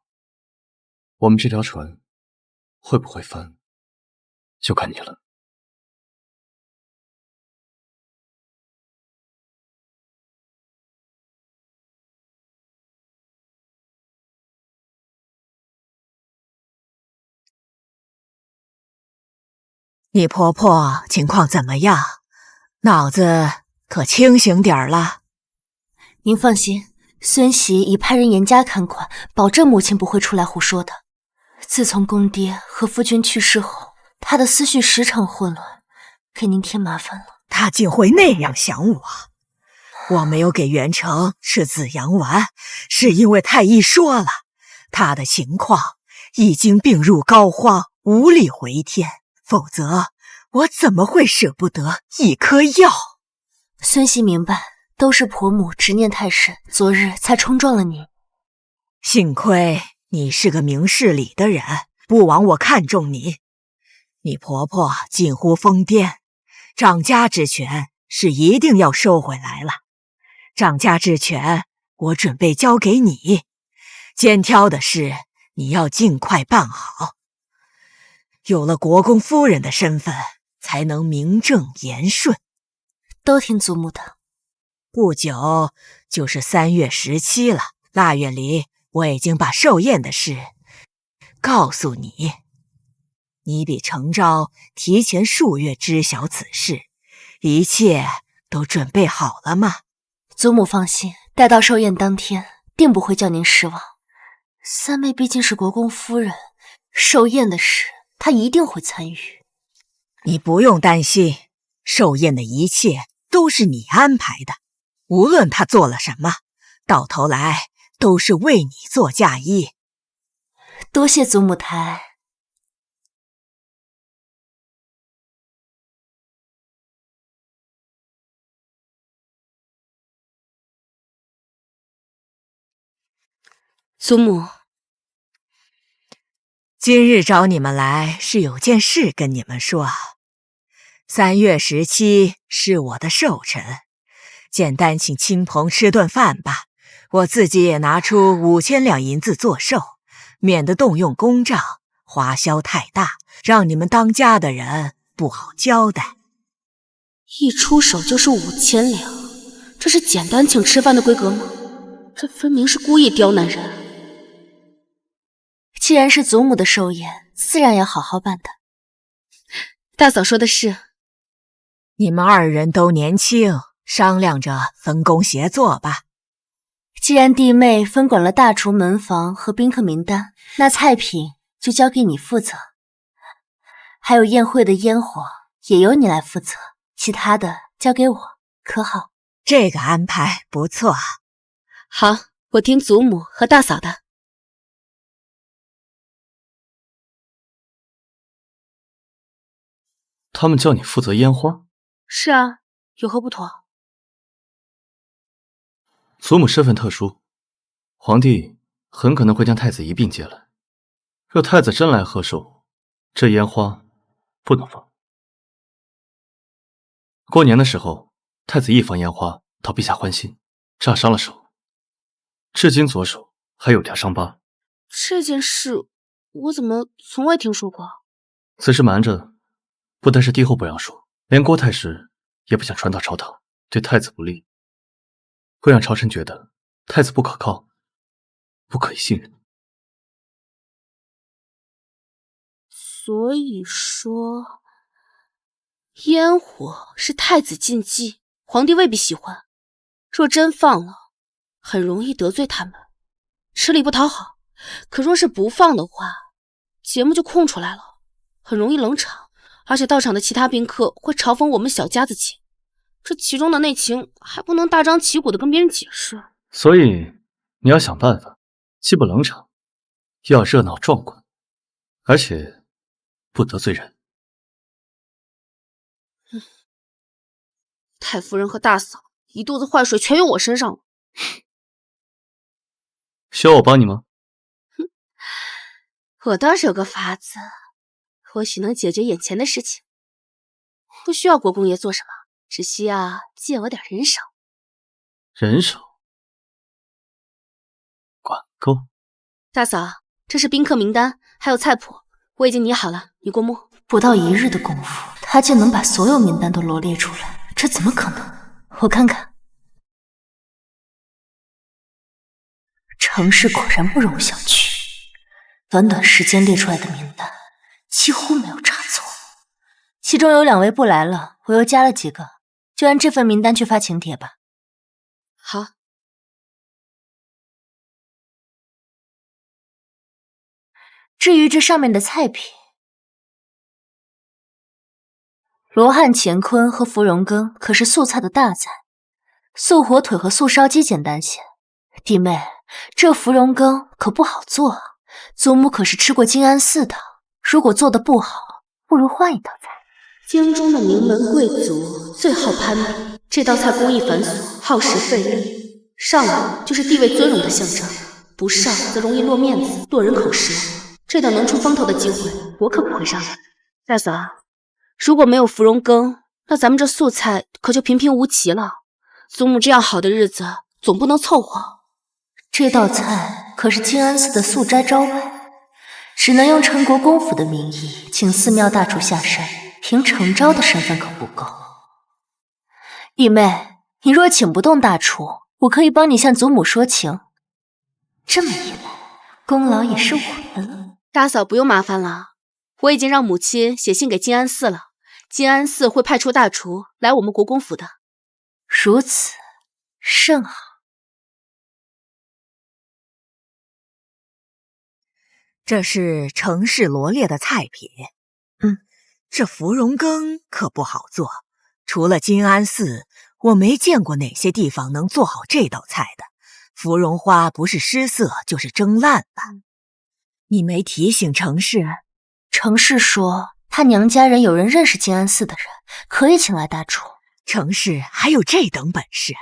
Speaker 7: 我们这条船会不会翻，就看你了。
Speaker 8: 你婆婆情况怎么样？脑子可清醒点儿了？
Speaker 4: 您放心，孙媳已派人严加看管，保证母亲不会出来胡说的。自从公爹和夫君去世后，她的思绪时常混乱，给您添麻烦了。
Speaker 8: 她竟会那样想我？我没有给元成吃紫阳丸，是因为太医说了，他的情况已经病入膏肓，无力回天。否则我怎么会舍不得一颗药？
Speaker 4: 孙媳明白，都是婆母执念太深，昨日才冲撞了你。
Speaker 8: 幸亏你是个明事理的人，不枉我看中你。你婆婆近乎疯癫，掌家之权是一定要收回来了。掌家之权我准备交给你，肩挑的事你要尽快办好。有了国公夫人的身份，才能名正言顺。
Speaker 4: 都听祖母的。
Speaker 8: 不久就是3月17了，腊月里我已经把寿宴的事告诉你。你比程昭提前数月知晓此事，一切都准备好了吗？
Speaker 4: 祖母放心，待到寿宴当天，定不会叫您失望。三妹毕竟是国公夫人，寿宴的事她一定会参与。
Speaker 8: 你不用担心，寿宴的一切都是你安排的，无论她做了什么，到头来都是为你做嫁衣。
Speaker 4: 多谢祖母台。
Speaker 3: 祖母，
Speaker 8: 今日找你们来是有件事跟你们说。3月17是我的寿辰，简单请亲朋吃顿饭吧，我自己也拿出5000两银子做寿，免得动用公账，花销太大，让你们当家的人不好交代。
Speaker 3: 一出手就是5000两，这是简单请吃饭的规格吗？这分明是故意刁难人。
Speaker 4: 既然是祖母的寿宴，自然要好好办的。
Speaker 3: 大嫂说的是，
Speaker 8: 你们2人都年轻，商量着分工协作吧。
Speaker 4: 既然弟妹分管了大厨、门房和宾客名单，那菜品就交给你负责，还有宴会的烟火也由你来负责，其他的交给我，可好？
Speaker 8: 这个安排不错。
Speaker 3: 好，我听祖母和大嫂的。
Speaker 7: 他们叫你负责烟花？
Speaker 3: 是啊，有何不妥？
Speaker 7: 祖母身份特殊，皇帝很可能会将太子一并接来。若太子真来贺寿，这烟花不能放。过年的时候，太子一放烟花讨陛下欢心，炸伤了手，至今左手还有条伤疤。
Speaker 3: 这件事我怎么从未听说过？
Speaker 7: 此事瞒着，不但是帝后不让说，连郭太师也不想传到朝堂，对太子不利，会让朝臣觉得太子不可靠，不可以信任。
Speaker 3: 所以说，烟火是太子禁忌，皇帝未必喜欢。若真放了，很容易得罪他们，吃力不讨好。可若是不放的话，节目就空出来了，很容易冷场。而且到场的其他宾客会嘲讽我们小家子气，这其中的内情还不能大张旗鼓的跟别人解释。
Speaker 7: 所以你要想办法，既不冷场，又要热闹壮观，而且不得罪人。
Speaker 3: 太夫人和大嫂一肚子坏水全由我身上了。
Speaker 7: 需要我帮你吗？
Speaker 3: 我倒是有个法子，或许能解决眼前的事情。不需要国公爷做什么，只需要借我点人手。
Speaker 7: 人手？管够？
Speaker 3: 大嫂，这是宾客名单，还有菜谱，我已经拟好了，你过目。
Speaker 4: 不到1日的功夫，他就能把所有名单都罗列出来，这怎么可能？我看看。程氏果然不容小觑，短短时间列出来的名单几乎没有差错。其中有2位不来了，我又加了几个，就按这份名单去发请帖吧。
Speaker 3: 好。
Speaker 4: 至于这上面的菜品，罗汉乾坤和芙蓉羹可是素菜的大菜，素火腿和素烧鸡简单些。弟妹，这芙蓉羹可不好做啊，祖母可是吃过金安寺的，如果做得不好，不如换一道菜。
Speaker 3: 京中的名门贵族最好攀比，这道菜工艺繁琐，耗时费力，上来就是地位尊荣的象征，不上则容易落面子，落人口实。这等能出风头的机会，我可不会让你。大嫂，如果没有芙蓉羹，那咱们这素菜可就平平无奇了。祖母这样好的日子，总不能凑合。
Speaker 4: 这道菜可是静安寺的素斋招牌，只能用陈国公府的名义请寺庙大厨下山，凭程昭的身份可不够。义妹，你若请不动大厨，我可以帮你向祖母说情。这么一来，功劳也是我的了。
Speaker 3: 大嫂不用麻烦了，我已经让母亲写信给静安寺了，静安寺会派出大厨来我们国公府的。
Speaker 4: 如此，甚好。
Speaker 8: 这是城市罗列的菜品。这芙蓉羹可不好做，除了金安寺，我没见过哪些地方能做好这道菜的。芙蓉花不是失色就是蒸烂了。你没提醒程氏？
Speaker 4: 程氏说他娘家人有人认识金安寺的人，可以请来大厨。
Speaker 8: 程氏还有这等本事，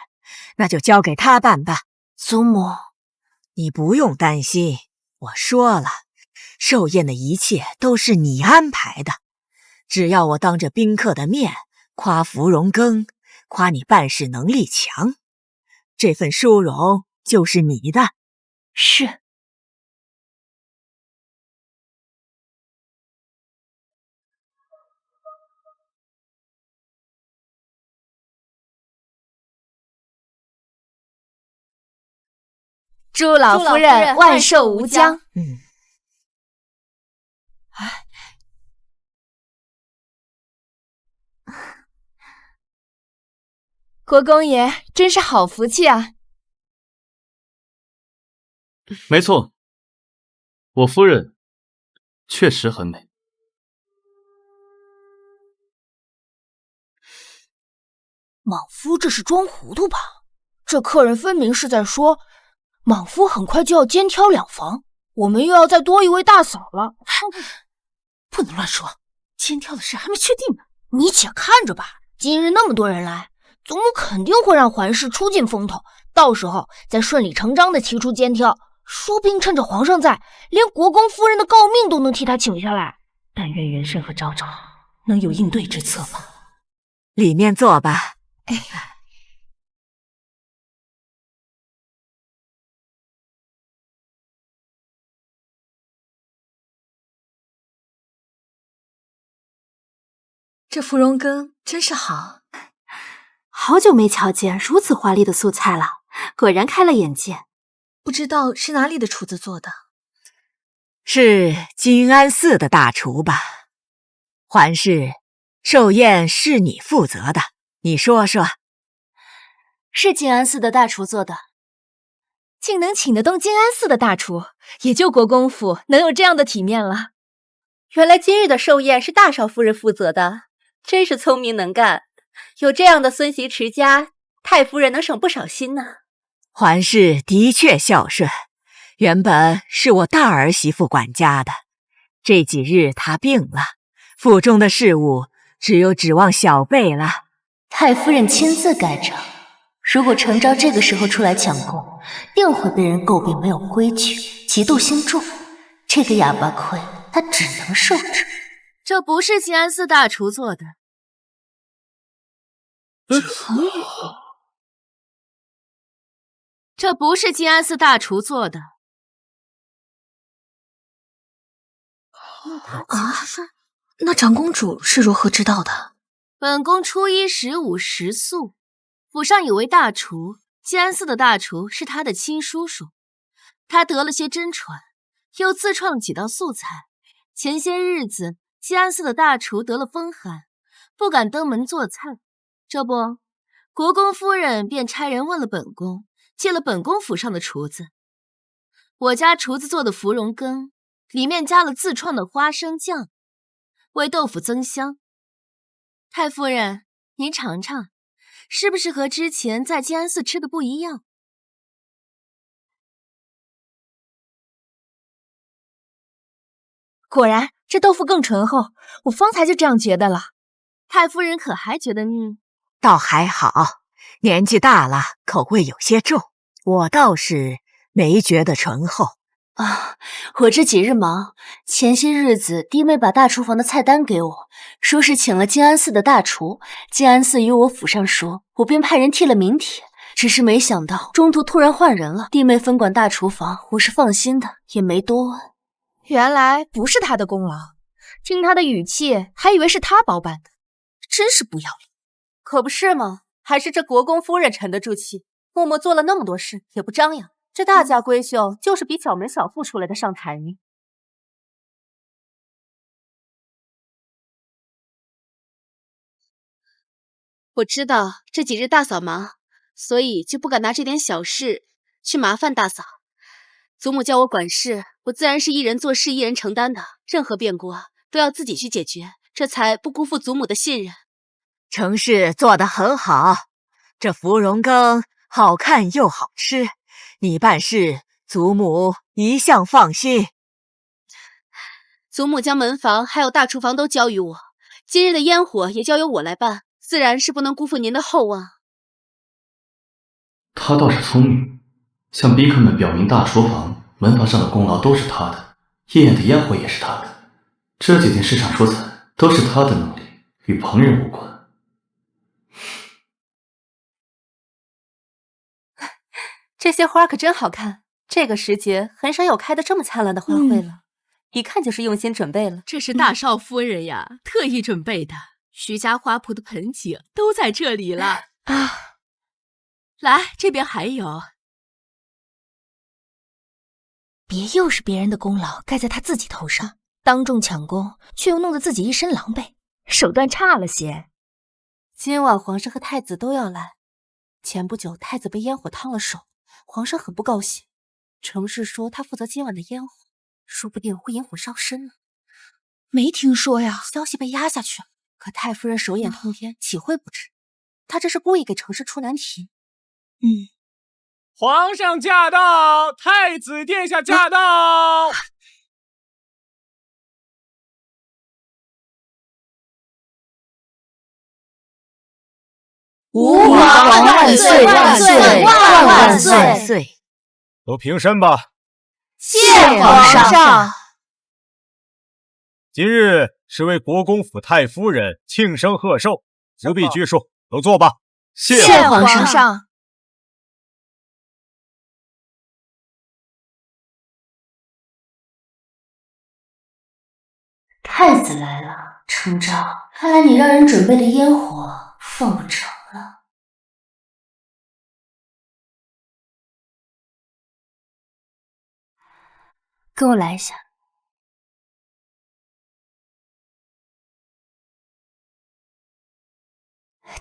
Speaker 8: 那就交给他办吧。
Speaker 4: 祖母，
Speaker 8: 你不用担心，我说了，寿宴的一切都是你安排的。只要我当着宾客的面夸芙蓉羹，夸你办事能力强，这份殊荣就是你的。
Speaker 4: 是。
Speaker 9: 祝老夫人万寿无疆。国公爷真是好福气啊！
Speaker 7: 没错，我夫人确实很美。
Speaker 9: 莽夫这是装糊涂吧？这客人分明是在说，莽夫很快就要肩挑两房，我们又要再多一位大嫂了。不能乱说，肩挑的事还没确定呢。你且看着吧，今日那么多人来，祖母肯定会让环氏出尽风头，到时候再顺理成章的提出肩挑，说不定趁着皇上在，连国公夫人的诰命都能替他请下来。但愿元慎和昭昭能有应对之策吧。
Speaker 8: 里面坐吧。
Speaker 1: 这芙蓉羹真是好，
Speaker 3: 好久没瞧见如此华丽的素菜了，果然开了眼界。
Speaker 1: 不知道是哪里的厨子做的？
Speaker 8: 是金安寺的大厨吧？环氏，寿宴是你负责的，你说说。
Speaker 4: 是金安寺的大厨做的。
Speaker 9: 竟能请得动金安寺的大厨，也就国公府能有这样的体面了。
Speaker 3: 原来今日的寿宴是大少夫人负责的，真是聪明能干。有这样的孙媳持家，太夫人能省不少心呢。
Speaker 8: 环氏的确孝顺，原本是我大儿媳妇管家的，这几日她病了，府中的事务只有指望小辈了。
Speaker 4: 太夫人亲自盖章，如果程昭这个时候出来抢功，定会被人诟病没有规矩，嫉妒心重。这个哑巴亏，他只能受着。
Speaker 10: 这不是金安寺大厨做的。这不是金安寺大厨做的。
Speaker 1: 那长公主是如何知道的？
Speaker 10: 本宫初一十五食宿，府上有位大厨，金安寺的大厨是他的亲叔叔，他得了些真传，又自创了几道素菜。前些日子，金安寺的大厨得了风寒，不敢登门做菜。这不，国公夫人便差人问了本宫，借了本宫府上的厨子。我家厨子做的芙蓉羹，里面加了自创的花生酱，为豆腐增香。太夫人，您尝尝，是不是和之前在金安寺吃的不一样？
Speaker 9: 果然，这豆腐更醇厚，我方才就这样觉得了。
Speaker 10: 太夫人可还觉得腻？
Speaker 8: 倒还好，年纪大了，口味有些重，我倒是没觉得醇厚。
Speaker 4: 啊，我这几日忙，前些日子弟妹把大厨房的菜单给我，说是请了金安寺的大厨，金安寺与我府上说，我便派人替了名帖，只是没想到中途突然换人了。弟妹分管大厨房，我是放心的，也没多问。
Speaker 13: 原来不是他的功劳，听他的语气，还以为是他包办的，真是不要脸。
Speaker 10: 可不是吗？还是这国公夫人沉得住气，默默做了那么多事也不张扬。这大家闺秀就是比小门小户出来的上台呢。
Speaker 3: 我知道这几日大嫂忙，所以就不敢拿这点小事去麻烦大嫂。祖母叫我管事，我自然是一人做事一人承担的，任何变故都要自己去解决，这才不辜负祖母的信任。
Speaker 8: 程氏做得很好，这芙蓉羹好看又好吃，你办事祖母一向放心。
Speaker 3: 祖母将门房还有大厨房都交予我，今日的烟火也交由我来办，自然是不能辜负您的厚望。
Speaker 7: 他倒是聪明，向宾客们表明大厨房、门房上的功劳都是他的，夜宴的烟火也是他的，这几件市场蔬菜都是他的能力，与旁人无关。
Speaker 10: 这些花可真好看，这个时节很少有开得这么灿烂的花卉了，一看就是用心准备了。
Speaker 13: 这是大少夫人呀，特意准备的，徐家花圃的盆景都在这里了啊！来，这边还有。
Speaker 9: 别又是别人的功劳盖在他自己头上，当众抢功，却又弄得自己一身狼狈，手段差了些。
Speaker 10: 今晚皇上和太子都要来，前不久太子被烟火烫了手，皇上很不高兴。程氏说他负责今晚的烟火，说不定会引火烧身呢。
Speaker 9: 没听说呀，
Speaker 10: 消息被压下去了。可太夫人手眼通天，岂会不知？她这是故意给程氏出难题。
Speaker 11: 皇上驾到，太子殿下驾到。
Speaker 2: 吾皇万岁万岁万万岁！
Speaker 5: 都平身吧。
Speaker 2: 谢皇上。
Speaker 5: 今日是为国公府太夫人庆生贺寿，不必拘束，都坐吧。
Speaker 2: 谢皇上。
Speaker 4: 太子来了，程昭，看来你让人准备的烟火放不成了。跟我来一下。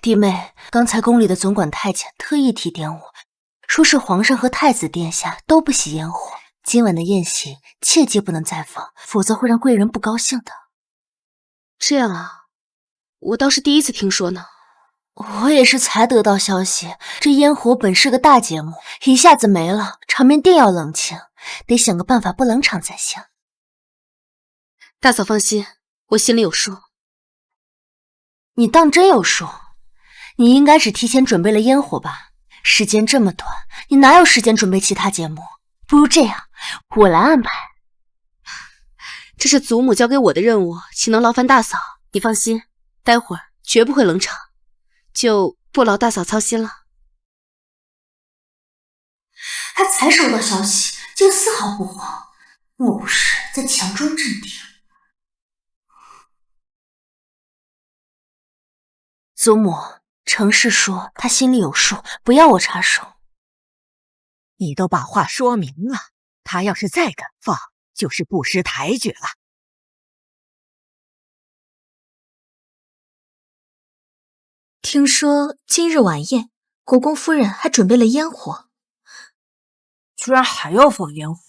Speaker 4: 弟妹，刚才宫里的总管太监特意提点我，说是皇上和太子殿下都不喜烟火，今晚的宴席切记不能再放，否则会让贵人不高兴的。
Speaker 3: 这样啊，我倒是第一次听说呢。
Speaker 4: 我也是才得到消息，这烟火本是个大节目，一下子没了，场面定要冷清，得想个办法不冷场才行。
Speaker 3: 大嫂放心，我心里有数。
Speaker 4: 你当真有数？你应该只提前准备了烟火吧？时间这么短，你哪有时间准备其他节目？不如这样，我来安排。
Speaker 3: 这是祖母交给我的任务，岂能劳烦大嫂？你放心，待会儿绝不会冷场，就不劳大嫂操心了。
Speaker 4: 他才收到消息，竟丝毫不慌，莫不是在强装镇定？祖母，程氏说他心里有数，不要我插手。
Speaker 8: 你都把话说明了，他要是再敢放，就是不识抬举了。
Speaker 9: 听说今日晚宴，国公夫人还准备了烟火，
Speaker 2: 居然还要放烟火，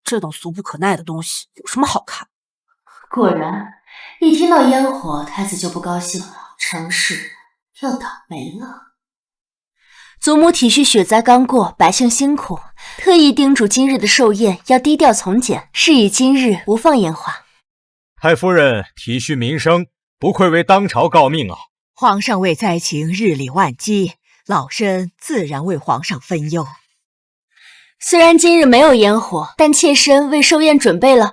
Speaker 2: 这等俗不可耐的东西有什么好看？
Speaker 4: 果然，一听到烟火，太子就不高兴了。程氏要倒霉了。祖母体恤雪灾刚过，百姓辛苦，特意叮嘱今日的寿宴要低调从简，示意今日不放烟花。
Speaker 5: 太夫人体恤民生，不愧为当朝诰命啊！
Speaker 8: 皇上为灾情日理万机，老身自然为皇上分忧。
Speaker 4: 虽然今日没有烟火，但妾身为寿宴准备了。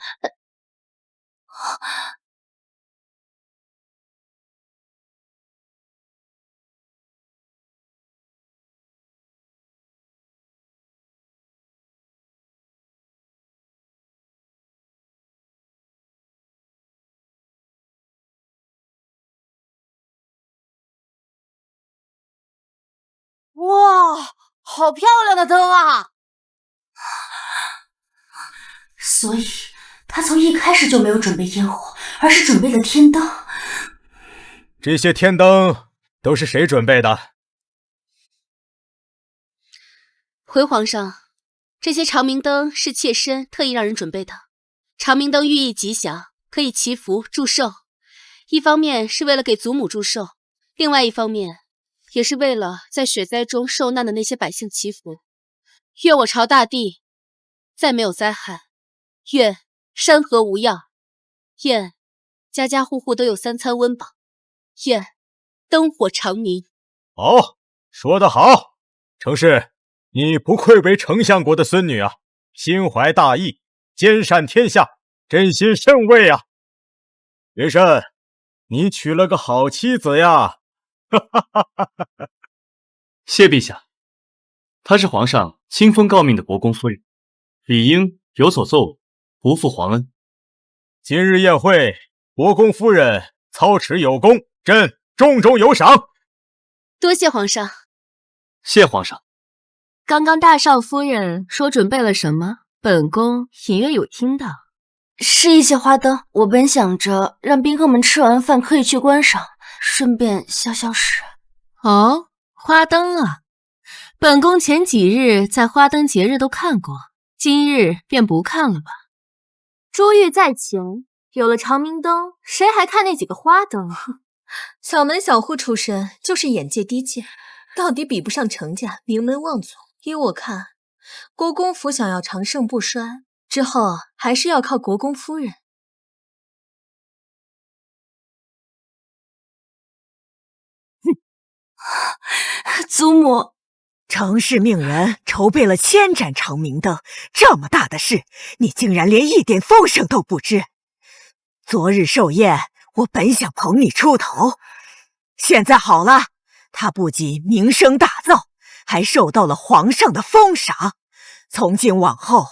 Speaker 9: 好漂亮的灯啊！
Speaker 4: 所以他从一开始就没有准备烟火，而是准备了天灯。
Speaker 5: 这些天灯都是谁准备的？
Speaker 3: 回皇上，这些长明灯是妾身特意让人准备的。长明灯寓意吉祥，可以祈福祝寿。一方面是为了给祖母祝寿，另外一方面也是为了在雪灾中受难的那些百姓祈福。愿我朝大地再没有灾害，愿山河无恙，愿家家户户都有3餐温饱，愿灯火长明。
Speaker 5: 好，说得好，程氏，你不愧为丞相国的孙女啊，心怀大义，兼善天下，真心甚慰啊！云深，你娶了个好妻子呀！
Speaker 7: 谢陛下，她是皇上亲封诰命的国公夫人，理应有所作为，不负皇恩。
Speaker 5: 今日宴会，国公夫人操持有功，朕重重有赏。
Speaker 3: 多谢皇上。
Speaker 7: 谢皇上。
Speaker 13: 刚刚大少夫人说准备了什么？本宫隐约有听到，
Speaker 4: 是一些花灯。我本想着让宾客们吃完饭可以去观赏，顺便消消食。
Speaker 13: 哦，花灯啊！本宫前几日在花灯节日都看过，今日便不看了吧。
Speaker 9: 珠玉在前，有了长明灯，谁还看那几个花灯啊？
Speaker 1: 小门小户出身，就是眼界低贱，到底比不上程家名门望族。依我看，国公府想要长盛不衰，之后还是要靠国公夫人。
Speaker 4: 祖母，
Speaker 8: 程氏命人筹备了1000盏长明灯，这么大的事，你竟然连一点风声都不知。昨日寿宴，我本想捧你出头，现在好了，他不仅名声大噪，还受到了皇上的封赏。从今往后，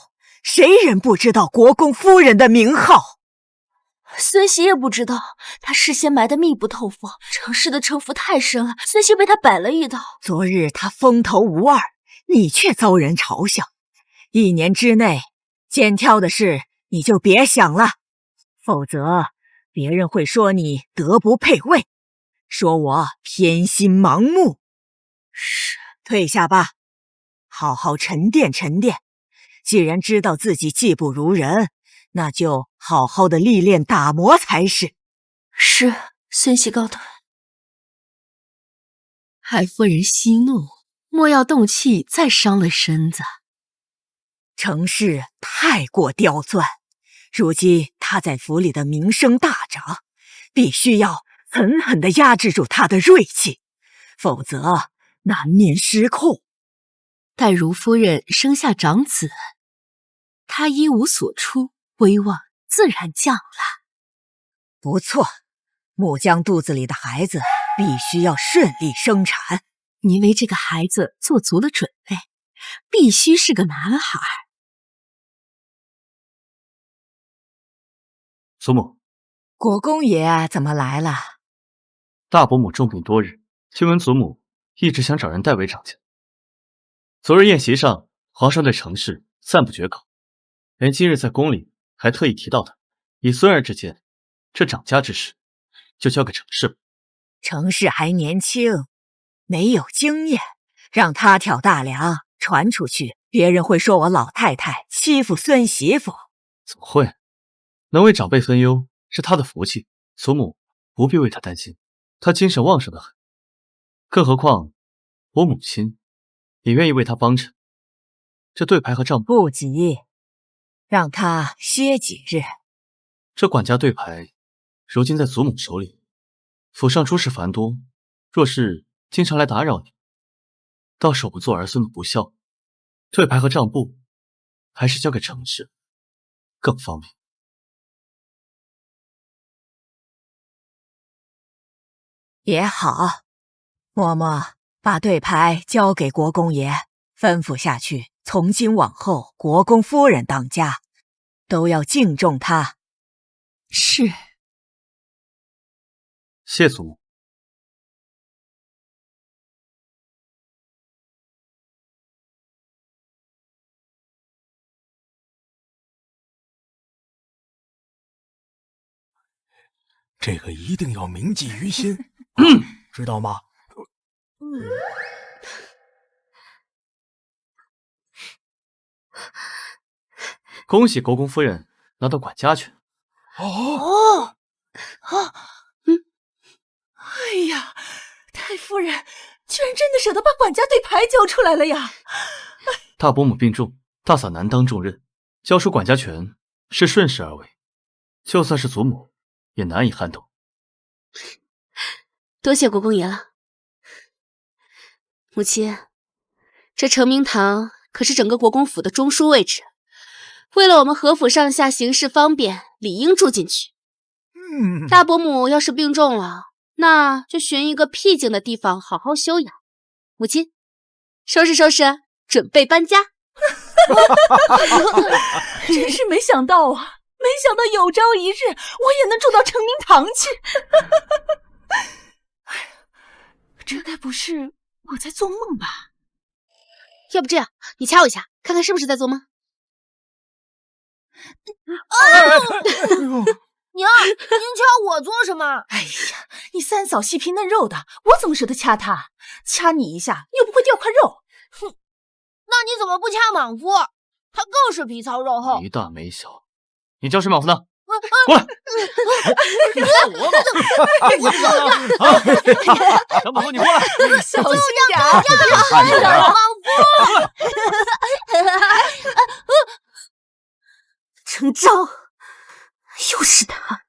Speaker 8: 谁人不知道国公夫人的名号？
Speaker 4: 孙媳也不知道，他事先埋得密不透风，程氏的城府太深了，孙媳被他摆了一道。
Speaker 8: 昨日他风头无二，你却遭人嘲笑。1年之内，肩挑的事你就别想了，否则别人会说你德不配位，说我偏心盲目。是，退下吧，好好沉淀沉淀。既然知道自己技不如人，那就好好的历练打磨才是。
Speaker 4: 是，孙媳告退。
Speaker 13: 海夫人息怒，莫要动气，再伤了身子。
Speaker 8: 程氏太过刁钻，如今他在府里的名声大涨，必须要狠狠地压制住他的锐气，否则难免失控。
Speaker 13: 待如夫人生下长子，他一无所出，威望自然降了。
Speaker 8: 不错，木江肚子里的孩子必须要顺利生产。
Speaker 13: 您为这个孩子做足了准备，必须是个男孩。
Speaker 7: 祖母，
Speaker 8: 国公爷怎么来了？
Speaker 7: 大伯母重病多日，听闻祖母一直想找人代为掌家。昨日宴席上，皇上对程氏赞不绝口，连今日在宫里还特意提到他。以孙儿之见，这掌家之事就交给程氏吧。
Speaker 8: 程氏还年轻，没有经验，让他挑大梁，传出去，别人会说我老太太欺负孙媳妇。
Speaker 7: 怎么会？能为长辈分忧是他的福气，祖母不必为他担心，他精神旺盛的很。更何况我母亲也愿意为他帮衬。这对牌和账
Speaker 8: 不急，让他歇几日。
Speaker 7: 这管家对牌如今在祖母手里，府上诸事繁多，若是经常来打扰你，到时候不做儿孙的不孝。对牌和账簿还是交给程氏更方便。
Speaker 8: 也好，嬷嬷把对牌交给国公爷，吩咐下去，从今往后国公夫人当家，都要敬重她。
Speaker 13: 是。
Speaker 7: 谢祖母。
Speaker 5: 这个一定要铭记于心，知道吗？
Speaker 7: 恭喜国公夫人拿到管家权。
Speaker 2: 哎呀，太夫人居然真的舍得把管家对牌交出来了呀！
Speaker 7: 大伯母病重，大嫂难当重任，交出管家权是顺势而为，就算是祖母也难以撼动。
Speaker 3: 多谢国公爷了。母亲，这承明堂可是整个国公府的中枢位置，为了我们何府上下行事方便，理应住进去。大伯母要是病重了，那就寻一个僻静的地方好好休养。母亲，收拾收拾，准备搬家。
Speaker 2: 真是没想到啊！没想到有朝一日我也能住到承明堂去。这该不是我在做梦吧？
Speaker 3: 要不这样，你掐我一下，看看是不是在做梦。
Speaker 9: 娘，您掐我做什么？
Speaker 2: 哎呀，你三嫂细皮嫩肉的，我怎么舍得掐她？掐你一下又不会掉块肉。
Speaker 9: 哼，那你怎么不掐莽夫？他更是皮糙肉厚。
Speaker 7: 没大没小，你叫谁莽夫呢？过来！你看我莽夫，你知道吗？小莽夫，你过来！
Speaker 2: 小心点
Speaker 9: 儿，莽夫！
Speaker 4: 程昭，又是他！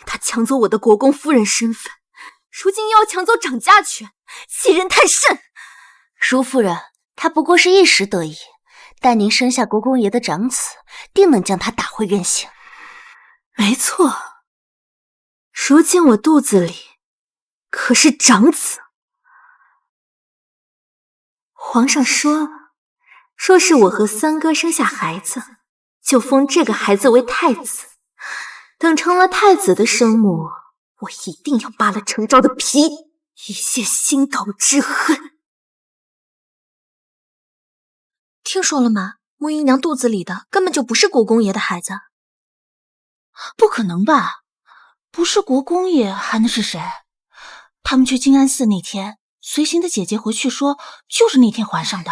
Speaker 4: 他抢走我的国公夫人身份，如今又要抢走掌家权，欺人太甚！如夫人，他不过是一时得意，待您生下国公爷的长子，定能将他打回原形。没错，如今我肚子里可是长子。皇上说是我和三哥生下孩子，就封这个孩子为太子。等成了太子的生母，我一定要扒了程昭的皮，以泄心头之恨。
Speaker 14: 听说了吗？穆姨娘肚子里的根本就不是国公爷的孩子。
Speaker 2: 不可能吧？不是国公爷还能是谁？他们去静安寺那天，随行的姐姐回去说，就是那天怀上的。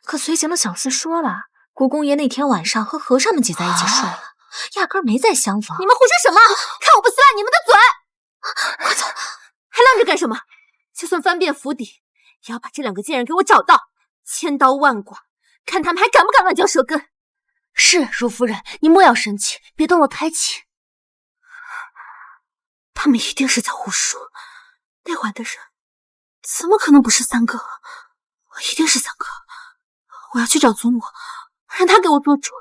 Speaker 14: 可随行的小厮说了，国公爷那天晚上和和尚们挤在一起睡了，压根没在厢房。
Speaker 4: 你们胡说什么？看我不撕烂你们的嘴！快走！还愣着干什么？就算翻遍府邸，也要把这两个贱人给我找到，千刀万剐，看他们还敢不敢乱嚼舌根。是，如夫人，你莫要生气，别动了胎气。他们一定是在胡说，那晚的人怎么可能不是三哥？一定是三哥！我要去找祖母，让他给我做主。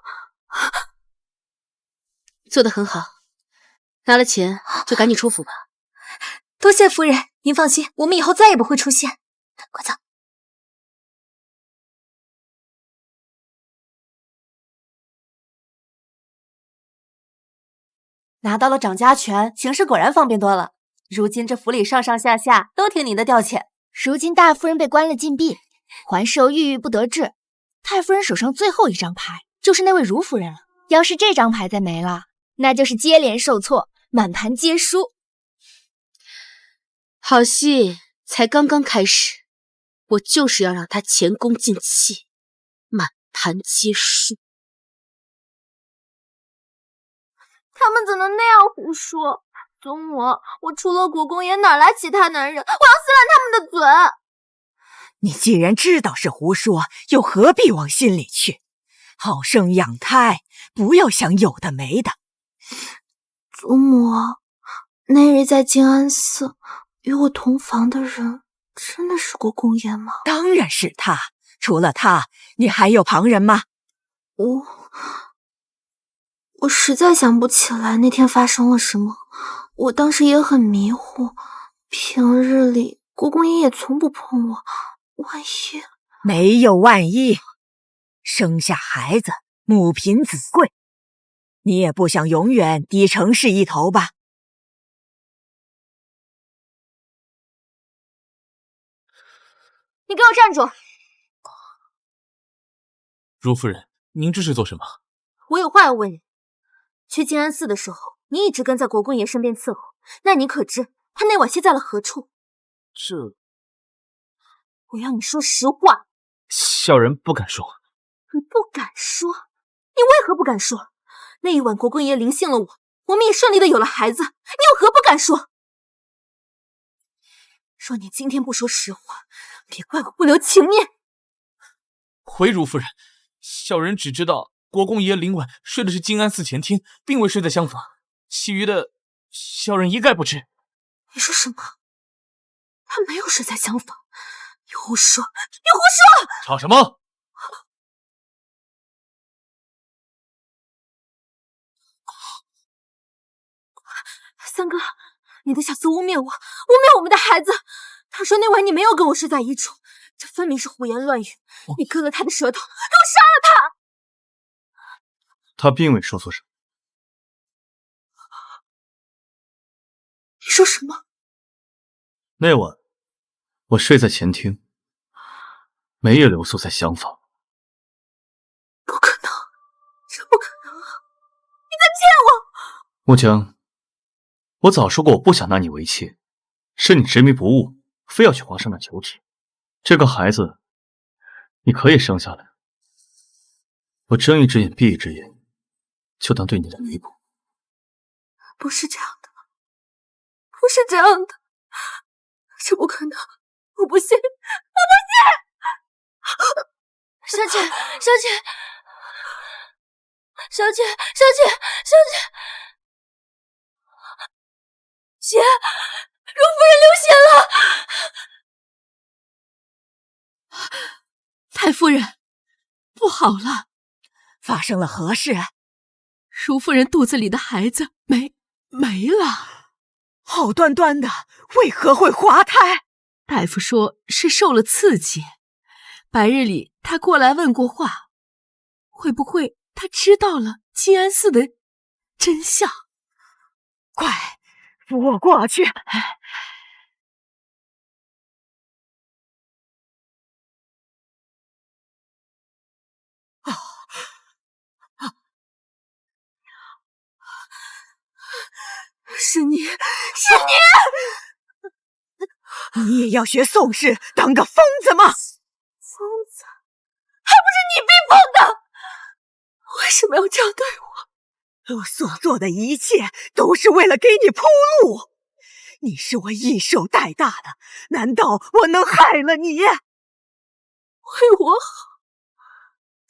Speaker 3: 做得很好，拿了钱就赶紧出府吧。
Speaker 14: 多谢夫人，您放心，我们以后再也不会出现。快走。
Speaker 4: 拿到了掌家权，行事果然方便多了。如今这府里上上下下都听您的调遣。
Speaker 9: 如今大夫人被关了禁闭，环氏又郁郁不得志，太夫人手上最后一张牌就是那位如夫人了。要是这张牌再没了，那就是接连受挫，满盘皆输。
Speaker 3: 好戏才刚刚开始，我就是要让他前功尽弃，满盘皆输。
Speaker 9: 他们怎能那样胡说？祖母，我除了国公爷哪来其他男人？我要撕烂他们的嘴！
Speaker 8: 你既然知道是胡说，又何必往心里去？好生养胎，不要想有的没的。
Speaker 9: 祖母，那日在静安寺与我同房的人，真的是国公爷吗？
Speaker 8: 当然是他，除了他，你还有旁人吗？
Speaker 9: 我实在想不起来那天发生了什么，我当时也很迷糊。平日里国公爷也从不碰我，万一……
Speaker 8: 没有万一，生下孩子，母凭子贵，你也不想永远低程氏一头吧？
Speaker 9: 你给我站住！
Speaker 6: 如夫人，您这是做什么？
Speaker 4: 我有话要问你。去静安寺的时候，
Speaker 9: 你一直跟在国公爷身边伺候，那你可知他那晚歇在了何处？
Speaker 6: 这
Speaker 9: 我要你说实话。
Speaker 6: 小人不敢说。
Speaker 9: 你不敢说？你为何不敢说？那一晚国公爷临幸了我们也顺利的有了孩子，你有何不敢说？若你今天不说实话，别怪我不留情面。
Speaker 6: 回如夫人，小人只知道国公爷临晚睡的是静安寺前厅，并未睡在厢房，其余的小人一概不知。
Speaker 9: 你说什么？他没有睡在厢房？你胡说！你胡说！
Speaker 6: 吵什么？
Speaker 9: 三哥，你的小厮污蔑我们的孩子。他说那晚你没有跟我睡在一处，这分明是胡言乱语。你割了他的舌头，给我杀了他！
Speaker 7: 他并未说错什么。
Speaker 9: 你说什么？
Speaker 7: 那晚我睡在前厅，没有留宿在厢房。
Speaker 9: 不可能，这不可能啊！你在骗我！
Speaker 7: 木江，我早说过我不想纳你为妾，是你执迷不悟，非要去皇上那求职。这个孩子你可以生下来，我睁一只眼闭一只眼，就当对你的弥补。
Speaker 9: 不是这样的，不是这样的，这不可能！我不信，我不信！小姐，小姐，小姐，小姐，小姐，姐，荣夫人流血了！
Speaker 13: 太夫人，不好了！
Speaker 8: 发生了何事？
Speaker 13: 淑夫人肚子里的孩子没了。
Speaker 8: 好端端的，为何会滑胎？
Speaker 13: 大夫说是受了刺激。白日里他过来问过话，会不会他知道了静安寺的真相？
Speaker 8: 快，扶我过去。
Speaker 9: 是你，是
Speaker 8: 你！你也要学宋氏，当个疯子吗？
Speaker 9: 疯子，还不是你逼疯的！为什么要这样对我？
Speaker 8: 我所做的一切都是为了给你铺路。你是我一手带大的，难道我能害了你？
Speaker 9: 为我好，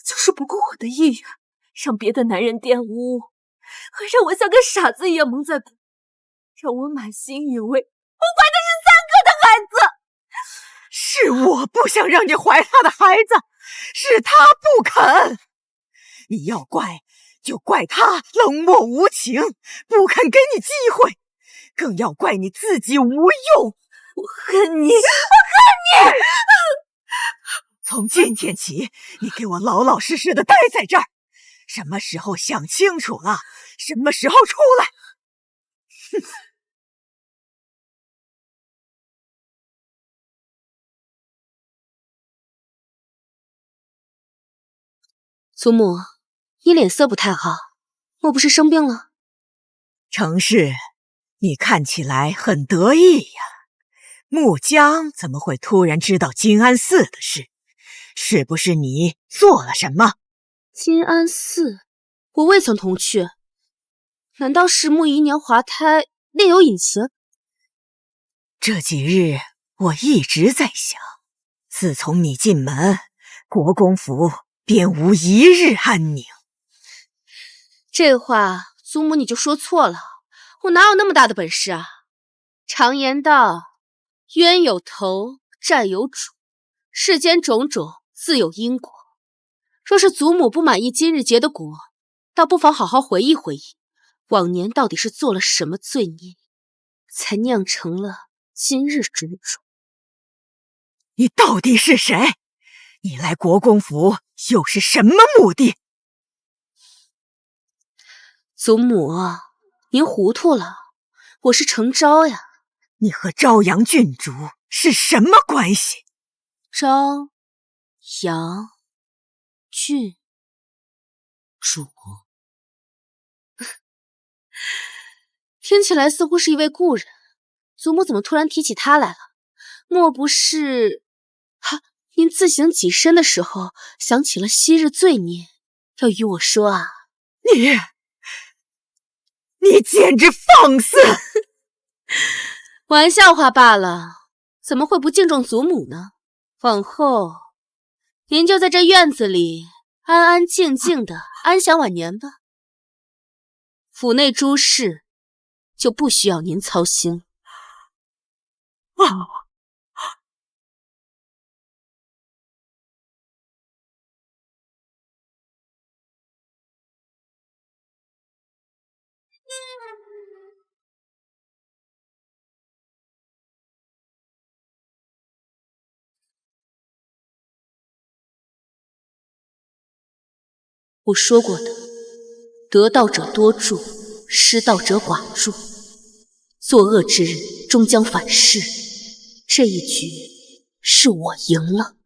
Speaker 9: 就是不顾我的意愿，让别的男人玷污我，还让我像个傻子一样蒙在鼓，让我满心以为我怀的是三哥的孩子。
Speaker 8: 是我不想让你怀他的孩子，是他不肯。你要怪就怪他冷漠无情，不肯给你机会，更要怪你自己无用。
Speaker 9: 我恨你，我恨你！
Speaker 8: 从今天起，你给我老老实实的待在这儿，什么时候想清楚了，什么时候出来。哼！
Speaker 3: 祖母，你脸色不太好，莫不是生病了？
Speaker 8: 程氏，你看起来很得意呀。木江怎么会突然知道静安寺的事？是不是你做了什么？
Speaker 3: 静安寺，我未曾同去。难道是穆姨娘滑胎另有隐情？
Speaker 8: 这几日我一直在想，自从你进门，国公府便无一日安宁。
Speaker 3: 这话祖母你就说错了，我哪有那么大的本事啊？常言道，冤有头，债有主，世间种种自有因果。若是祖母不满意今日结的果，倒不妨好好回忆回忆，往年到底是做了什么罪孽，才酿成了今日种种。
Speaker 8: 你到底是谁？你来国公府又是什么目的？
Speaker 3: 祖母，您糊涂了，我是程昭呀。
Speaker 8: 你和朝阳郡主是什么关系？
Speaker 3: 朝阳郡主，听起来似乎是一位故人。祖母怎么突然提起他来了？莫不是……您自行己身的时候想起了昔日罪孽，要与我说啊？
Speaker 8: 你简直放肆！
Speaker 3: 玩笑话罢了，怎么会不敬重祖母呢？往后您就在这院子里安安静静的安享晚年吧。府内诸事就不需要您操心。我说过的，得道者多助，失道者寡助。作恶之人终将反噬，这一局是我赢了。